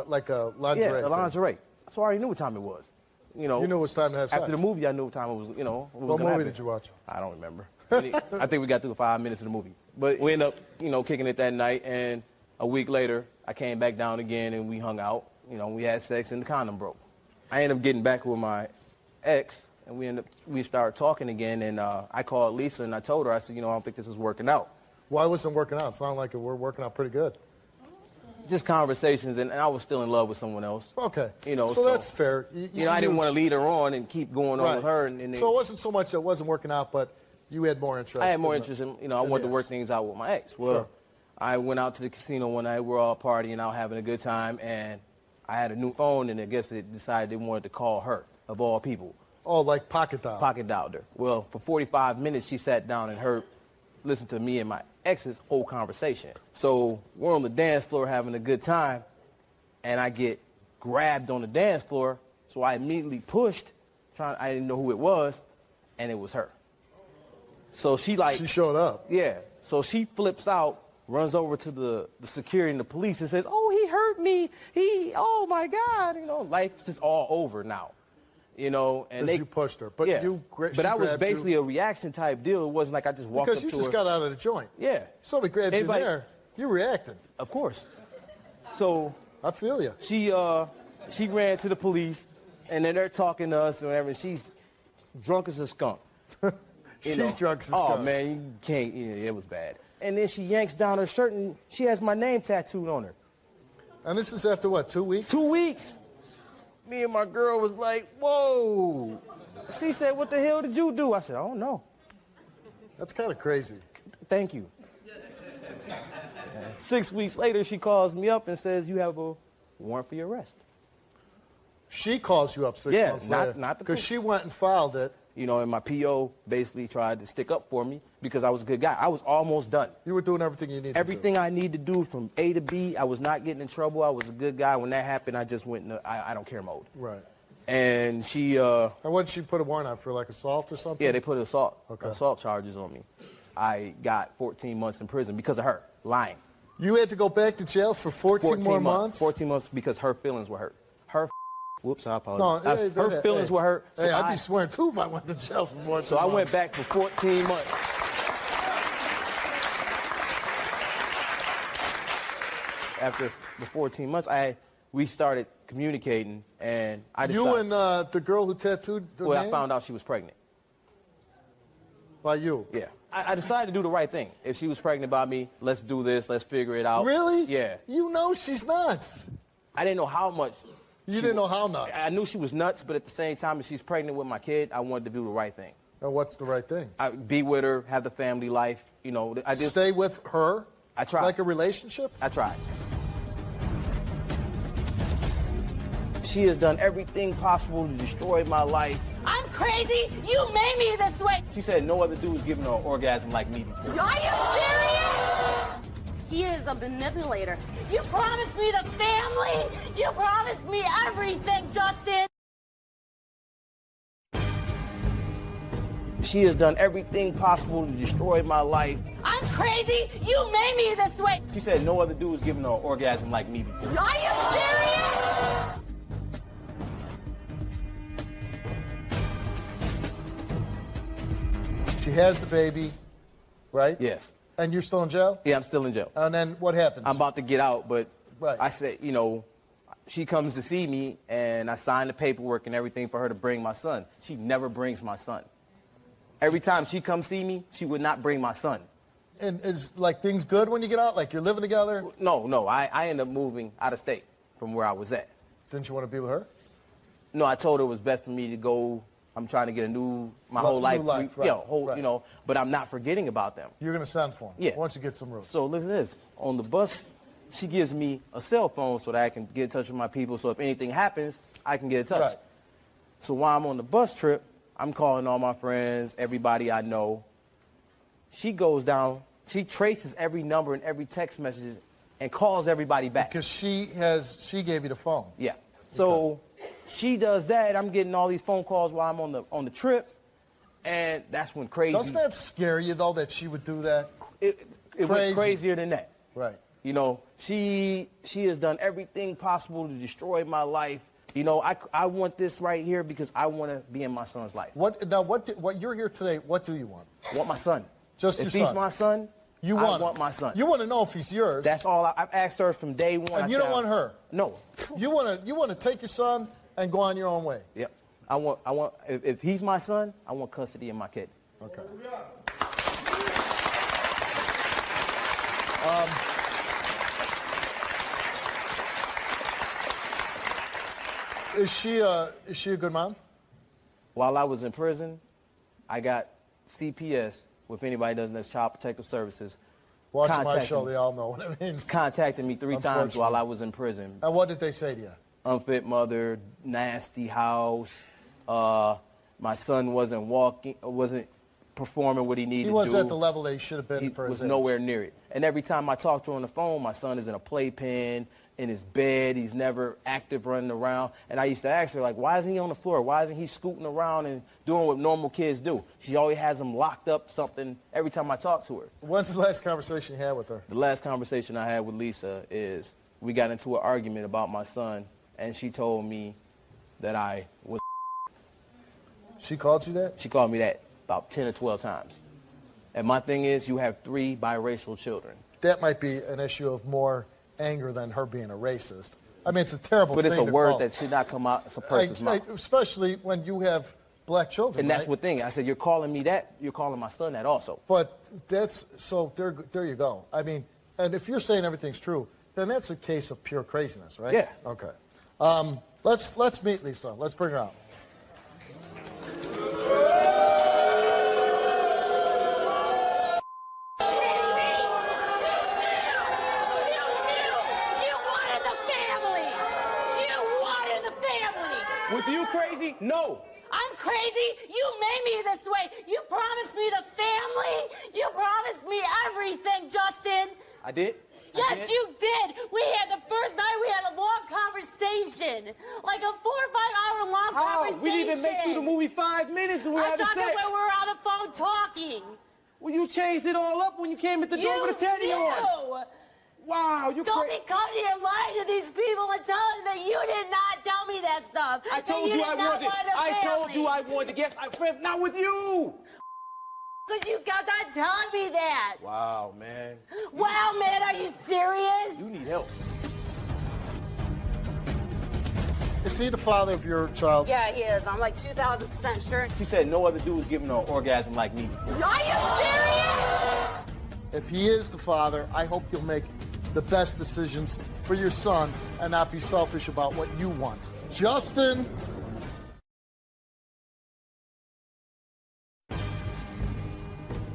Like a lingerie. Yeah, a lingerie. So I already knew what time it was. You know, you knew it was time to have sex. After the movie, I knew what time it was. You know, what movie did you watch? I don't remember. I think we got through 5 minutes of the movie, but we ended up, you know, kicking it that night. And a week later, I came back down again, and we hung out. You know, we had sex, and the condom broke. I ended up getting back with my ex, and we started talking again. And I called Lisa, and I told her, I said, you know, I don't think this is working out. Why wasn't it working out? It sounded like we're working out pretty good. Just conversations, and I was still in love with someone else. Okay. You know, so that's fair. You know, I didn't want to lead her on and keep going on with her. And so it wasn't so much that it wasn't working out, but you had more interest. I had more interest in, you know, I wanted to work things out with my ex. Well, I went out to the casino one night. We're all partying out, having a good time, and I had a new phone, and I guess they decided they wanted to call her, of all people. Oh, like pocket dial. Pocket dialed her. Well, for 45 minutes, she sat down and listened to me and my ex's whole conversation. So we're on the dance floor having a good time, and I get grabbed on the dance floor, so I immediately pushed, I didn't know who it was, and it was her. So she showed up. Yeah. So she flips out, runs over to the security and the police and says, "Oh, he hurt me. Oh my God." You know, life's just all over now. You know, and you pushed her, but but that was basically a reaction type deal. It wasn't like I just walked up to her. Because you just got out of the joint. Yeah. Somebody grabs you there, you reacted. Of course. So I feel you. She ran to the police, And then they're talking to us and whatever. And she's drunk as a skunk. She's drunk as a Oh, skunk. man, you can't. It was bad. And then she yanks down her shirt and she has my name tattooed on her. And this is after what, 2 weeks? 2 weeks. Me and my girl was like, whoa. She said, what the hell did you do? I said, I don't know. That's kind of crazy. Thank you. 6 weeks later, she calls me up and says, you have a warrant for your arrest. She calls you up 6 months later. Not the because she went and filed it. You know, and my PO basically tried to stick up for me because I was a good guy. I was almost done. You were doing everything you needed Everything I need to do from A to B. I was not getting in trouble. I was a good guy. When that happened, I just went in I don't care mode. Right. And she... and what did she put a warrant on for, like assault or something? Yeah, they put assault charges on me. I got 14 months in prison because of her lying. You had to go back to jail for 14 more months? 14 months because her feelings were hurt. Whoops, I apologize. No, her feelings were hurt. Hey, I'd be swearing too if I went to jail for 14 months. So I went back for 14 months. After the 14 months, we started communicating, and I decided... You and the girl who tattooed the Well, name? I found out she was pregnant. By you? Yeah. I decided to do the right thing. If she was pregnant by me, let's do this, let's figure it out. Really? Yeah. You know she's nuts. I didn't know how much... You didn't know how nuts? I knew she was nuts, but at the same time, if she's pregnant with my kid, I wanted to do the right thing. And what's the right thing? Be with her, have the family life, you know. I just stay with her? I tried. Like a relationship? I tried. She has done everything possible to destroy my life. I'm crazy. You made me this way. She said no other dude was giving her an orgasm like me before. Are you serious? He is a manipulator. You promised me the family. You promised me everything, Justin. She has done everything possible to destroy my life. I'm crazy. You made me this way. She said no other dude was giving her an orgasm like me before. Are you serious? She has the baby, right? Yes. And you're still in jail? Yeah, I'm still in jail. And then what happens? I'm about to get out, but Right. I said, you know, she comes to see me, and I signed the paperwork and everything for her to bring my son. She never brings my son. Every time she comes see me, she would not bring my son. And is like things good when you get out? Like you're living together? No. I ended up moving out of state from where I was at. Didn't you want to be with her? No, I told her it was best for me to go. I'm trying to get my whole life, right. you know, but I'm not forgetting about them. You're going to send for them? Yeah. Once you get some roots. So look at this. On the bus, she gives me a cell phone so that I can get in touch with my people. So if anything happens, I can get in touch. Right. So while I'm on the bus trip, I'm calling all my friends, everybody I know. She goes down. She traces every number and every text message and calls everybody back. Because she gave you the phone. Yeah. So she does that. I'm getting all these phone calls while I'm on the trip, and that's when crazy. Doesn't that scare you though that she would do that? It went crazier than that. Right. You know, she has done everything possible to destroy my life. You know, I want this right here because I want to be in my son's life. What you're here today? What do you want? I want my son. Just if your he's son. my son, I want my son. You want to know if he's yours. That's all. I've asked her from day one. And you don't want her. No. You want to take your son and go on your own way. Yep. I want. If he's my son, I want custody of my kid. Okay. Is she a good mom? While I was in prison, I got CPS. If anybody doesn't, that's Child Protective Services. Watching my show, they all know what it means. Contacted me 3 times while I was in prison. And what did they say to you? Unfit mother, nasty house. My son wasn't performing what he needed to do. He wasn't at the level that he should have been He for his was age. nowhere near it. And every time I talk to her on the phone, my son is in a playpen, in his bed. He's never active running around. And I used to ask her, like, why isn't he on the floor? Why isn't he scooting around and doing what normal kids do? She always has him locked up something every time I talk to her. When's the last conversation you had with her? The last conversation I had with Lisa is we got into an argument about my son, and she told me that I was. She called you that? She called me that about 10 or 12 times. And my thing is, you have 3 biracial children. That might be an issue of more anger than her being a racist. I mean, it's a terrible But thing it's a to word call. that should not come out of a person's mouth. Especially when you have black children, And that's right? what thing. I said, you're calling me that. You're calling my son that also. But that's, so there you go. I mean, and if you're saying everything's true, then that's a case of pure craziness, right? Yeah. Okay. Let's meet Lisa. Let's bring her out. With you crazy? No. I'm crazy? You made me this way. You promised me the family. You promised me everything, Justin. I did? Yes, you did. We had the first night, we had a long conversation. Like a 4 or 5 hour long conversation. We didn't even make through the movie 5 minutes and we were I'm having talking sex. when we were on the phone talking. Well, you changed it all up when you came at the door with a teddy on. Wow, you Don't be coming here lying to these people and telling them that you did not tell me that stuff. I told you I wanted. I told you I wanted. Yes, not with you. Because you got not telling me that. Wow, man. Wow, man, are you serious? You need help. Is he the father of your child? Yeah, he is. I'm like 2,000% sure. She said no other dude was giving her an orgasm like me. Are you serious? If he is the father, I hope you'll make the best decisions for your son and not be selfish about what you want. Justin.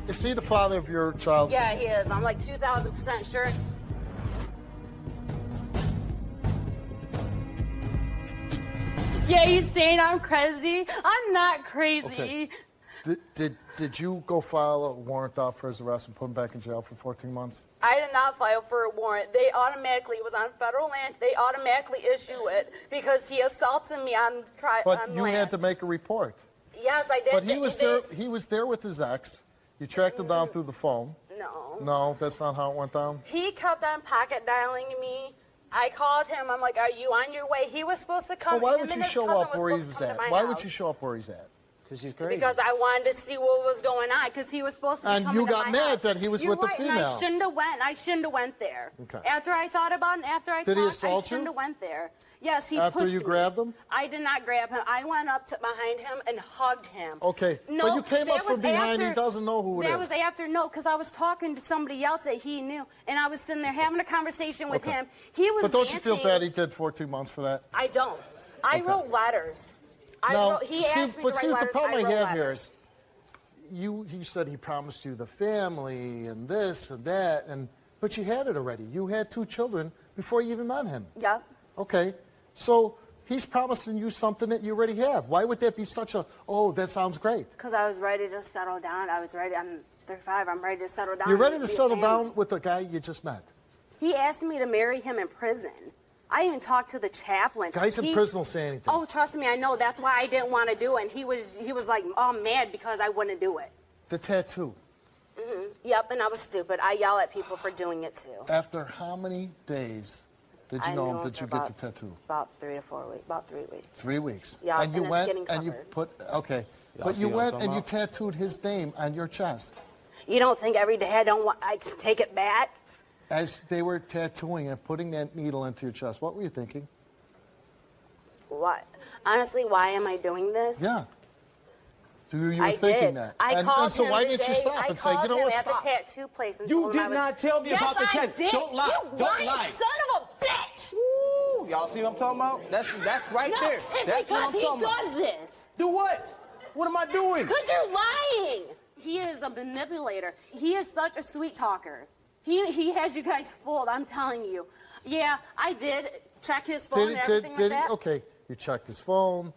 Is he the father of your child? Yeah, he is. I'm like 2,000% sure. Yeah, he's saying I'm crazy. I'm not crazy. Okay. Did you go file a warrant out for his arrest and put him back in jail for 14 months? I did not file for a warrant. They automatically, it was on federal land, they automatically issue it because he assaulted me on But on you land. had to make a report. Yes, I did. But he was there. He was there with his ex. You tracked him down through the phone. No. No, that's not how it went down. He kept on pocket dialing me. I called him. I'm like, "Are you on your way?" He was supposed to come. Well, why him would and you his show cousin up where he supposed was to come at? to my Why house. would you show up where he's at? Because she's crazy. Because I wanted to see what was going on. Because he was supposed to. Be And coming you to got my mad house. that he was You're with the right, and female. I shouldn't have went. I shouldn't have went there. Okay. After I thought about it, after I Did he talked, assault I shouldn't you? have went there. Yes, he After pushed you me. grabbed him? I did not grab him. I went up to behind him and hugged him. Okay, No, but you came that up from was behind. He after- doesn't know who it That is. was after, no, because I was talking to somebody else that he knew, and I was sitting there having a conversation with Okay. him. He was But don't you feel dancing. bad he did 14 months for that? I don't. I Okay. wrote letters. He asked me to write the letters. problem I wrote have here letters. is, you said he promised you the family and this and that, but you had it already. You had 2 children before you even met him. Yep. Okay, so he's promising you something that you already have. Why would that be such a, oh, that sounds great? Because I was ready to settle down. I was ready. I'm 35. I'm ready to settle down. You're ready to Be a settle family. down with the guy you just met. He asked me to marry him in prison. I even talked to the chaplain. Guys in prison will say anything. Oh, trust me, I know. That's why I didn't want to do it. And he was like, all mad because I wouldn't do it. The tattoo. Hmm. Yep, and I was stupid. I yell at people for doing it too. After how many days did you I know knew him him that for you get the tattoo? About 3 to 4 weeks. About 3 weeks. 3 weeks. Yeah, and you and it's went getting and you covered. put, okay. Y'all But see you what I'm went talking and you about? tattooed his name on your chest. You don't think every day I can take it back? As they were tattooing and putting that needle into your chest, what were you thinking? What? Honestly, why am I doing this? Yeah. You were I thinking did. that. I and called so him why the didn't you day- stop I and say, you called know him what, at stop? the tattoo place and You told him I did was- not tell me Yes, about the I tattoo. did. Don't lie. You Don't lying lie. son of a bitch! Ooh, y'all see what I'm talking about? That's right No, there. it's That's what I'm because he talking about. does this. Do what? What am I doing? Because you're lying. He is a manipulator. He is such a sweet talker. He has you guys fooled, I'm telling you. Yeah, I did check his phone and everything like that. Okay, you checked his phone.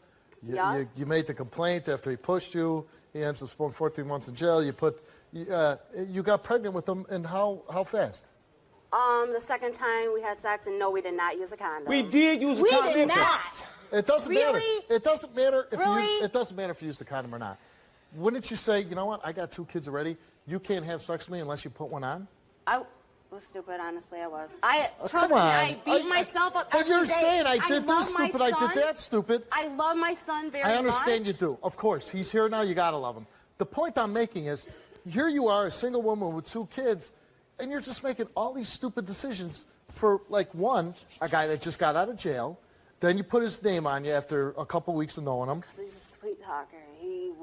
Yeah. You made the complaint after he pushed you. He ends up spending 14 months in jail. You got pregnant with him, and how fast? The second time we had sex, and no, we did not use a condom. We did use a condom. We did not. It doesn't Really? matter. It doesn't matter if Really? it doesn't matter if you use the condom or not. Wouldn't you say, you know what? I got 2 kids already. You can't have sex with me unless you put one on. I was stupid, honestly, I was. Trust come me, on. I beat myself up But every you're day. saying I did love this stupid, my I did son. that stupid. I love my son very much. I understand you do. Of course. He's here now. You got to love him. The point I'm making is, here you are, a single woman with 2 kids, and you're just making all these stupid decisions for like a guy that just got out of jail. Then you put his name on you after a couple weeks of knowing him. Because he's a sweet talker.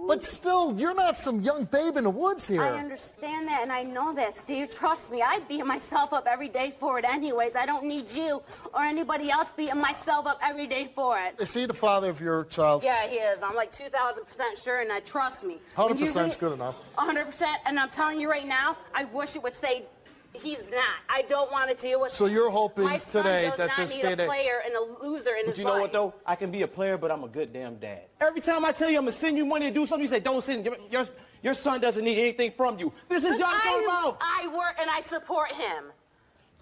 But still, you're not some young babe in the woods here. I understand that, and I know that, Steve. Trust me, I beat myself up every day for it anyways. I don't need you or anybody else beating myself up every day for it. Is he the father of your child? Yeah, he is. I'm like 2,000% sure, and I trust me. 100% is good enough. 100%, and I'm telling you right now, I wish it would say he's not. I don't want to deal with. So you're hoping my son today does that not this need state a player and a loser in his life. But you know what, though? I can be a player, but I'm a good damn dad. Every time I tell you I'm going to send you money to do something, you say, don't send. Your son doesn't need anything from you. This is your mouth. I work and I support him.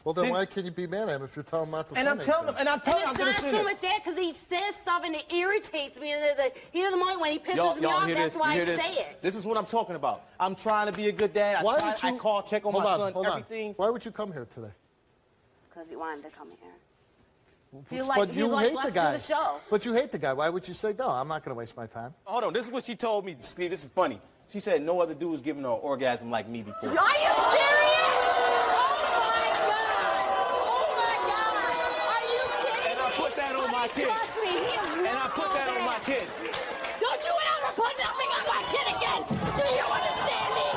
Well, then why can you be mad at him if you're telling him not to send I'm telling him, I'm going to send it. It's not so much that because he says stuff and it irritates me. And the heat of the moment when he pisses me off, that's why I say it. This is what I'm talking about. I'm trying to be a good dad. I call, check on my son, everything. Why would you come here today? Because he wanted to come here. But you hate the guy. The show. But you hate the guy. Why would you say, no, I'm not going to waste my time? Hold on. This is what she told me, Steve. This is funny. She said no other dude was giving her an orgasm like me before. Are you serious? Trust me, and I put that on my kids. Don't you ever put nothing on my kid again. Do you understand me?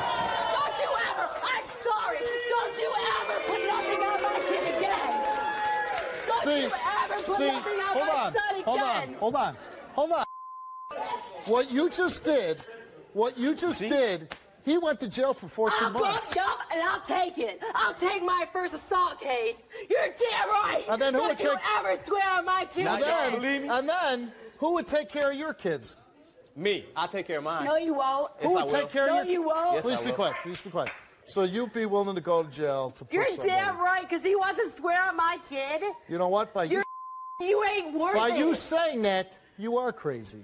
Don't you ever. I'm sorry. Don't you ever put nothing on my kid again. Don't you ever put nothing on my son again. Hold on. What you just did, he went to jail for 14 months. And I'll take it. I'll take my first assault case. You're damn right. And then Don't you ever swear on my kid again. And then, who would take care of your kids? Me. I'll take care of mine. No, you won't. Who would take care of your kids? No, you won't. Yes, Please be quiet. Please be quiet. So you'd be willing to go to jail to push You're somebody. damn right, because he wants to swear on my kid. You know what? You ain't worth it. By you saying that, you are crazy.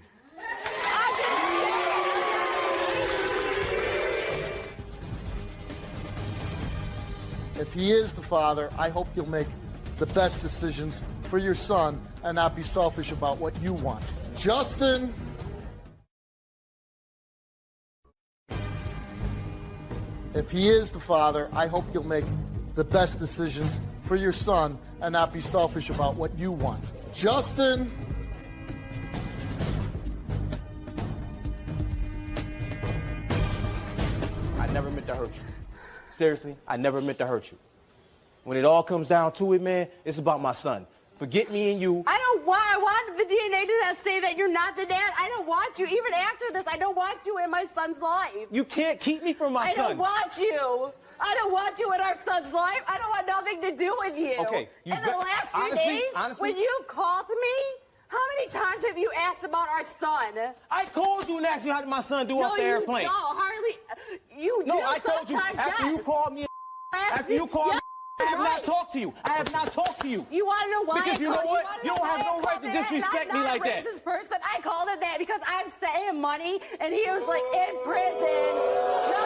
If he is the father, I hope you'll make the best decisions for your son and not be selfish about what you want. Justin. If he is the father, I hope you'll make the best decisions for your son and not be selfish about what you want. Justin. I never meant to hurt you. Seriously, I never meant to hurt you. When it all comes down to it, man, it's about my son. Forget me and you. I don't want. I want the DNA to say that you're not the dad. I don't want you. Even after this, I don't want you in my son's life. You can't keep me from my son. I don't want you. I don't want you in our son's life. I don't want nothing to do with you. Okay. In the last few days, when you've called me, how many times have you asked about our son? I called you and asked you how did my son do off the airplane. No, hardly. You do. No, I told you after you called me. After you called me, I have not talked to you. I have not talked to you. You want to know why? Because you know what? You don't have no right to disrespect me like that. I'm not a racist person. I called it that because I'm sending money, and he was like in prison. No.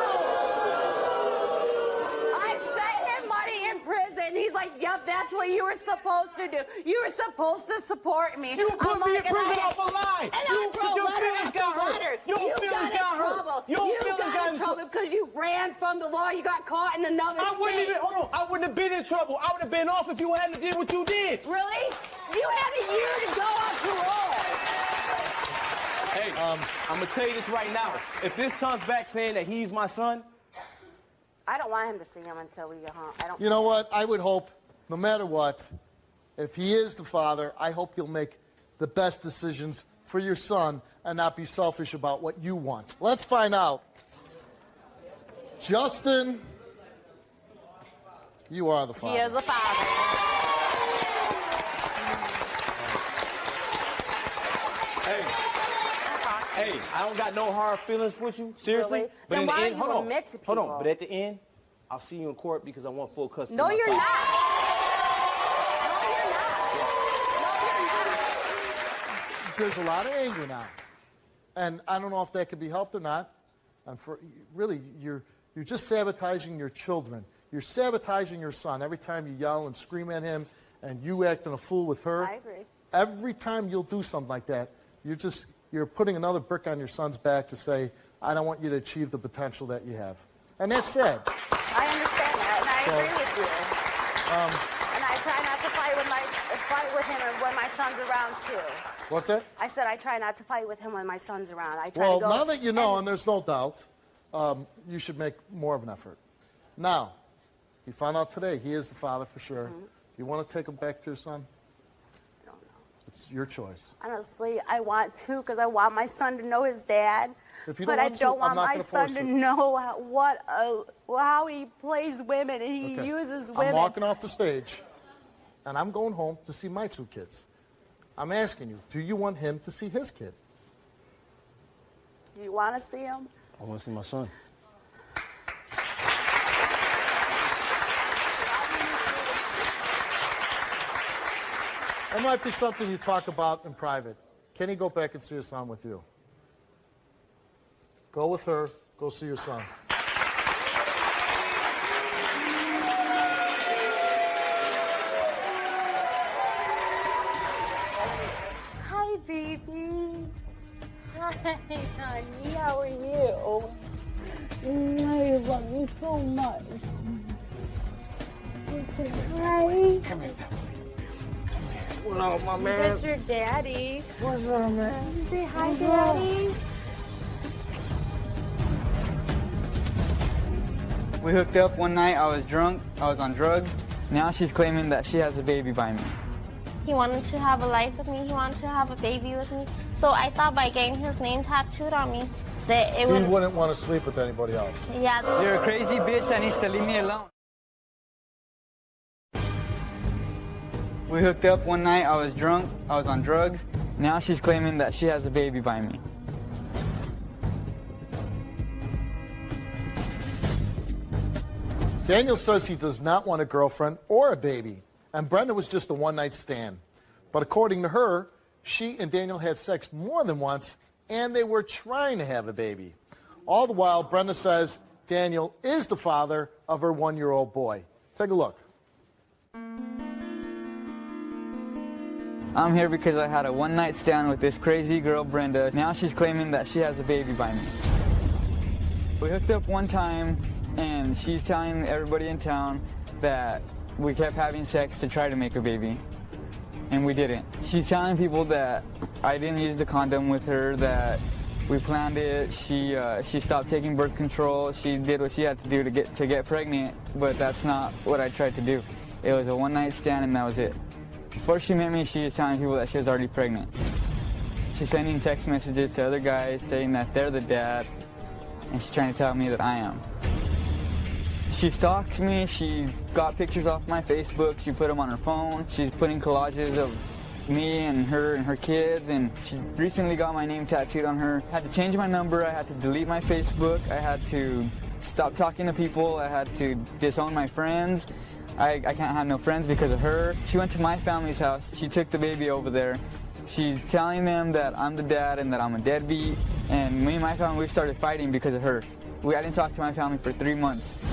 I'm sending money in prison. He's like, yep, that's what you were supposed to do. You were supposed to support me. You put me in prison off a lie. And I wrote letter after letter. You got in trouble. You got in trouble because you ran from the law. You got caught in another state. I wouldn't have been in trouble. I would have been off if you hadn't did what you did. Really? You had a year to go on parole. Hey, I'm going to tell you this right now. If this comes back saying that he's my son, I don't want him to see him until we get home. You know what? I would hope, no matter what, if he is the father, I hope you'll make the best decisions for your son and not be selfish about what you want. Let's find out. Justin, you are the father. He is the father. Hey, I don't got no hard feelings with you, seriously. Really? But Then in the why end, do you admit to people? Hold on. But at the end, I'll see you in court because I want full custody. No, of my you're son. not. There's a lot of anger now. And I don't know if that could be helped or not. And really, you're just sabotaging your children. You're sabotaging your son every time you yell and scream at him and you acting a fool with her. I agree. Every time you'll do something like that, you're putting another brick on your son's back to say, I don't want you to achieve the potential that you have. And that's sad. I understand that, and I agree with you. And I try fight with him when my son's around too. What's that? I said I try not to fight with him when my son's around. I try Well, to go. now that you know, and there's no doubt, you should make more of an effort. Now, you found out today he is the father for sure. You want to take him back to your son? I don't know. It's your choice. Honestly, I want to because I want my son to know his dad. If you but don't I want don't to, want I'm not my gonna son force to it. know how he plays women and he Okay. uses women. I'm walking off the stage, and I'm going home to see my 2 kids. I'm asking you, do you want him to see his kid? Do you want to see him? I want to see my son. That might be something you talk about in private. Can he go back and see his son with you? Go with her. Go see your son. Hi, baby. Hi, honey. How are you? I love you so much. Hi. Come here. What up, my man? That's your daddy. What's up, man? Say hi, What's daddy. We hooked up one night. I was drunk. I was on drugs. Now she's claiming that she has a baby by me. He wanted to have a life with me. He wanted to have a baby with me. So I thought by getting his name tattooed on me that it He would. wouldn't want to sleep with anybody else. Yeah. You're a crazy bitch that needs to leave me alone. We hooked up one night. I was drunk. I was on drugs. Now she's claiming that she has a baby by me. Daniel says he does not want a girlfriend or a baby, and Brenda was just a one-night stand. But according to her, she and Daniel had sex more than once, and they were trying to have a baby. All the while, Brenda says Daniel is the father of her 1-year-old boy. Take a look. I'm here because I had a one-night stand with this crazy girl, Brenda. Now she's claiming that she has a baby by me. We hooked up one time, and she's telling everybody in town that we kept having sex to try to make a baby, and we didn't. She's telling people that I didn't use the condom with her, that we planned it. She stopped taking birth control. She did what she had to do to get pregnant, but that's not what I tried to do. It was a one-night stand, and that was it. Before she met me, she was telling people that she was already pregnant. She's sending text messages to other guys saying that they're the dad, and she's trying to tell me that I am. She stalks me. She got pictures off my Facebook. She put them on her phone. She's putting collages of me and her kids, and she recently got my name tattooed on her. I had to change my number. I had to delete my Facebook. I had to stop talking to people. I had to disown my friends. I can't have no friends because of her. She went to my family's house. She took the baby over there. She's telling them that I'm the dad and that I'm a deadbeat. And me and my family, we started fighting because of her. I didn't talk to my family for 3 months.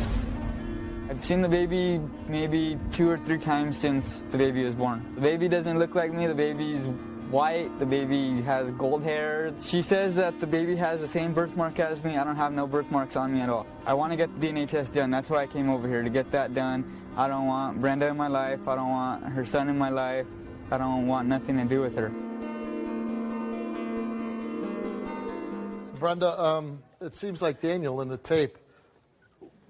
I've seen the baby maybe 2 or 3 times since the baby was born. The baby doesn't look like me. The baby's white. The baby has gold hair. She says that the baby has the same birthmark as me. I don't have no birthmarks on me at all. I want to get the DNA test done. That's why I came over here, to get that done. I don't want Brenda in my life. I don't want her son in my life. I don't want nothing to do with her. Brenda, it seems like Daniel in the tape,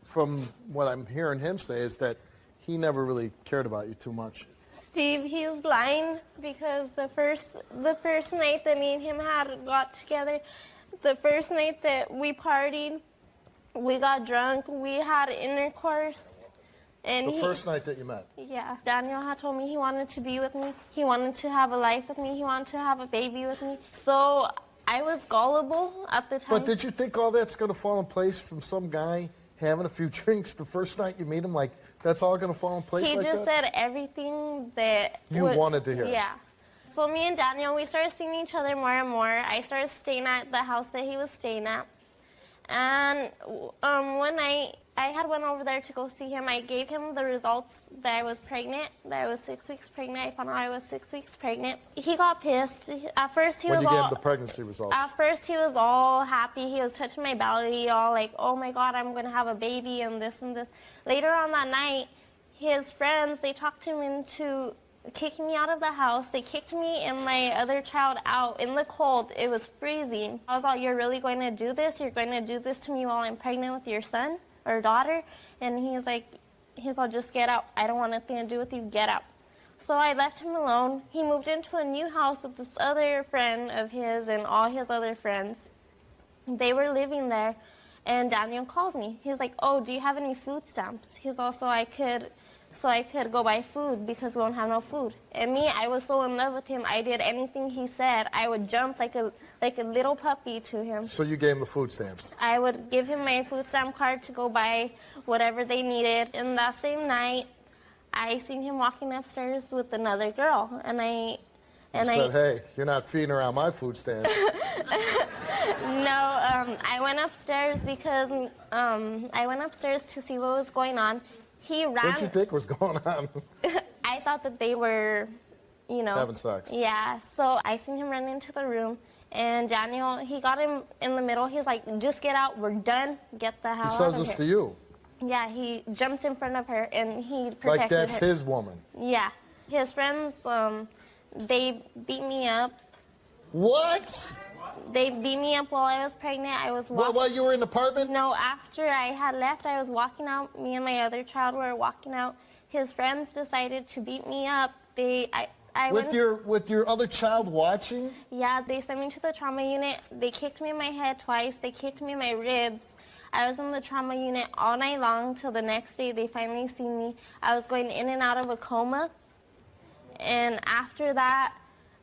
from what I'm hearing him say, is that he never really cared about you too much. Steve, he's lying because the first night that me and him got together, the first night that we partied, we got drunk, we had intercourse. And The first night that you met? Yeah. Daniel had told me he wanted to be with me. He wanted to have a life with me. He wanted to have a baby with me. So I was gullible at the time. But did you think all that's going to fall in place from some guy having a few drinks the first night you meet him? Like, that's all going to fall in place He like that? just said everything that You wanted to hear. Yeah. So me and Daniel, we started seeing each other more and more. I started staying at the house that he was staying at. And one night, I had went over there to go see him. I gave him the results that I was pregnant, that I was 6 weeks pregnant. I found out I was 6 weeks pregnant. He got pissed. At first, he when was you all... gave him the pregnancy results. At first, he was all happy. He was touching my belly, all like, oh my God, I'm going to have a baby and this and this. Later on that night, his friends, they talked him into kicked me out of the house. They kicked me and my other child out in the cold. It was freezing. I was like, you're really going to do this? You're going to do this to me while I'm pregnant with your son or daughter? And he's like, just get out. I don't want nothing to do with you. Get out. So I left him alone. He moved into a new house with this other friend of his and all his other friends. They were living there, and Daniel calls me. He's like, oh, do you have any food stamps? He's also, I could go buy food because we don't have no food. And me, I was so in love with him. I did anything he said. I would jump like a little puppy to him. So you gave him the food stamps? I would give him my food stamp card to go buy whatever they needed. And that same night, I seen him walking upstairs with another girl, and I said, hey, you're not feeding around my food stamps. No, I went upstairs because I went upstairs to see what was going on. He ran. What did you think was going on? I thought that they were, having sex. Yeah, so I seen him run into the room, and Daniel, he got him in the middle. He's like, just get out, we're done, get the hell out of here. He says this to you? Yeah, he jumped in front of her, and he protected her. Like that's his woman? Yeah. His friends, they beat me up. What? They beat me up while I was pregnant. I was walking. While you were in the apartment? No, after I had left, I was walking out. Me and my other child were walking out. His friends decided to beat me up. With your other child watching? Yeah, they sent me to the trauma unit. They kicked me in my head twice. They kicked me in my ribs. I was in the trauma unit all night long till the next day they finally seen me. I was going in and out of a coma. And after that,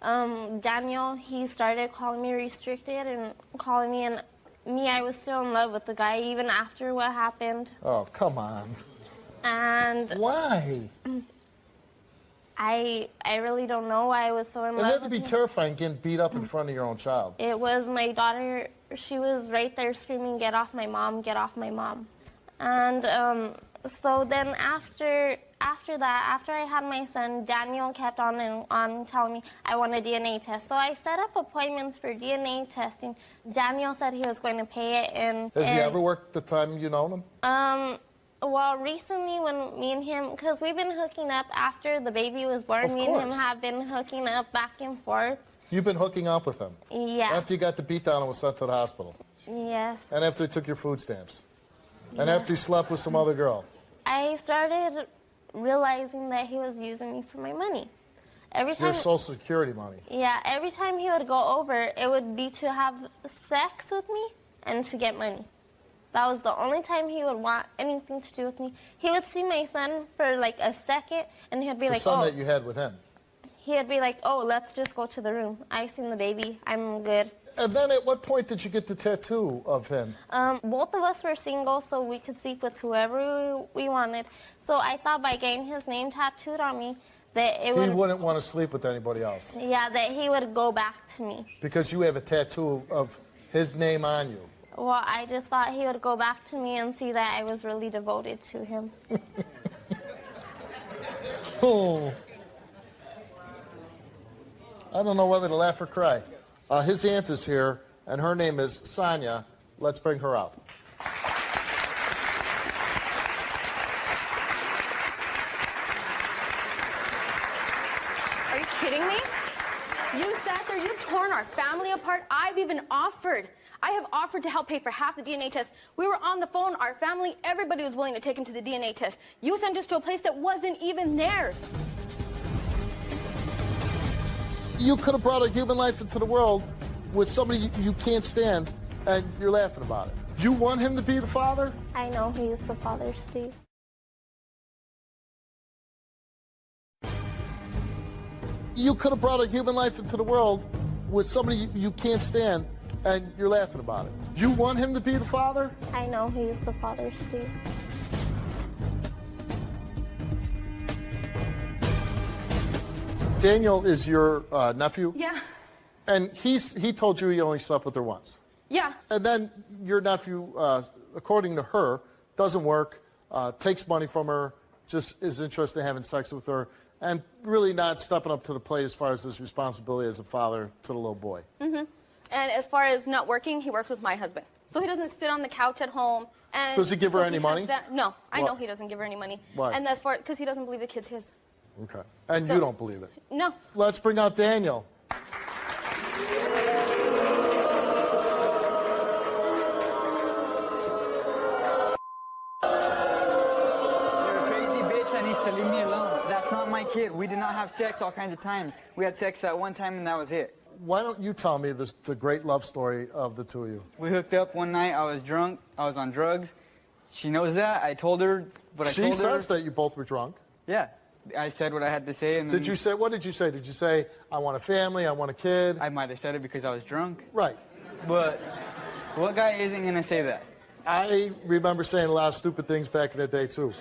Daniel, he started calling me restricted and calling me, and me, I was still in love with the guy even after what happened. Oh, come on. And why? I really don't know why I was so in love with him. It had to be terrifying getting beat up in front of your own child. It was my daughter. She was right there screaming, get off my mom, get off my mom. And so then after that, after I had my son, Daniel kept on and on telling me I want a DNA test. So I set up appointments for DNA testing. Daniel said he was going to pay it. Has he ever worked the time you known him? Well, recently when me and him, because we've been hooking up after the baby was born, me and him have been hooking up back and forth. You've been hooking up with him? Yeah. After you got the beat down and was sent to the hospital? Yes. And after he took your food stamps? And after he slept with some other girl? I started realizing that he was using me for my money. Every time. Your Social Security money? Yeah, every time he would go over, it would be to have sex with me and to get money. That was the only time he would want anything to do with me. He would see my son for like a second, and he'd be like, the son that you had with him? He'd be like, oh, let's just go to the room. I seen the baby. I'm good. And then at what point did you get the tattoo of him? Both of us were single, so we could sleep with whoever we wanted. So I thought by getting his name tattooed on me, that it would... He wouldn't want to sleep with anybody else? Yeah, that he would go back to me. Because you have a tattoo of his name on you? Well, I just thought he would go back to me and see that I was really devoted to him. Oh. I don't know whether to laugh or cry. His aunt is here, and her name is Sonia. Let's bring her out. Are you kidding me? You sat there, you torn our family apart. I've even offered. I have offered to help pay for half the DNA test. We were on the phone, our family, everybody was willing to take him to the DNA test. You sent us to a place that wasn't even theirs. You could have brought a human life into the world with somebody you can't stand, and you're laughing about it. You want him to be the father? I know he's the father, Steve. You could have brought a human life into the world with somebody you can't stand, and you're laughing about it. You want him to be the father? I know he's the father, Steve. Daniel is your nephew? Yeah. And he told you he only slept with her once? Yeah. And then your nephew, according to her, doesn't work, takes money from her, just is interested in having sex with her, and really not stepping up to the plate as far as his responsibility as a father to the little boy. Mm-hmm. And as far as not working, he works with my husband. So he doesn't sit on the couch at home. And does he give her any money? No, I know he doesn't give her any money. Why? And that's because he doesn't believe the kid's his. Okay. And you don't believe it? No. Let's bring out Daniel. Leave me alone. That's not my kid. We did not have sex all kinds of times. We had sex at one time and that was it. Why don't you tell me the great love story of the two of you? We hooked up one night. I was drunk. I was on drugs. She knows that. I told her what I told her. She says that you both were drunk. Yeah. I said what I had to say. And then did you say, what did you say? Did you say, I want a family, I want a kid? I might have said it because I was drunk. Right. But what guy isn't going to say that? I remember saying a lot of stupid things back in the day, too.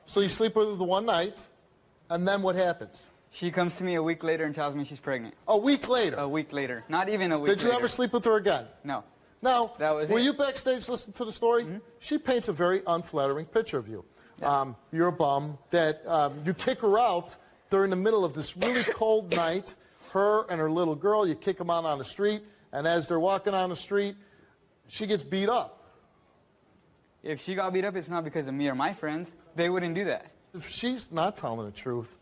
So you sleep with her the one night, and then what happens? She comes to me a week later and tells me she's pregnant. A week later? A week later. Not even a week later. Did you ever sleep with her again? No. No. That was Were it. you backstage listening to the story? Mm-hmm. She paints a very unflattering picture of you. Yeah. You're a bum, that you kick her out during the middle of this really cold night, her and her little girl, you kick them out on the street, and as they're walking on the street, she gets beat up. If she got beat up, it's not because of me or my friends. They wouldn't do that. If she's not telling the truth,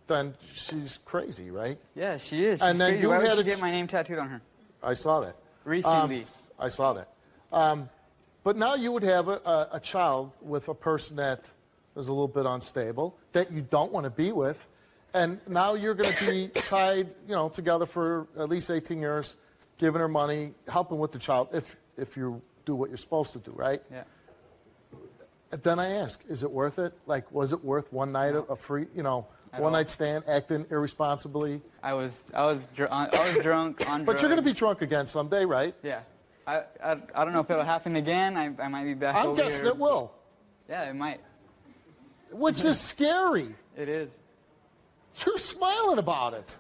then she's crazy, right? Yeah, she is. She's and then crazy. Why would she get my name tattooed on her? I saw that. Recently. I saw that. But now you would have a child with a person that is a little bit unstable, that you don't want to be with, and now you're going to be tied, together for at least 18 years, giving her money, helping with the child, if you do what you're supposed to do, right? Yeah. Then I ask, is it worth it? Like, was it worth one night of free, one night stand, acting irresponsibly? I was drunk on drugs. But you're going to be drunk again someday, right? Yeah. I don't know if it'll happen again. I might be back over here. I'm guessing it will. Yeah, it might. Which is scary. It is. You're smiling about it.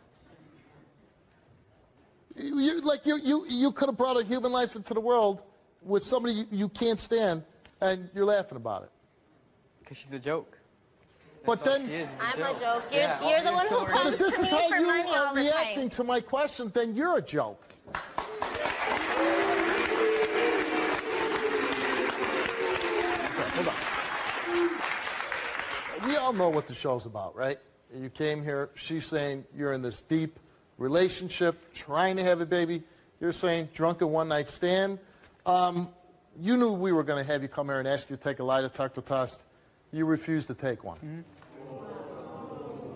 You could have brought a human life into the world with somebody you can't stand, and you're laughing about it. Because she's a joke. But then I'm a joke. You're the one who comes But if this to is me how for you money are all the reacting time. to my question, then you're a joke. Hold on. We all know what the show's about, right? You came here, she's saying you're in this deep relationship, trying to have a baby. You're saying drunken one-night stand. You knew we were going to have you come here and ask you to take a lie detector test. You refused to take one. Mm-hmm.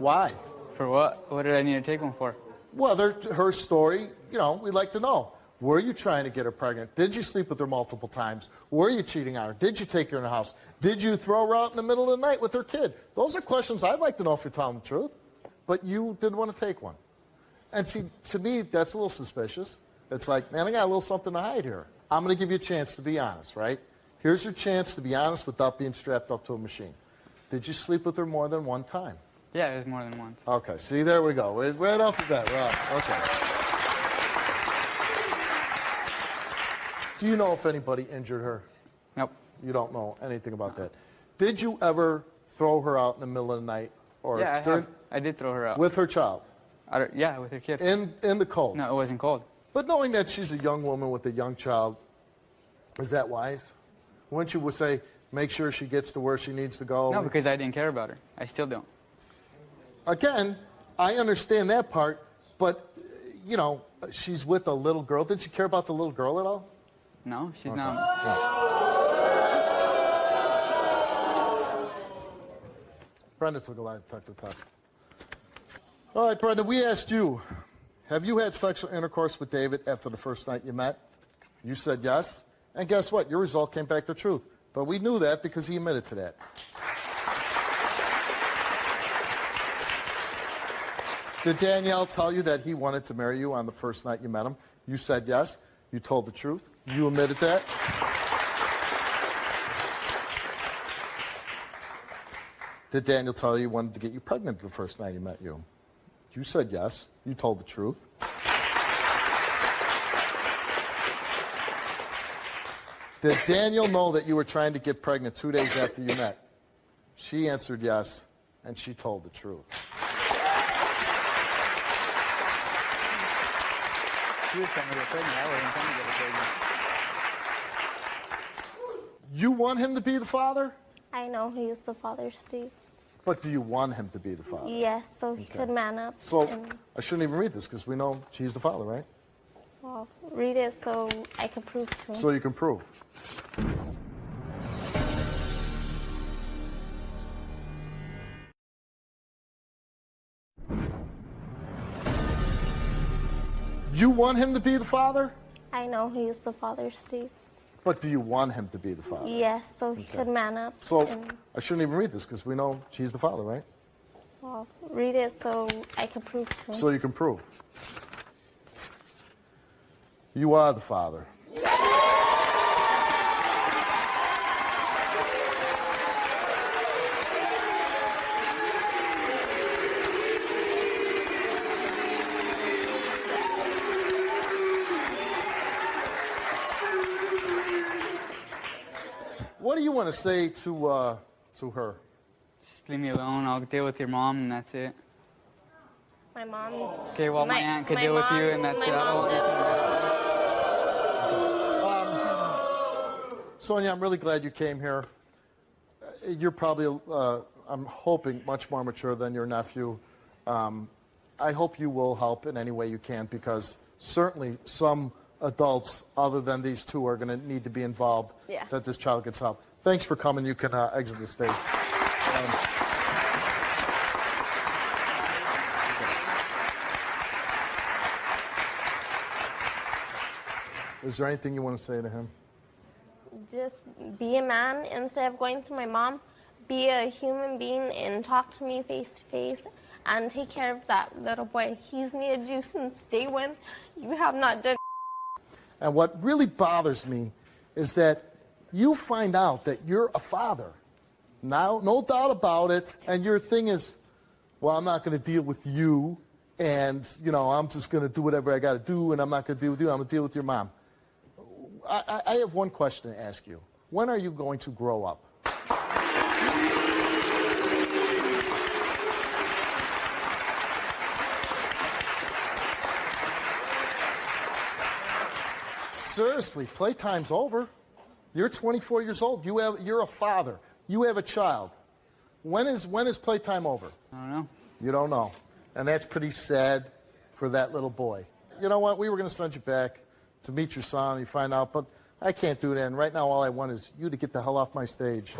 Why? For what? What did I need to take one for? Well, her story, we'd like to know. Were you trying to get her pregnant? Did you sleep with her multiple times? Were you cheating on her? Did you take her in the house? Did you throw her out in the middle of the night with her kid? Those are questions I'd like to know if you're telling the truth. But you didn't want to take one. And see, to me, that's a little suspicious. It's like, man, I got a little something to hide here. I'm going to give you a chance to be honest, right? Here's your chance to be honest without being strapped up to a machine. Did you sleep with her more than one time? Yeah, it was more than once. Okay, see, there we go. Right off the bat, right? Okay. Do you know if anybody injured her? Nope. You don't know anything about that. Did you ever throw her out in the middle of the night? Or yeah, I did throw her out. With her child? Yeah, with her kid. In the cold? No, it wasn't cold. But knowing that she's a young woman with a young child, is that wise? Wouldn't you say, make sure she gets to where she needs to go? No, because I didn't care about her. I still don't. Again, I understand that part, but, she's with a little girl. Did you care about the little girl at all? No, she's not. No. Brenda took a lie detector test. All right, Brenda, we asked you, have you had sexual intercourse with David after the first night you met? You said yes. And guess what? Your result came back the truth. But we knew that because he admitted to that. Did Danielle tell you that he wanted to marry you on the first night you met him? You said yes. You told the truth. You admitted that. Did Daniel tell you he wanted to get you pregnant the first night he met you? You said yes. You told the truth. Did Daniel know that you were trying to get pregnant 2 days after you met? She answered yes, and she told the truth. She was trying to get pregnant. I wasn't trying to get her pregnant. You want him to be the father? I know he is the father, Steve. But do you want him to be the father? Yes, so he could man up. So and, I shouldn't even read this because we know he's the father, right? well, read it so I can prove to him. So you can prove. You want him to be the father? I know he is the father, Steve. But do you want him to be the father? Yes, so he Okay. could man up. So and, I shouldn't even read this because we know he's the father, right? well, read it so I can prove to him. So you can prove. You are the father. What do you want to say to her? Just leave me alone. I'll deal with your mom, and that's it. My mom. Okay, well, my aunt could deal with you, and that's it. Sonia, I'm really glad you came here. You're probably, I'm hoping, much more mature than your nephew. I hope you will help in any way you can because certainly some adults other than these two are going to need to be involved that this child gets help. Thanks for coming. You can exit the stage. Is there anything you want to say to him? Just be a man instead of going to my mom. Be a human being and talk to me face to face and take care of that little boy. He's needed you since day one. You have not done. And what really bothers me is that you find out that you're a father. Now, no doubt about it. And your thing is, well, I'm not going to deal with you. And, you know, I'm just going to do whatever I got to do. And I'm not going to deal with you. I'm going to deal with your mom. I have one question to ask you. When are you going to grow up? Seriously, playtime's over. You're 24 years old. You're a father. You have a child. When is playtime over? I don't know. You don't know. And that's pretty sad for that little boy. You know what? We were going to send you back to meet your son. You find out, but I can't do that. And right now, all I want is you to get the hell off my stage.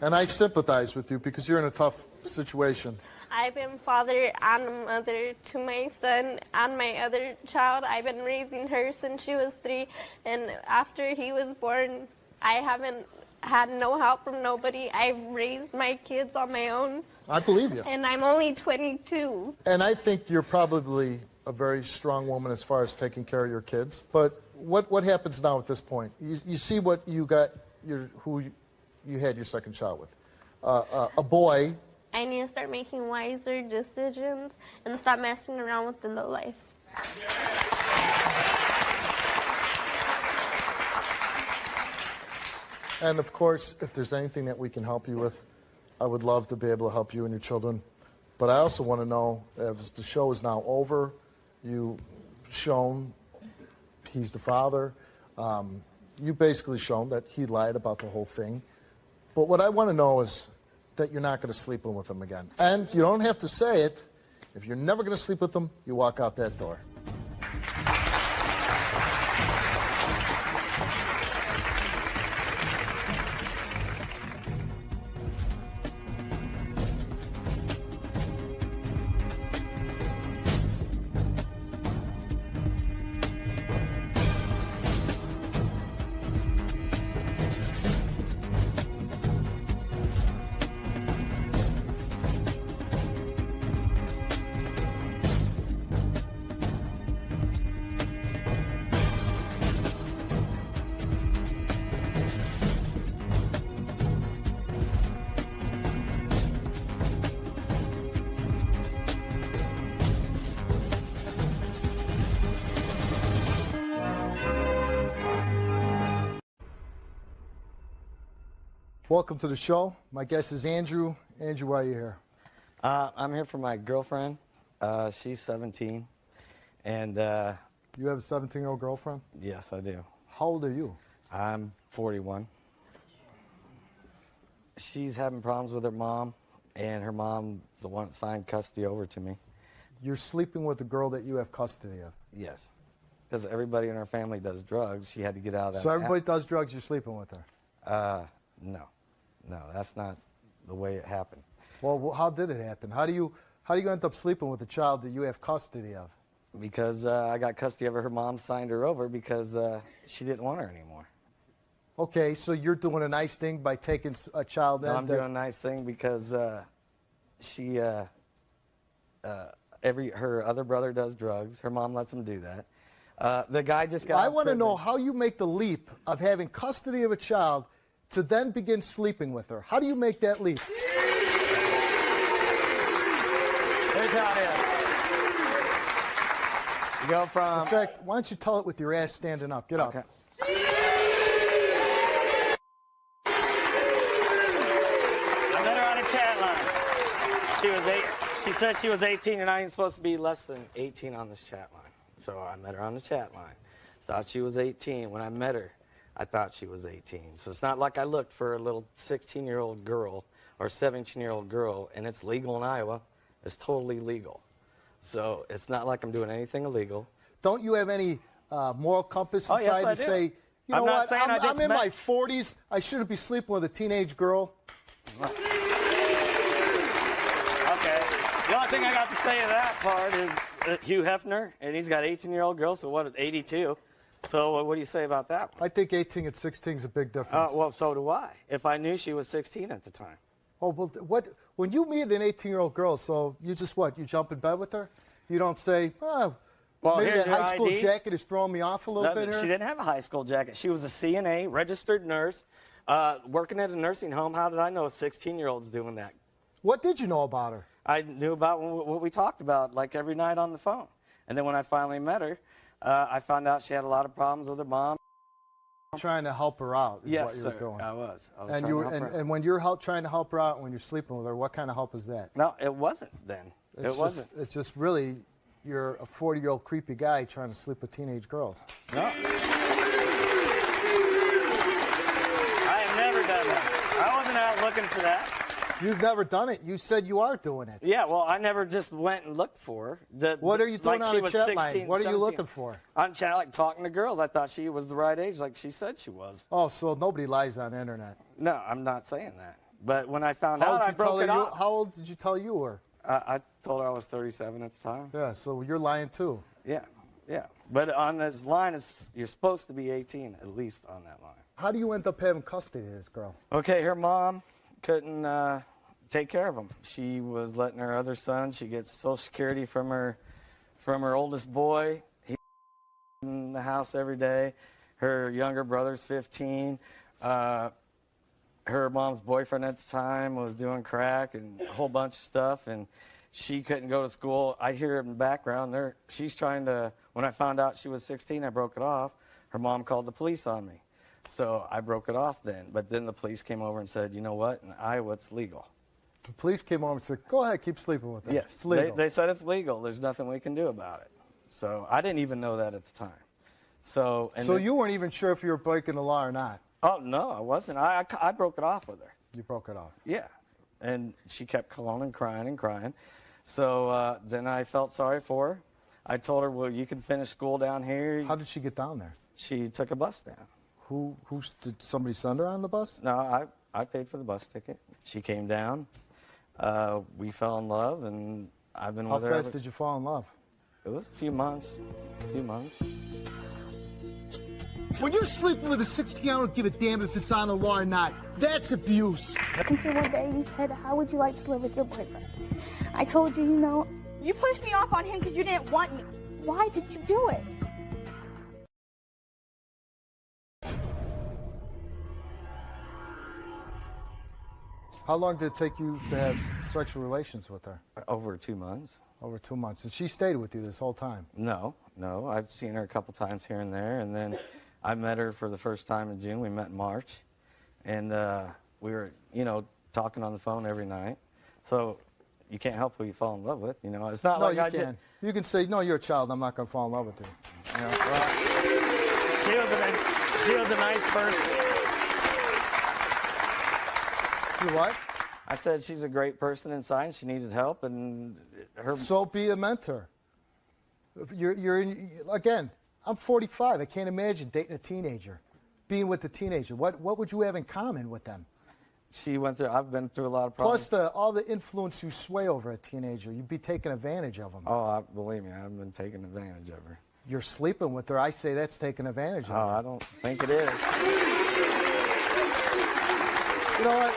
And I sympathize with you because you're in a tough situation. I've been father and mother to my son and my other child. I've been raising her since she was 3. And after he was born, I haven't had no help from nobody. I've raised my kids on my own. I believe you. And I'm only 22. And I think you're probably a very strong woman as far as taking care of your kids. But what happens now at this point? You see what you got, who you had your second child with. A boy. I need to start making wiser decisions and stop messing around with the lowlifes. And of course, if there's anything that we can help you with, I would love to be able to help you and your children. But I also want to know, as the show is now over, you've shown he's the father. You basically shown that he lied about the whole thing. But what I want to know is that you're not going to sleep in with him again. And you don't have to say it. If you're never going to sleep with him, you walk out that door. Welcome to the show. My guest is Andrew. Andrew, why are you here? I'm here for my girlfriend. She's 17. And you have a 17-year-old girlfriend? Yes, I do. How old are you? I'm 41. She's having problems with her mom, and her mom's the one that signed custody over to me. You're sleeping with the girl that you have custody of? Yes. Because everybody in our family does drugs. She had to get out of that. So everybody does drugs, you're sleeping with her? No. No, that's not the way it happened. Well, how did it happen? How do you end up sleeping with a child that you have custody of? Because I got custody of her. Her mom signed her over because she didn't want her anymore. Okay, so you're doing a nice thing by taking a child in? No, I'm doing a nice thing because she, her other brother does drugs. Her mom lets him do that. The guy just got. I want to know how you make the leap of having custody of a child to then begin sleeping with her. How do you make that leap? Here's how it is. You go from. In fact, why don't you tell it with your ass standing up? Get up. Okay. She said she was 18 and I ain't supposed to be less than 18 on this chat line. So I met her on the chat line. Thought she was 18. When I met her, I thought she was 18. So it's not like I looked for a little 16-year-old girl or 17-year-old girl, and it's legal in Iowa. It's totally legal. So it's not like I'm doing anything illegal. Don't you have any moral compass Oh, inside yes, to I do. say, you know I'm not what, saying I just I'm in met- my 40s, I shouldn't be sleeping with a teenage girl? Okay. The only thing I got to say to that part is Hugh Hefner, and he's got 18-year-old girls, so what, 82? So what do you say about that one? I think 18 and 16 is a big difference. Well, so do I, if I knew she was 16 at the time. Oh, well, when you meet an 18-year-old girl, so you just what? You jump in bed with her? You don't say, oh, Well, maybe here's that your high school ID. jacket is throwing me off a little bit here? She didn't have a high school jacket. She was a CNA, registered nurse, working at a nursing home. How did I know a 16-year-old's doing that? What did you know about her? I knew about what we talked about, like every night on the phone. And then when I finally met her, I found out she had a lot of problems with her mom. Trying to help her out is Yes, what you sir. were doing. I was And trying you to were, help her out. and when you're trying to help her out, when you're sleeping with her, what kind of help is that? No, it wasn't then. It wasn't. It's just really you're a 40-year-old creepy guy trying to sleep with teenage girls. No. I have never done that. I wasn't out looking for that. You've never done it. You said you are doing it. Yeah, well, I never just went and looked for her. What are you doing like on she a was chat 16, line? What are you 17. looking for? On chat, like talking to girls. I thought she was the right age, like she said she was. Oh, so nobody lies on the internet. No, I'm not saying that. But when I found How out, old I did you tell broke her it off. How old did you tell you were? I told her I was 37 at the time. Yeah, so you're lying too. Yeah, yeah. But on this line, you're supposed to be 18, at least on that line. How do you end up having custody of this girl? Okay, her mom couldn't take care of him. She was letting her other son. She gets Social Security from her oldest boy. He's in the house every day. Her younger brother's 15. Her mom's boyfriend at the time was doing crack and a whole bunch of stuff, and she couldn't go to school. I hear in the background she's trying to. When I found out she was 16, I broke it off. Her mom called the police on me, so I broke it off then. But then the police came over and said, you know what? In Iowa, it's legal. The police came over and said, go ahead, keep sleeping with her. Yes, It's legal. They said it's legal. There's nothing we can do about it. So I didn't even know that at the time. So you weren't even sure if you were breaking the law or not? Oh, no, I wasn't. I broke it off with her. You broke it off? Yeah. And she kept calling and crying and crying. So then I felt sorry for her. I told her, well, you can finish school down here. How did she get down there? She took a bus down. Did somebody send her on the bus? No, I paid for the bus ticket. She came down. We fell in love, and I've been with her. How fast did you fall in love? It was a few months. When you're sleeping with a 16, I don't give a damn if it's on the law or not. That's abuse. Until one day you said, how would you like to live with your boyfriend? I told you, you know. You pushed me off on him because you didn't want me. Why did you do it? How long did it take you to have sexual relations with her? Over 2 months. Over 2 months. And she stayed with you this whole time? No. I've seen her a couple times here and there, and then I met her for the first time in June. We met in March, and we were, talking on the phone every night. So you can't help who you fall in love with. It's not No, like you I can. You can say, no, you're a child. I'm not going to fall in love with you. She was a nice person. You what? I said she's a great person inside. She needed help, and So be a mentor. Again, I'm 45. I can't imagine dating a teenager, being with a teenager. What would you have in common with them? I've been through a lot of problems. Plus all the influence you sway over a teenager. You'd be taking advantage of them. Oh, believe me, I've been taking advantage of her. You're sleeping with her. I say that's taking advantage of her. Oh, I don't think it is. You know what?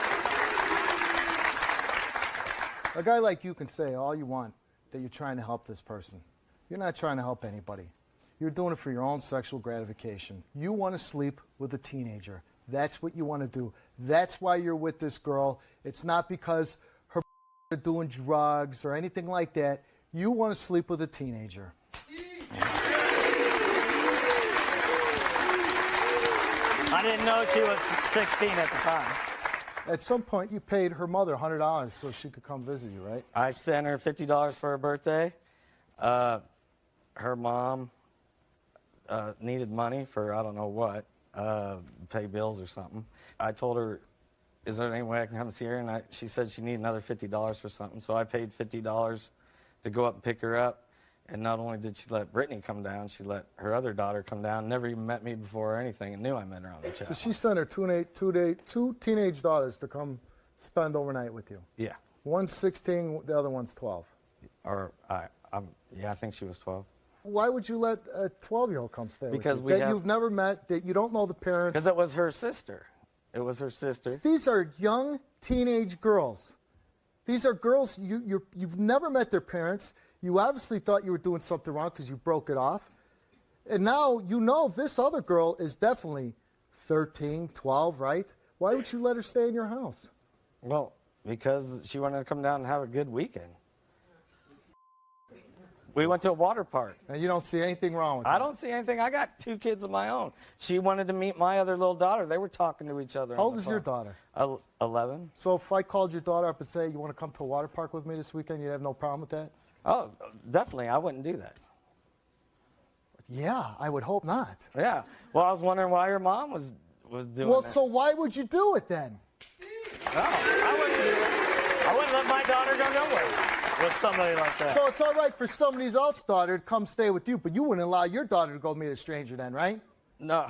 A guy like you can say all you want that you're trying to help this person. You're not trying to help anybody. You're doing it for your own sexual gratification. You want to sleep with a teenager. That's what you want to do. That's why you're with this girl. It's not because her are doing drugs or anything like that. You want to sleep with a teenager. I didn't know she was 16 at the time. At some point, you paid her mother $100 so she could come visit you, right? I sent her $50 for her birthday. Her mom needed money for I don't know what, pay bills or something. I told her, is there any way I can come see her? And she said she needed another $50 for something. So I paid $50 to go up and pick her up. And not only did she let Brittany come down, she let her other daughter come down. Never even met me before or anything, and knew I met her on the chat. So she sent her two teenage daughters to come spend overnight with you. Yeah. One's 16, the other one's 12. I think she was 12. Why would you let a 12-year-old come stay Because with you? You've never met, that you don't know the parents. Because it was her sister. It was her sister. These are young teenage girls. These are girls, you've never met their parents. You obviously thought you were doing something wrong because you broke it off. And now you know this other girl is definitely 13, 12, right? Why would you let her stay in your house? Well, because she wanted to come down and have a good weekend. We went to a water park. And you don't see anything wrong with that? I don't see anything. I got 2 kids of my own. She wanted to meet my other little daughter. They were talking to each other. How old is your daughter? 11. So if I called your daughter up and say, you want to come to a water park with me this weekend, you'd have no problem with that? Oh, definitely. I wouldn't do that. Yeah, I would hope not. Yeah. Well, I was wondering why her mom was doing Well, that. so why would you do it then? No, I wouldn't do it. I wouldn't let my daughter go nowhere with somebody like that. So it's all right for somebody's else daughter to come stay with you, but you wouldn't allow your daughter to go meet a stranger then, right? No,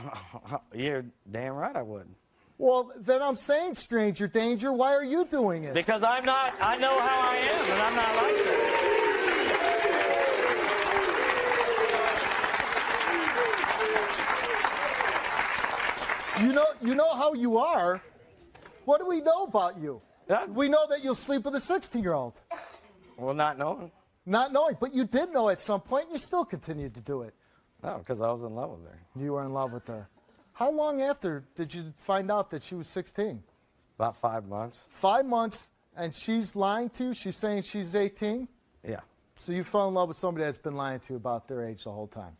you're damn right I wouldn't. Well, then I'm saying stranger danger. Why are you doing it? Because I know how I am, and I'm not like that. You know how you are. What do we know about you? We know that you'll sleep with a 16-year-old. Well, not knowing. Not knowing, but you did know at some point, and you still continued to do it. No, because I was in love with her. You were in love with her. How long after did you find out that she was 16? About 5 months. 5 months, and she's lying to you? She's saying she's 18? Yeah. So you fell in love with somebody that's been lying to you about their age the whole time?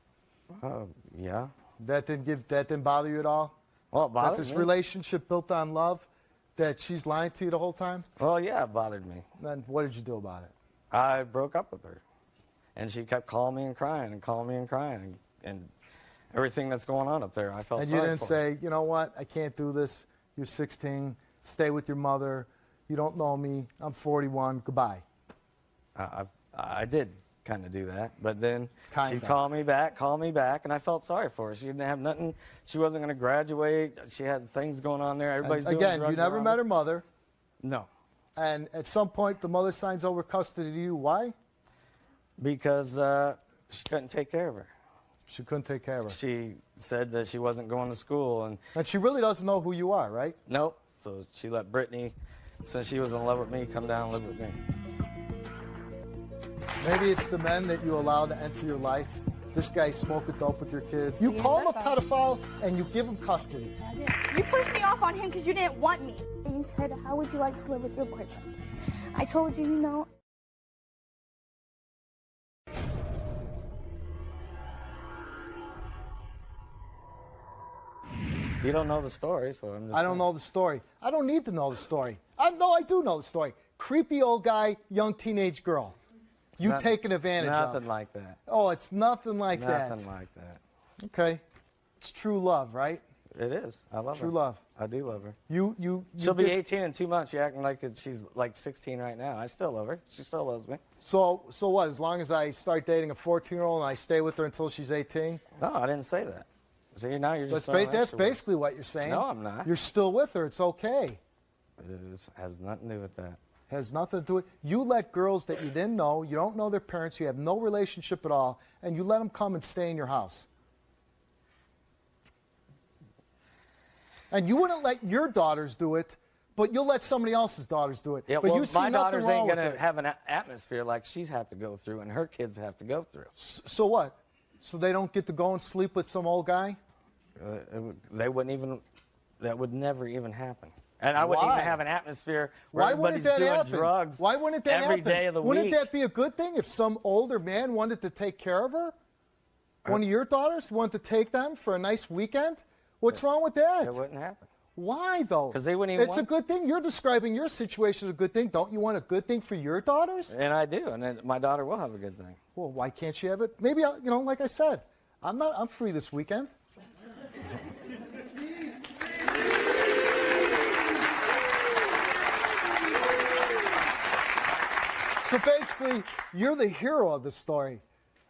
Yeah. That didn't bother you at all? Well, it bothered That this me. relationship built on love, that she's lying to you the whole time? Well, yeah, it bothered me. Then what did you do about it? I broke up with her. And she kept calling me and crying and calling me and crying. And everything that's going on up there, I felt And sorry you didn't for say, you know what, I can't do this. You're 16. Stay with your mother. You don't know me. I'm 41. Goodbye. I did kind of do that. But then Kinda. she called me back, and I felt sorry for her. She didn't have nothing. She wasn't going to graduate. She had things going on there. Everybody's doing Again, drugs you never around met her mother. No. And at some point, the mother signs over custody to you. Why? Because she couldn't take care of her. She couldn't take care of her. She said that she wasn't going to school. And she really doesn't know who you are, right? Nope. So she let Brittany, since she was in love with me, come down and live with me. Maybe it's the men that you allow to enter your life. This guy's smoking dope with your kids. You call him a pedophile and you give him custody. You pushed me off on him because you didn't want me. And you said, how would you like to live with your boyfriend? I told you, you know, You don't know the story, so I'm just I don't know the story. I don't need to know the story. I do know the story. Creepy old guy, young teenage girl. You taking advantage of. Nothing like that. Oh, it's nothing like that. Nothing like that. Okay. It's true love, right? It is. I love her. True love. I do love her. She'll be 18 in 2 months. You're acting like she's like 16 right now. I still love her. She still loves me. So what? As long as I start dating a 14-year-old and I stay with her until she's 18? No, I didn't say that. See, now you're just That's basically what you're saying. No, I'm not. You're still with her. It's okay. It has nothing to do with that. Has nothing to do with it. You let girls that you didn't know, you don't know their parents, you have no relationship at all, and you let them come and stay in your house. And you wouldn't let your daughters do it, but you'll let somebody else's daughters do it. Yeah, but well, you see my daughters ain't going to have an atmosphere like she's had to go through and her kids have to go through. So what? So they don't get to go and sleep with some old guy? They wouldn't even, that would never even happen. And I wouldn't even have an atmosphere where everybody's doing drugs Why wouldn't that every happen? day of the Wouldn't week. that be a good thing if some older man wanted to take care of her? One of your daughters wanted to take them for a nice weekend? What's wrong with that? It wouldn't happen. Why, though? Because they wouldn't even It's a good thing. You're describing your situation as a good thing. Don't you want a good thing for your daughters? And I do, and then my daughter will have a good thing. Well, why can't she have it? Maybe, like I said, I'm free this weekend. So basically, you're the hero of the story.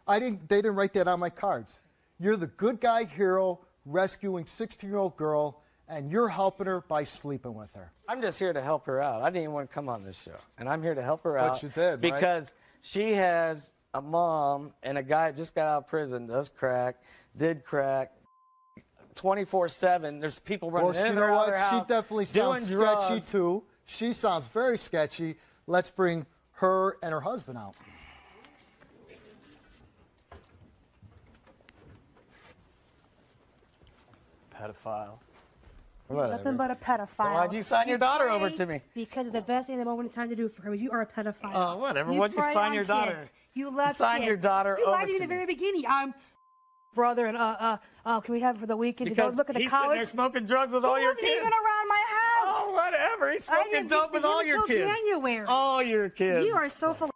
They didn't write that on my cards. You're the good guy hero rescuing 16-year-old girl, and you're helping her by sleeping with her. I'm just here to help her out. I didn't even want to come on this show, and I'm here to help her out. But you did, because she has a mom and a guy that just got out of prison, did crack, 24/7. There's people running in her house. She definitely sounds sketchy too. She sounds very sketchy. Let's bring her and her husband out. Pedophile. Nothing but a pedophile. Why'd you sign your daughter over to me? Because it's the best thing in the moment in time to do for her. You are a pedophile. Oh, whatever. Why'd you sign your daughter? Kids. You love sign kids. your daughter you over lied to me in the very beginning. I'm brother, and can we have it for the weekend to go look at the he's college? Sitting there smoking drugs with all your kids. He wasn't even around my house. Oh, whatever. He's smoking dope with all your kids. January. All your kids. You are so full.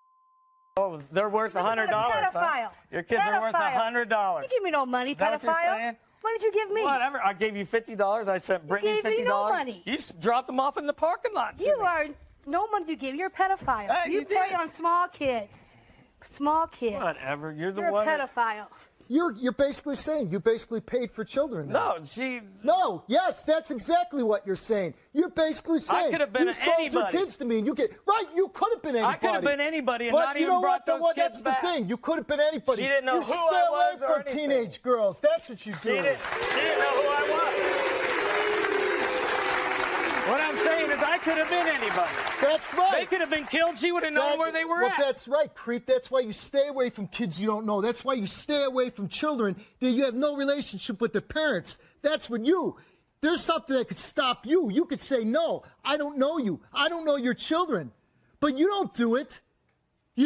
Oh, they're worth $100. Pedophile. Huh? Your kids are worth $100. You give me no money, Is that pedophile. what you're saying? What did you give me? Whatever. I gave you $50. I sent Brittany $50. You gave me no money. You dropped them off in the parking lot. You are no money you give. You're a pedophile. Hey, you prey on small kids. Small kids. Whatever. You're the You're one. a pedophile. You're basically saying you basically paid for children. Then. No, yes, that's exactly what you're saying. You're basically saying I could have been you sold anybody. your kids to me, and you you could have been anybody. I could have been anybody and but not you even know brought what? those kids That's back. the thing. You could have been anybody. She didn't know you who stay I away was or from anything. teenage girls. That's what you do. She didn't know who I was. What I'm saying is I could have been anybody. That's right. They could have been killed. She would have known where they were at. That's right, creep. That's why you stay away from kids you don't know. That's why you stay away from children that you have no relationship with their parents. That's when there's something that could stop you. You could say, no, I don't know you. I don't know your children. But you don't do it. You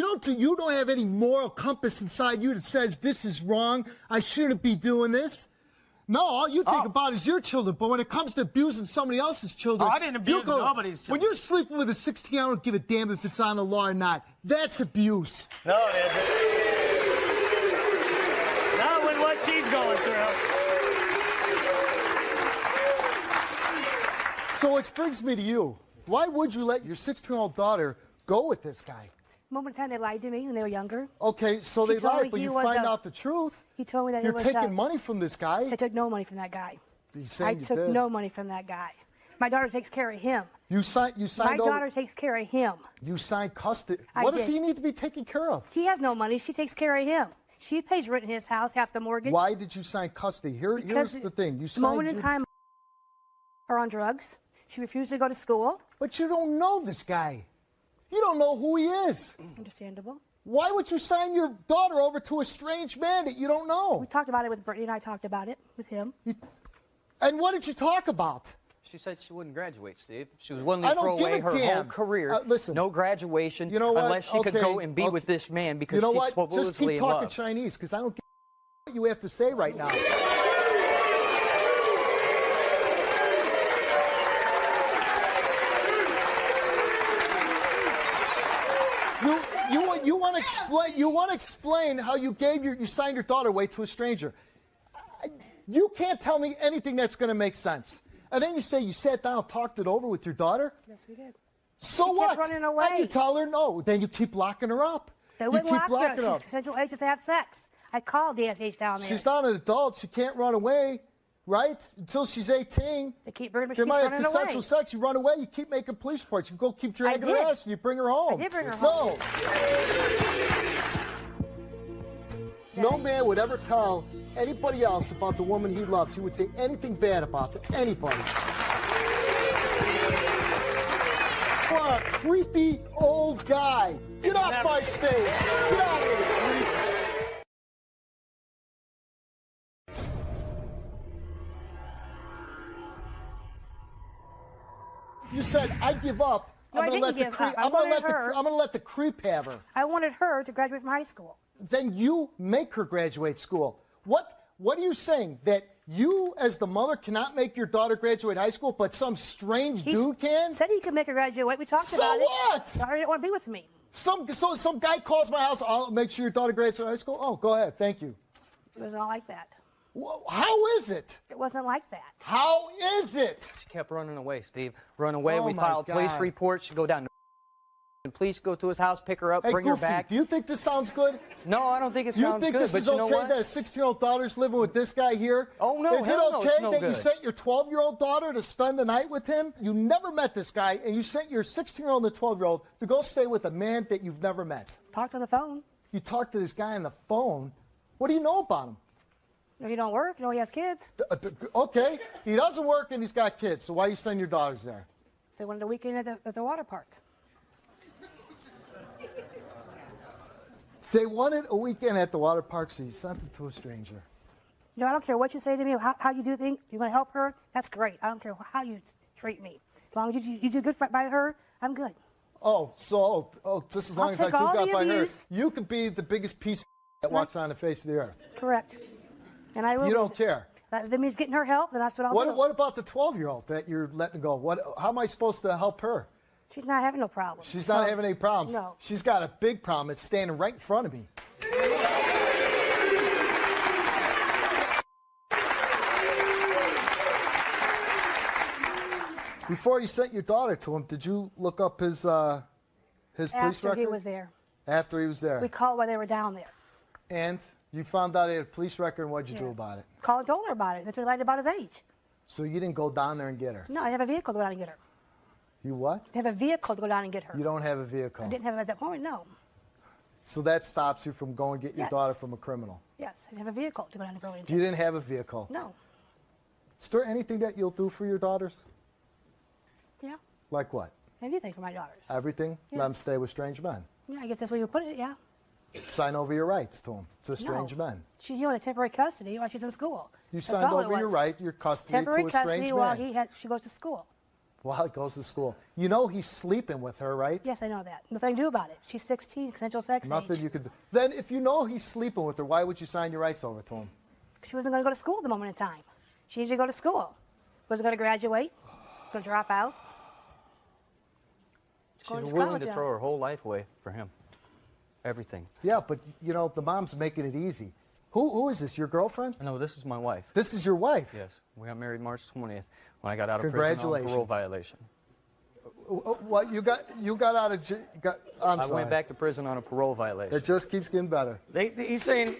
don't have any moral compass inside you that says this is wrong. I shouldn't be doing this. No, all you think about is your children. But when it comes to abusing somebody else's children, I didn't abuse nobody's children. When you're sleeping with a 16, I don't give a damn if it's on the law or not. That's abuse. No, it isn't. Not with what she's going through. So it brings me to you. Why would you let your 16-year-old daughter go with this guy? Moment in time, they lied to me when they were younger. Okay, so She they told me lied, but he you was find out the truth. He told me that You're he was taking money from this guy. I took no money from that guy. He's saying I you took did. no money from that guy. My daughter takes care of him. You signed My over. daughter takes care of him. You signed custody. I What does did. he need to be taken care of? He has no money. She takes care of him. She pays rent in his house, half the mortgage. Why did you sign custody? Here's the thing. You signed. Moment in time, her on drugs. She refused to go to school. But you don't know this guy. You don't know who he is. Understandable. Why would you sign your daughter over to a strange man that you don't know? We talked about it with Brittany, and I talked about it with him. And what did you talk about? She said she wouldn't graduate, Steve. She was willing I to don't throw give away a her whole damn. career. Listen. No graduation You know what? unless she could Okay, go and be okay. with this man because You know she's what? Just supposedly keep in talking love. Chinese, because I don't get what you have to say right now. want to explain how you signed your daughter away to a stranger. You can't tell me anything that's going to make sense. And then you say you sat down, talked it over with your daughter. Yes, we did. So She what? kept running away. And you tell her no. Then you keep locking her up. They you wouldn't keep lock locking her. her She's up. consensual age just to have sex. I called DSH down there. She's not an adult. She can't run away, right? Until she's 18. They keep bringing her. They She's might have running consensual away. sex. You run away. You keep making police reports. You go keep dragging her did. ass and you bring her home. I did bring her home. No man would ever tell anybody else about the woman he loves. He would say anything bad about to anybody. What a creepy old guy. Get off my stage. Get out of here, creep. You said, I give up. No, I gonna didn't let the give creep, up. I I'm gonna wanted let her- I'm gonna let the creep have her. I wanted her to graduate from high school. Then you make her graduate school. What are you saying? That you, as the mother, cannot make your daughter graduate high school, but some strange dude can? Said he could make her graduate. We talked So about it. what? Sorry, didn't want to be with me. Some guy calls my house. I'll make sure your daughter graduates high school. Oh, go ahead. Thank you. It was not like that. How is it? It wasn't like that. How is it? She kept running away, Steve. Run away. Oh, We my filed police God. reports. She'd go down to and police go to his house, pick her up, Hey, bring Goofy, her back. do you think this sounds good? No, I don't think it You sounds think good. this but is you know okay what? that a 16-year-old daughter's living with this guy here? Oh, no, Is it hell no, okay it's no that you good. sent your 12-year-old daughter to spend the night with him? You never met this guy, and you sent your 16-year-old and 12-year-old to go stay with a man that you've never met. Talked on the phone. You talked to this guy on the phone. What do you know about him? No, he don't work. You know he has kids. Okay, he doesn't work and he's got kids, so why you send your daughters there? They wanted a weekend at the water park. They wanted a weekend at the water park, so you sent them to a stranger. You know, I don't care what you say to me, how you do things. You want to help her? That's great. I don't care how you treat me. As long as you do good by her, I'm good. Oh, so just as long I'll as I take do all got the by her, abuse. you could be the biggest piece that walks on the face of the earth. Correct. And I will. You don't care. That means getting her help, then that's what I'll do. What about the 12-year-old that you're letting go? How am I supposed to help her? She's not having no problems. She's not having any problems. No. She's got a big problem. It's standing right in front of me. Before you sent your daughter to him, did you look up his police After record? he was there. After he was there. We called while they were down there. And you found out he had a police record, and what'd you do about it? Called and told her about it. That's what I lied about his age. So you didn't go down there and get her? No, I have a vehicle to go down and get her. You what? I have a vehicle to go down and get her. You don't have a vehicle. I didn't have it at that point, no. So that stops you from going to get your Yes. daughter from a criminal. Yes, I have a vehicle to go down and go into. You didn't have a vehicle. No. Is there anything that you'll do for your daughters? Yeah. Like what? Anything for my daughters. Everything? Yeah. Let them stay with strange men. Yeah, I guess that's where you put it, yeah. Sign over your rights to them, to strange No. men. She's in temporary custody while she's in school. You That's signed all it over your was. right, your custody Temporary to a custody strange while man. she goes to school. While he goes to school. You know he's sleeping with her, right? Yes, I know that. Nothing to do about it. She's 16, consensual sex Nothing age. you could do. Then if you know he's sleeping with her, why would you sign your rights over to him? She wasn't going to go to school at the moment in time. She needed to go to school. Wasn't going to graduate. Going to drop out. She's Going to willing college to now. throw her whole life away for him. Everything. Yeah, but you know, the mom's making it easy. Who is this, your girlfriend? No, this is my wife. This is your wife? Yes. We got married March 20th when I got out of prison on a Congratulations. parole violation. What, you got out of jail? I'm I sorry. went back to prison on a parole violation. It just keeps getting better. He's saying...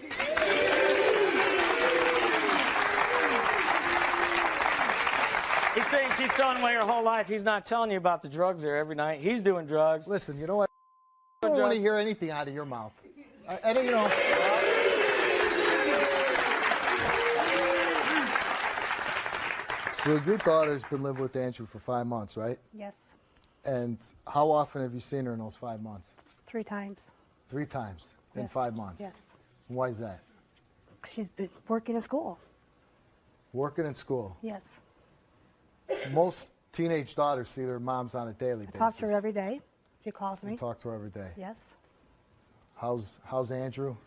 He's saying she's throwing away her whole life. He's not telling you about the drugs there every night. He's doing drugs. Listen, you know what? I don't want to hear anything out of your mouth. I don't, you know. So your daughter's been living with Andrew for 5 months, right? Yes, And how often have you seen her in those 5 months? 3 times. 3 times in Yes. 5 months. Yes. Why is that? She's been working in school. Working in school. Yes. Most teenage daughters see their moms on a daily I basis. talk to her every day. She calls me. You talk to her every day. Yes. How's Andrew?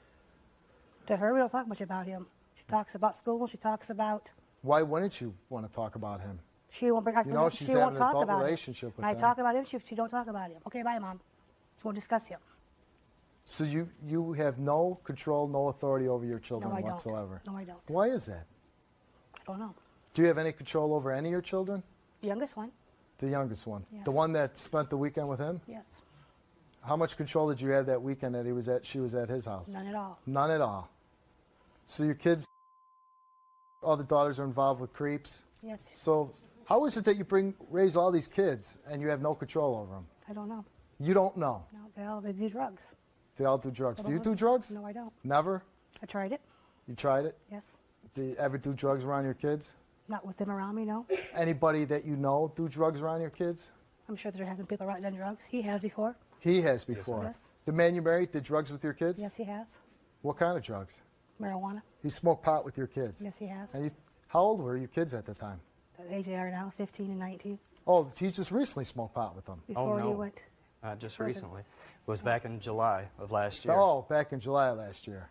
To her, we don't talk much about him. She talks about school. She talks about. Why wouldn't you want to talk about him? She won't bring. You know she's she having won't an talk adult about relationship it. with When I him. talk about him, she don't talk about him. Okay, bye, mom. She won't discuss him. So you have no control, no authority over your children No, I don't. whatsoever? No, I don't. Why is that? I don't know. Do you have any control over any of your children? The youngest one? The youngest one? Yes. The one that spent the weekend with him? Yes. How much control did you have that weekend that she was at his house? None at all. None at all. So your kids, all the daughters are involved with creeps? Yes. So how is it that you raise all these kids and you have no control over them? I don't know. You don't know? No, they do drugs. They all do drugs. Do you do drugs? No, I don't. Never? I tried it. You tried it? Yes. Do you ever do drugs around your kids? Not with them around me, no. Anybody that you know do drugs around your kids? I'm sure there hasn't people around done drugs. He has before. He has before. Yes. The man you married did drugs with your kids? Yes, he has. What kind of drugs? Marijuana. He smoked pot with your kids? Yes, he has. And how old were your kids at the time? The age they are now, 15 and 19. Oh, he just recently smoked pot with them. Before he went. Just prison. recently. It was back in July of last year. Oh, back in July of last year.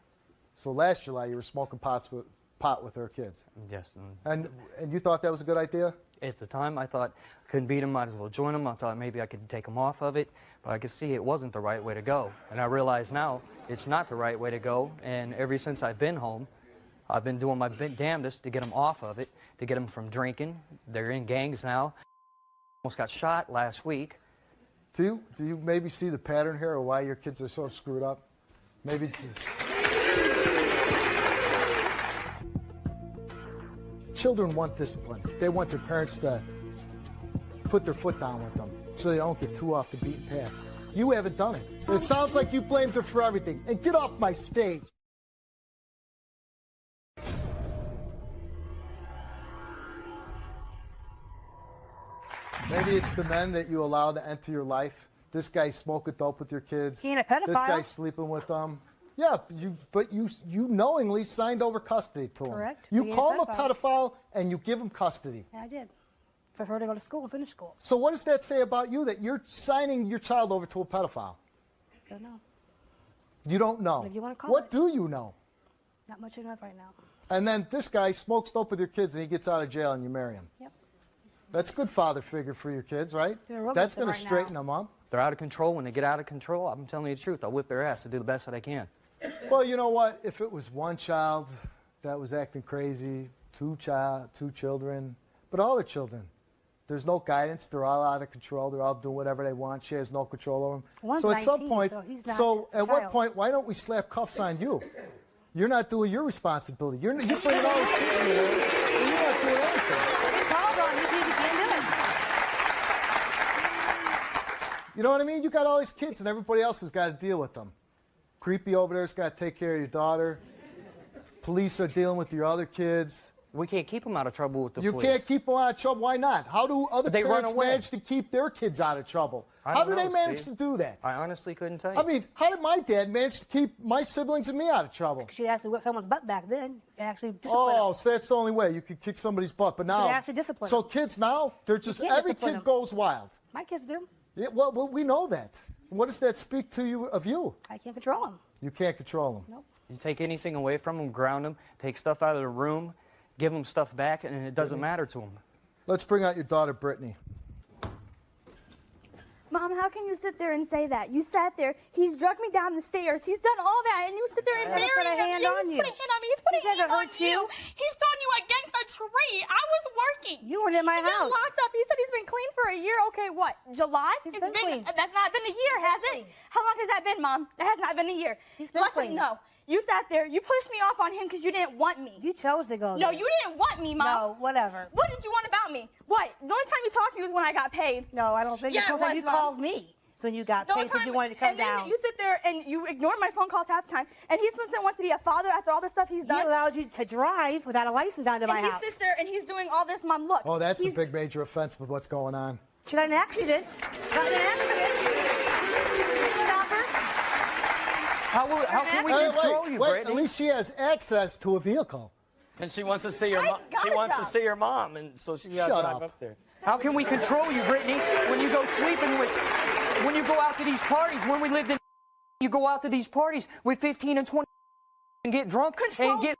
So last July you were smoking pot with her kids? Yes. And you thought that was a good idea? At the time, I thought I couldn't beat him, might as well join him. I thought maybe I could take him off of it, but I could see it wasn't the right way to go. And I realize now it's not the right way to go. And ever since I've been home, I've been doing my damnedest to get him off of it, to get him from drinking. They're in gangs now. Almost got shot last week. Do you maybe see the pattern here, or why your kids are so screwed up? Maybe. Children want discipline. They want their parents to put their foot down with them so they don't get too off the beaten path. You haven't done it. It sounds like you blamed her for everything. And get off my stage. Maybe it's the men that you allow to enter your life. This guy smoking dope with your kids. He ain't a pedophile. This guy sleeping with them. Yeah, but you knowingly signed over custody to him. Correct. You He ain't call a him a pedophile and you give him custody. Yeah, I did. For her to go to school and finish school. So what does that say about you, that you're signing your child over to a pedophile? I don't know. You don't know. What do you want to call What it? do you know? Not much enough right now. And then this guy smokes dope with your kids and he gets out of jail and you marry him. Yep. That's a good father figure for your kids, right? That's going to straighten them up. They're out of control. When they get out of control, I'm telling you the truth, I'll whip their ass to do the best that I can. Well, you know what? If it was one child that was acting crazy, two children, but all the children, there's no guidance. They're all out of control. They're all doing whatever they want. She has no control over them. One's So at some 19, point, so he's not so a at what child. point, why don't we slap cuffs on you? You're not doing your responsibility. You're bringing all these kids in the world, and you're not doing anything. It's called on you, you can't do it. You know what I mean? You got all these kids, and everybody else has got to deal with them. Creepy over there's got to take care of your daughter. Police are dealing with your other kids. We can't keep them out of trouble with the You police. can't keep them out of trouble. Why not? How do other They run parents away. manage to keep their kids out of trouble? I How don't do they know, manage Steve. to do that? I honestly couldn't tell you. I mean, how did my dad manage to keep my siblings and me out of trouble? She actually whipped someone's butt back then. And actually disciplined Oh, so that's the only way you could kick somebody's butt. But now, could actually discipline so them. kids now, they're just can't every discipline kid them. goes wild. My kids do. Yeah, well, we know that. What does that speak to you of you? I can't control them. You can't control them. Nope. You take anything away from them, ground them, take stuff out of the room, give them stuff back, and it doesn't matter to them. Let's bring out your daughter, Brittany. Mom, how can you sit there and say that? You sat there. He's dragged me down the stairs. He's done all that, and you sit there and He marry put a him. hand Yeah, on he's you. put a hand on me. He's put a He hand hasn't on hurt you. you. He's thrown you against a tree. I was working. You weren't in my He got house. locked up. He said he's been clean for a year. Okay, what? July? He's been clean. That's not been a year, has it? How long has that been, Mom? That has not been a year. He's been Listen, clean. no. You sat there. You pushed me off on him because you didn't want me. You chose to go No, there. you didn't want me, Mom. No, whatever. What did you want about me? What? The only time you talked to me was when I got paid. No, I don't think Yeah, it's it something was, you Mom. called me. So when you got The paid, only said time- you wanted to come and then down. you sit there and you ignored my phone calls half the time. And he sits there and wants to be a father after all the stuff he's He done. allowed you to drive without a license down to my and house. he sits there and he's doing all this, Mom. Look. Oh, that's a he's- big major offense with what's going on. She had an accident. Got in an accident. Stop her. How can we Hey, control you, wait, Brittany? at least she has access to a vehicle. And she wants to see her. got She a wants to job. see her mom, and so she got to Shut drive up. up there. How can we control you, Brittany, when you go sleeping with, when you go out to these parties, when we lived in, you go out to these parties with 15 and 20 and get drunk and get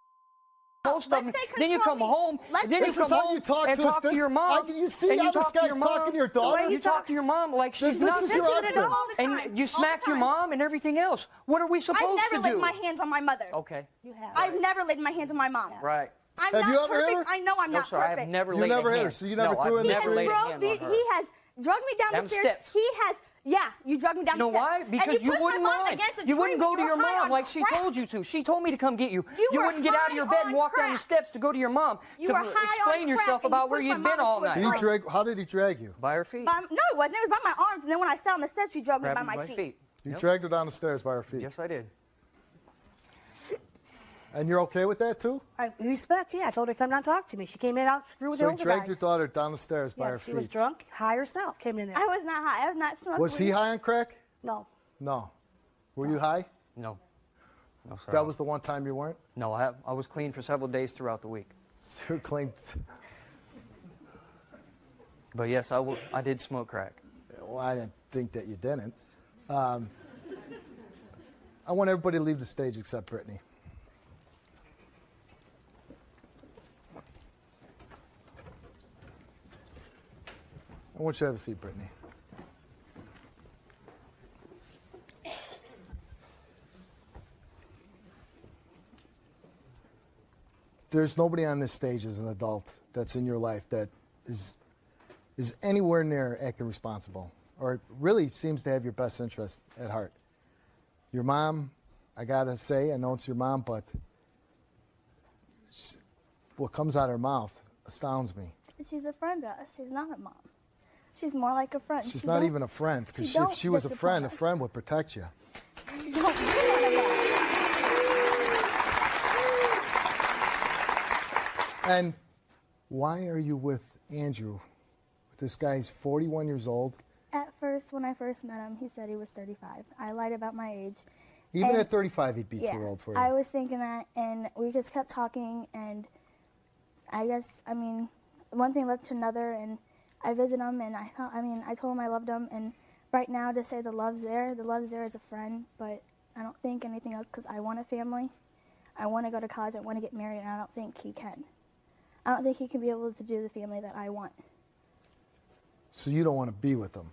most of them. Then you come home. Then you come home and talk to your mom. You see how this guy's talking to your daughter? You talk to your mom like she's nothing. This is your husband. And you smack your mom and everything else. What are we supposed to do? I've never laid my hands on my mother. Okay. You have. I've never laid my hands on my mom. Right. I'm Have not you ever perfect. hit her? I know I'm No, not sir, perfect. I have never You laid never a hit hand. her, so you never threw in I've the never laid a hand on her. He has drugged me down Them the stairs. steps. He has, yeah, you drugged me down You know the stairs. why? And Because you pushed my wouldn't mom mind. against the You tree wouldn't when go to you your were high mom on like she crack. told you to. She told me to come get you. You You were wouldn't get out of your bed and high walk on down the crack. steps to go to your mom You to were high on explain crack yourself and you about where pushed you'd my been mom all into a night. tree. How did he drag you? By her feet. No, it wasn't. It was by my arms. And then when I sat on the steps, you drugged me by Grabbed my by feet. You dragged her down the stairs by her feet. Yes, I did. And you're okay with that too? I respect, yeah. I told her to come down and talk to me. She came in out screw with the So he older dragged guys. your daughter down the stairs by her She feet. was drunk, high herself, came in there. I was not high. I was not smoking. Was he high on crack? No. No. Were you high? No. No, sir. That was the one time you weren't? No, I was clean for several days throughout the week. So clean. But yes, I did smoke crack. Well, I didn't think that you didn't. I want everybody to leave the stage except Brittany. I want you to have a seat, Brittany. There's nobody on this stage as an adult that's in your life that is anywhere near acting responsible or really seems to have your best interest at heart. Your mom, I gotta say, I know it's your mom, but what comes out of her mouth astounds me. She's a friend to us. She's not a mom. She's more like a friend. She's not even a friend, because if she was a friend would protect you. She don't do none of that. And why are you with Andrew? This guy's 41 years old. At first, when I first met him, he said he was 35. I lied about my age. Even at 35, he'd be yeah, too old for you. I was thinking that, and we just kept talking, and I guess, I mean, one thing led to another, and I visited him, and I told him I loved him, and right now to say the love's there as a friend, but I don't think anything else because I want a family. I want to go to college, I want to get married, and I don't think he can. I don't think he can be able to do the family that I want. So you don't want to be with him?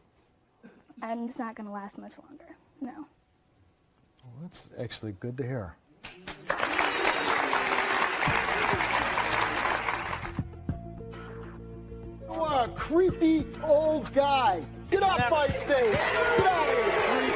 And it's not going to last much longer, no. Well, that's actually good to hear. You are a creepy old guy. Get off my stage. Get out of here, creep.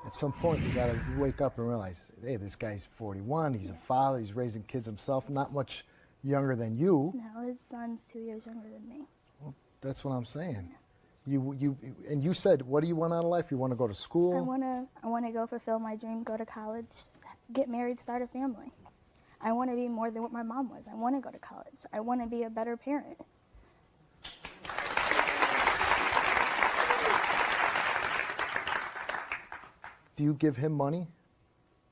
At some point, you gotta wake up and realize, hey, this guy's 41. He's a father. He's raising kids himself. Not much younger than you. No, his son's 2 years younger than me. Well, that's what I'm saying. You said, what do you want out of life? You want to go to school? I want to go fulfill my dream, go to college, get married, start a family. I want to be more than what my mom was. I want to go to college. I want to be a better parent. Do you give him money?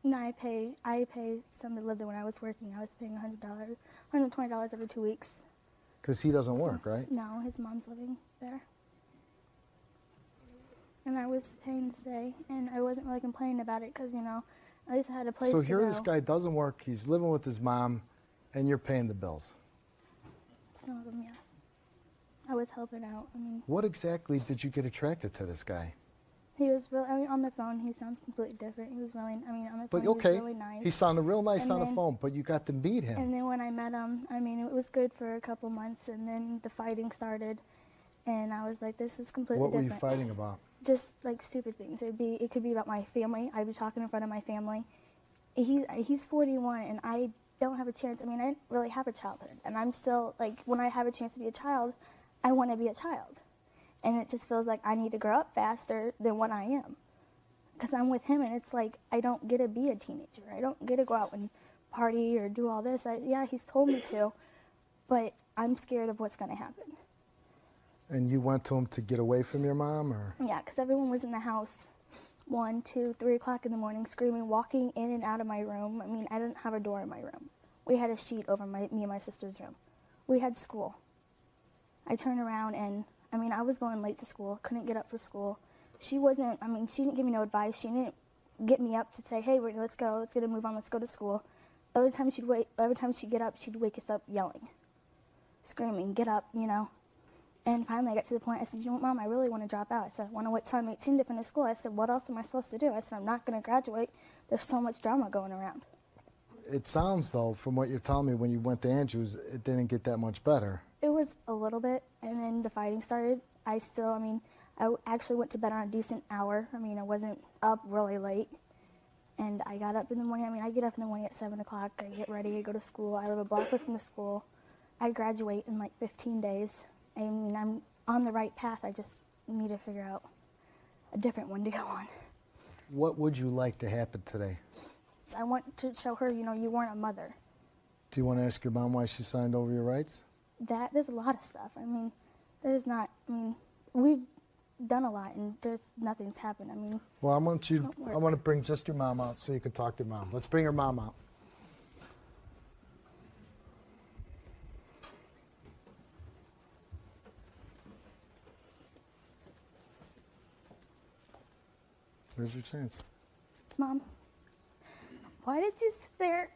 No, I pay somebody to live there when I was working. I was paying $100, $120 every 2 weeks. Because he doesn't work, right? No, his mom's living there. And I was paying to stay, and I wasn't really complaining about it because, you know, at least I had a place to go. So here this guy doesn't work, he's living with his mom, and you're paying the bills. Some of them, yeah. I was helping out. I mean, What exactly did you get attracted to this guy? he was really, on the phone, he sounds completely different. He was really, on the But phone, okay, he was really nice. he sounded real nice And on the then- phone, but you got to meet him. And then when I met him, it was good for a couple months, and then the fighting started, and I was like, this is completely What were different. you fighting about? Just like stupid things. It could be about my family. I'd be talking in front of my family. He's 41, and I don't have a chance. I didn't really have a childhood, and I'm still like, when I have a chance to be a child, I want to be a child, and it just feels like I need to grow up faster than what I am, because I'm with him, and it's like I don't get to be a teenager. I don't get to go out and party or do all this. Yeah, he's told me to, but I'm scared of what's going to happen. And you went to him to get away from your mom, or? Yeah, because everyone was in the house 1, 2, 3 o'clock in the morning screaming, walking in and out of my room. I didn't have a door in my room. We had a sheet over me and my sister's room. We had school. I turned around and, I was going late to school, couldn't get up for school. she wasn't, I mean, she didn't give me no advice. She didn't get me up to say, hey, let's go, let's get a move on, let's go to school. Every time she'd get up, she'd wake us up yelling, screaming, get up, you know. And finally I got to the point, I said, you know what, Mom, I really want to drop out. I said, I want to wait till I'm 18 to finish school. I said, what else am I supposed to do? I said, I'm not going to graduate. There's so much drama going around. It sounds, though, from what you're telling me, when you went to Andrews, it didn't get that much better. It was a little bit, and then the fighting started. I actually went to bed on a decent hour. I mean, I wasn't up really late. And I got up in the morning. I mean, I get up in the morning at 7 o'clock. I get ready, I go to school. I live a block away from the school. I graduate in like 15 days. I mean, I'm on the right path. I just need to figure out a different one to go on. What would you like to happen today? I want to show her, you know, you weren't a mother. Do you want to ask your mom why she signed over your rights? There's a lot of stuff. I mean, we've done a lot and nothing's happened. I mean, well, I want to bring just your mom out so you can talk to your mom. Let's bring her mom out. Here's your chance. Mom, why did you sit there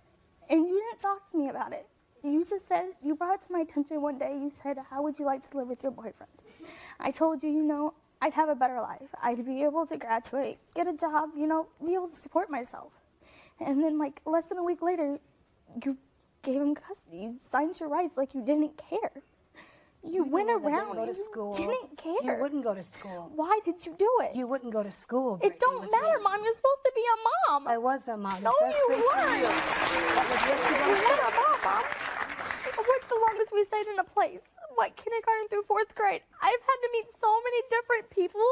and you didn't talk to me about it? You just said, you brought it to my attention one day. You said, how would you like to live with your boyfriend? I told you, you know, I'd have a better life. I'd be able to graduate, get a job, you know, be able to support myself. And then, like, less than a week later, you gave him custody. You signed your rights like you didn't care. You went around and you didn't care. You wouldn't go to school. Why did you do it? You wouldn't go to school. It don't matter, Mom. You're supposed to be a mom. I was a mom. No, you weren't. You weren't a mom, Mom. What's the longest we stayed in a place? What, kindergarten through 4th grade? I've had to meet so many different people,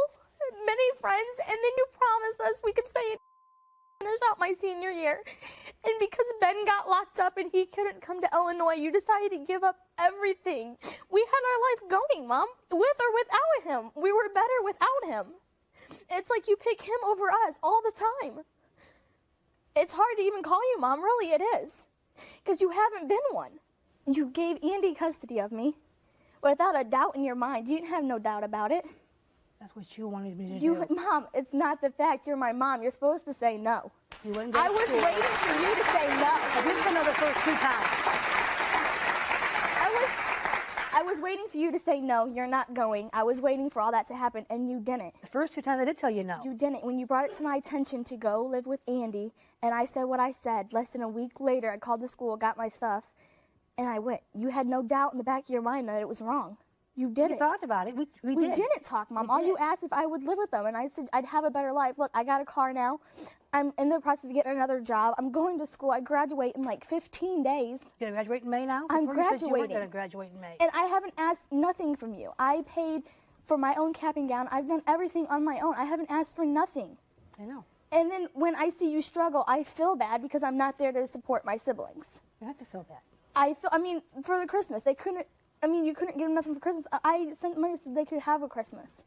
many friends, and then you promised us we could stay and finish out my senior year. And because Ben got locked up and he couldn't come to Illinois, you decided to give up everything. We had our life going, Mom, with or without him. We were better without him. It's like you pick him over us all the time. It's hard to even call you Mom, really it is, because you haven't been one. You gave Andy custody of me without a doubt in your mind. You didn't have no doubt about it. That's what you wanted me to do. Mom, it's not the fact you're my mom. You're supposed to say no. You wouldn't go I to was school. waiting for you to say no. I didn't know the first 2 times. I was waiting for you to say no, you're not going. I was waiting for all that to happen, and you didn't. The first 2 times I did tell you no. You didn't. When you brought it to my attention to go live with Andy, and I said what I said, less than a week later, I called the school, got my stuff, and I went. You had no doubt in the back of your mind that it was wrong. You did it. We thought about it. We did. Didn't talk, Mom. All you asked if I would live with them, and I said I'd have a better life. Look, I got a car now. I'm in the process of getting another job. I'm going to school. I graduate in like 15 days. You're going to graduate in May now? I'm Before you said you weren't graduating. going to graduate in May. And I haven't asked nothing from you. I paid for my own cap and gown. I've done everything on my own. I haven't asked for nothing. I know. And then when I see you struggle, I feel bad because I'm not there to support my siblings. You have to feel bad. For the Christmas, you couldn't give them nothing for Christmas. I sent money so they could have a Christmas.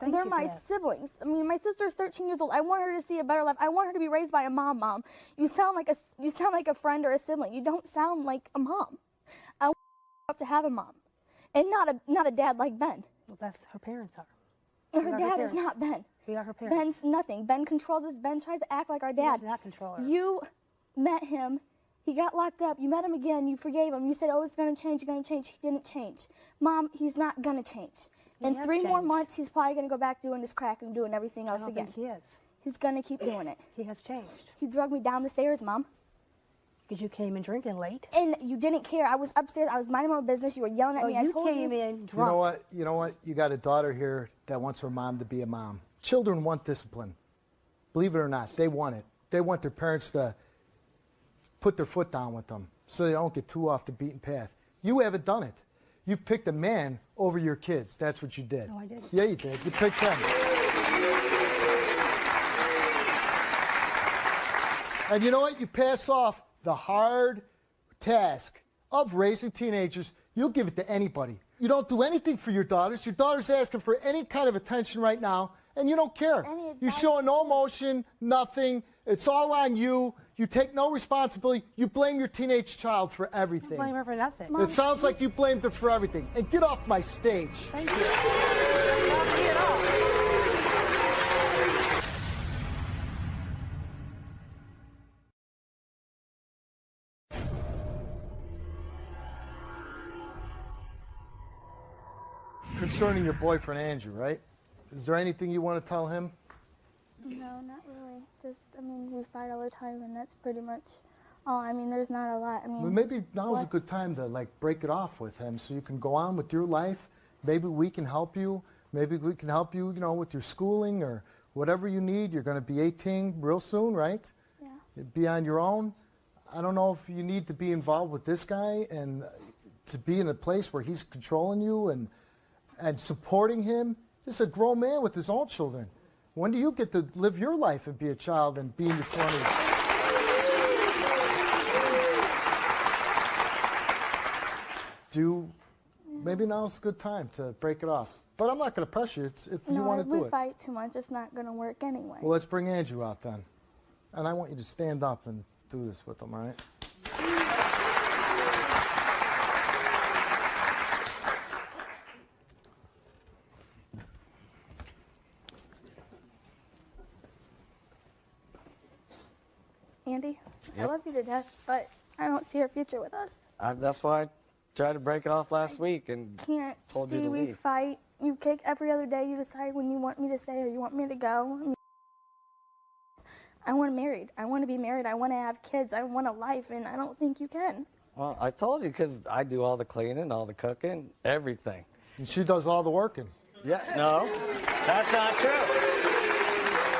They're my siblings. I mean, my sister's 13 years old. I want her to see a better life. I want her to be raised by a mom. You sound like a friend or a sibling. You don't sound like a mom. I want her to have a mom, and not a dad like Ben. Well, that's her parents are. Her dad is not Ben. We are her parents. Ben's nothing. Ben controls us. Ben tries to act like our dad. He does not control her. You met him. He got locked up. You met him again. You forgave him. You said, oh, it's going to change. You're going to change. He didn't change. Mom, he's not going to change. In 3 more months, he's probably going to go back doing his crack and doing everything else again. I don't think he is. He's going to keep doing it. He has changed. He drugged me down the stairs, Mom. Because you came in drinking late. And you didn't care. I was upstairs. I was minding my own business. You were yelling at me. I told you. You came in drunk. You know what? You got a daughter here that wants her mom to be a mom. Children want discipline. Believe it or not, they want it. They want their parents to put their foot down with them so they don't get too off the beaten path. You haven't done it. You've picked a man over your kids. That's what you did. No, I didn't. Yeah, you did. You picked them. And you know what? You pass off the hard task of raising teenagers. You'll give it to anybody. You don't do anything for your daughters. Your daughter's asking for any kind of attention right now, and you don't care. You're showing no emotion, nothing. It's all on you. You take no responsibility. You blame your teenage child for everything. I blame her for nothing. It sounds like you blamed her for everything. And get off my stage. Thank you. concerning your boyfriend, Andrew, right? Is there anything you want to tell him? No, not really. Just, I mean, we fight all the time, and that's pretty much all. I mean, there's not a lot. I mean, Well, maybe now is a good time to like break it off with him so you can go on with your life. Maybe we can help you. Maybe we can help you, you know, with your schooling or whatever you need. You're going to be 18 real soon, right? Yeah. You'd be on your own. I don't know if you need to be involved with this guy and to be in a place where he's controlling you and supporting him. This is a grown man with his own children. When do you get to live your life and be a child and be in your 20s? Maybe now's a good time to break it off. But I'm not going to pressure you if you want to do we it. fight too much. It's not going to work anyway. Well, let's bring Andrew out then. And I want you to stand up and do this with him, all right? Andy, I Yep. love you to death, but I don't see our future with us. That's why I tried to break it off last week and Can't told you see to we leave. fight. You kick every other day. You decide when you want me to stay or you want me to go. I want married. I want to be married. I want to have kids. I want a life, and I don't think you can. Well, I told you because I do all the cleaning, all the cooking, everything. And she does all the working. Yeah, no, that's not true.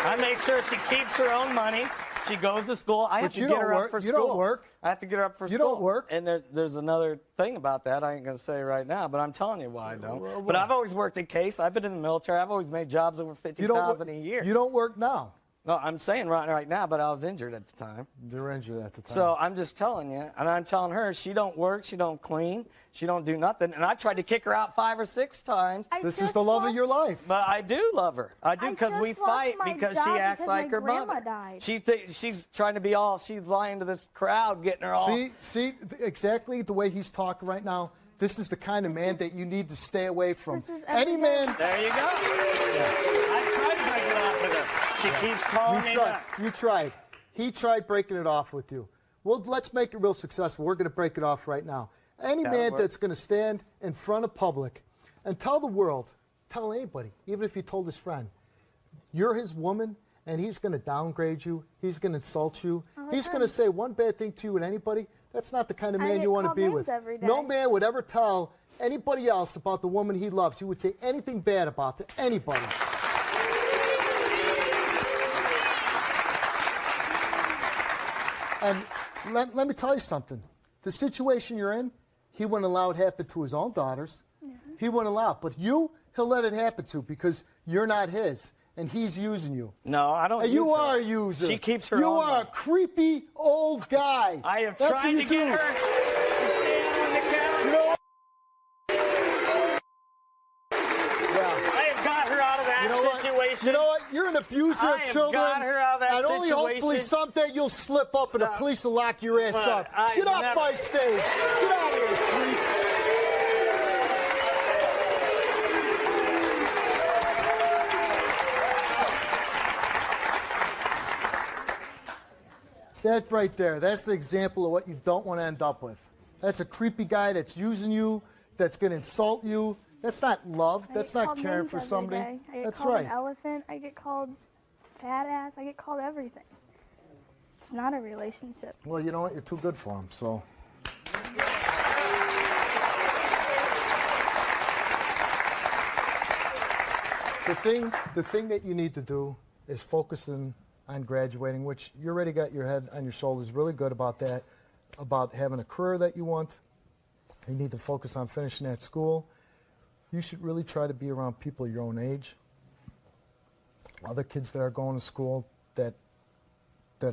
I make sure she keeps her own money. She goes to school. I have But to you get don't her work. up for You school. don't work. I have to get her up for You school. don't work. And there's another thing about that I ain't going to say right now, but I'm telling you why I don't. But I've always worked at Case. I've been in the military. I've always made jobs over $50,000 a year. You don't work now. No, I'm saying right now, but I was injured at the time. You were injured at the time. So I'm just telling you, and I'm telling her she don't work, she don't clean, she don't do nothing. And I tried to kick her out 5 or 6 times. This is the love of your life. But I do love her. I do because we just lost fight my because job she acts because like my her grandma mother. died. She's trying to be all. She's lying to this crowd, getting her all. See exactly the way he's talking right now. This is the kind of man that you need to stay away from. Any man. There you go. I tried to break it off with her. She keeps calling me back. You tried. He tried breaking it off with you. Well, let's make it real successful. We're going to break it off right now. Any man that's going to stand in front of public and tell the world, tell anybody, even if he told his friend, you're his woman, and he's going to downgrade you, he's going to insult you, he's going to say one bad thing to you and anybody, that's not the kind of man you want to be with. No man would ever tell anybody else about the woman he loves. He would say anything bad about to anybody. And let me tell you something. The situation you're in, he wouldn't allow it happen to his own daughters. He wouldn't allow it. But you, he'll let it happen to because you're not his, and he's using you. No, I don't And use you her. are a user. She keeps her You own are money. a creepy old guy. I have That's tried what to you get do. her to stand on the camera. You know what? I have got her out of that You know what? situation. You know what? You're an abuser I of have children. got her out of that and only hopefully situation. someday you'll slip up and the police will lock your ass But up. I Get off never- my stage. Get out of here, creep. That right there, that's the example of what you don't want to end up with. That's a creepy guy that's using you, that's going to insult you. That's not love. That's not caring for somebody. I get That's called right. an elephant. I get called fat ass. I get called everything. It's not a relationship. Well, you know what? You're too good for him, so. The thing that you need to do is focus on graduating, which you already got your head on your shoulders really good about that, about having a career that you want. You need to focus on finishing that school. You should really try to be around people your own age, other kids that are going to school that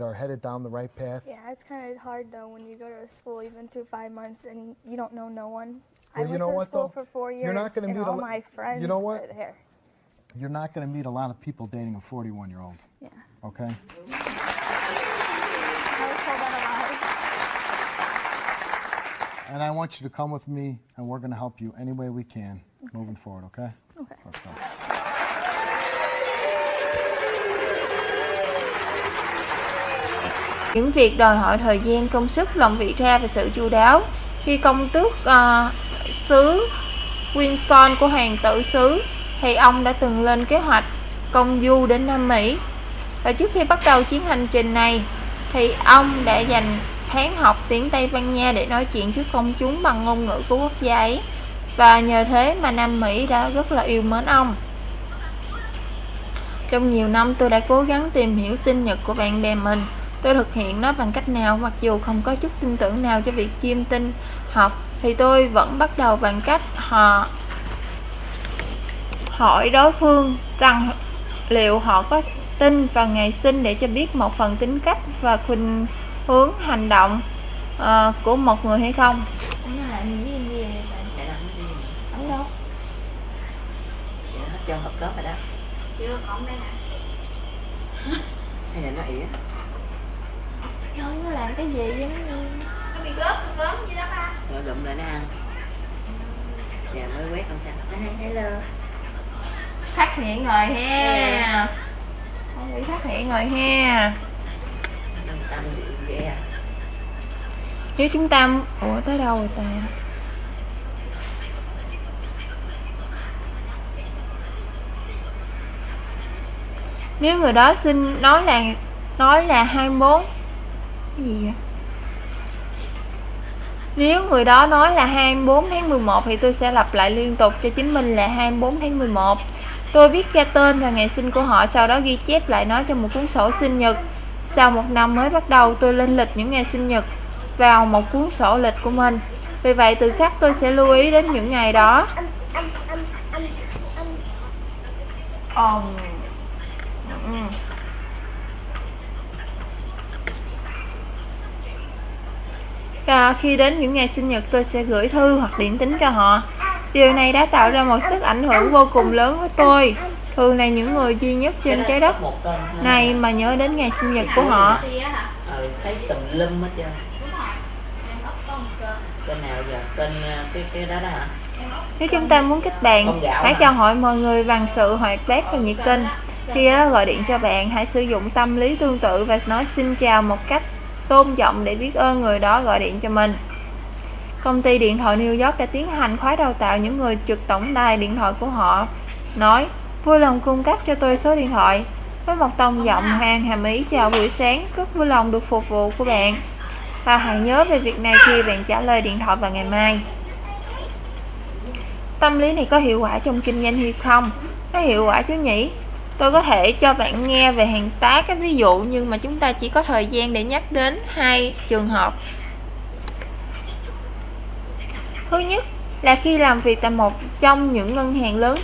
are headed down the right path. Yeah, it's kind of hard though when you go to school. You've been through 5 months and you don't know no one. Well, I you know was in what, school though? for 4 years. You're not going to and meet all my friends. You know what? Were there. You're not going to meet a lot of people dating a 41-year-old. Yeah. Okay? I was told that a lot. And I want you to come with me, and we're going to help you any way we can moving forward, okay? Okay. Let's go. Những việc đòi hỏi thời gian, công sức, lòng vị tha và sự chu đáo. Khi công tước xứ Winston của hoàng tử xứ, thì ông đã từng lên kế hoạch công du đến Nam Mỹ. Và trước khi bắt đầu chuyến hành trình này, thì ông đã dành tháng học tiếng Tây Ban Nha để nói chuyện trước công chúng bằng ngôn ngữ của quốc gia ấy. Và nhờ thế mà Nam Mỹ đã rất là yêu mến ông. Trong nhiều năm tôi đã cố gắng tìm hiểu sinh nhật của bạn bè mình. Tôi thực hiện nó bằng cách nào, mặc dù không có chút tin tưởng nào cho việc chiêm tinh học, thì tôi vẫn bắt đầu bằng cách hỏi đối phương rằng liệu họ có tin vào ngày sinh để cho biết một phần tính cách và khuynh hướng hành động của một người hay không. Nó là gì ở đâu? Cho hộp cớp rồi đó. Chưa, không đây nè. Hay là nó ỉa? Trời, nó làm cái gì vậy? Nó bị gớm gì đó ba. Rồi đụng lại nó ăn. Giờ mới quét con sao? Hello. Phát hiện rồi ha. Không bị phát hiện rồi ha. Nếu chúng ta... Ủa tới đâu rồi ta? Nếu người đó xin nói là 24. Cái gì vậy? Nếu người đó nói là 24 tháng 11 thì tôi sẽ lặp lại liên tục cho chính mình là 24 tháng 11. Tôi viết ra tên và ngày sinh của họ, sau đó ghi chép lại nó trong một cuốn sổ sinh nhật. Sau một năm mới bắt đầu, tôi lên lịch những ngày sinh nhật vào một cuốn sổ lịch của mình. Vì vậy từ khắc tôi sẽ lưu ý đến những ngày đó. Và khi đến những ngày sinh nhật, tôi sẽ gửi thư hoặc điện tín cho họ. Điều này đã tạo ra một sức ảnh hưởng vô cùng lớn với tôi. Thường là những người duy nhất trên trái đất này mà nhớ đến ngày sinh nhật của họ. Thấy tùm lum hết trơn. Tên nào giờ? Tên cái đó đó hả? Nếu chúng ta muốn kết bạn, hãy chào hỏi mọi người bằng sự hoạt bát và nhiệt tình. Khi đó gọi điện cho bạn, hãy sử dụng tâm lý tương tự và nói xin chào một cách tôn trọng để biết ơn người đó gọi điện cho mình. Công ty điện thoại New York đã tiến hành khóa đào tạo những người trực tổng đài điện thoại của họ. Nói, vui lòng cung cấp cho tôi số điện thoại. Với một tông giọng mang hàm ý chào buổi sáng, rất vui lòng được phục vụ của bạn. Và hãy nhớ về việc này khi bạn trả lời điện thoại vào ngày mai. Tâm lý này có hiệu quả trong kinh doanh hay không? Nó hiệu quả chứ nhỉ? Tôi có thể cho bạn nghe về hàng tá các ví dụ, nhưng mà chúng ta chỉ có thời gian để nhắc đến 2 trường hợp. Thứ nhất là khi làm việc tại một trong những ngân hàng lớn tại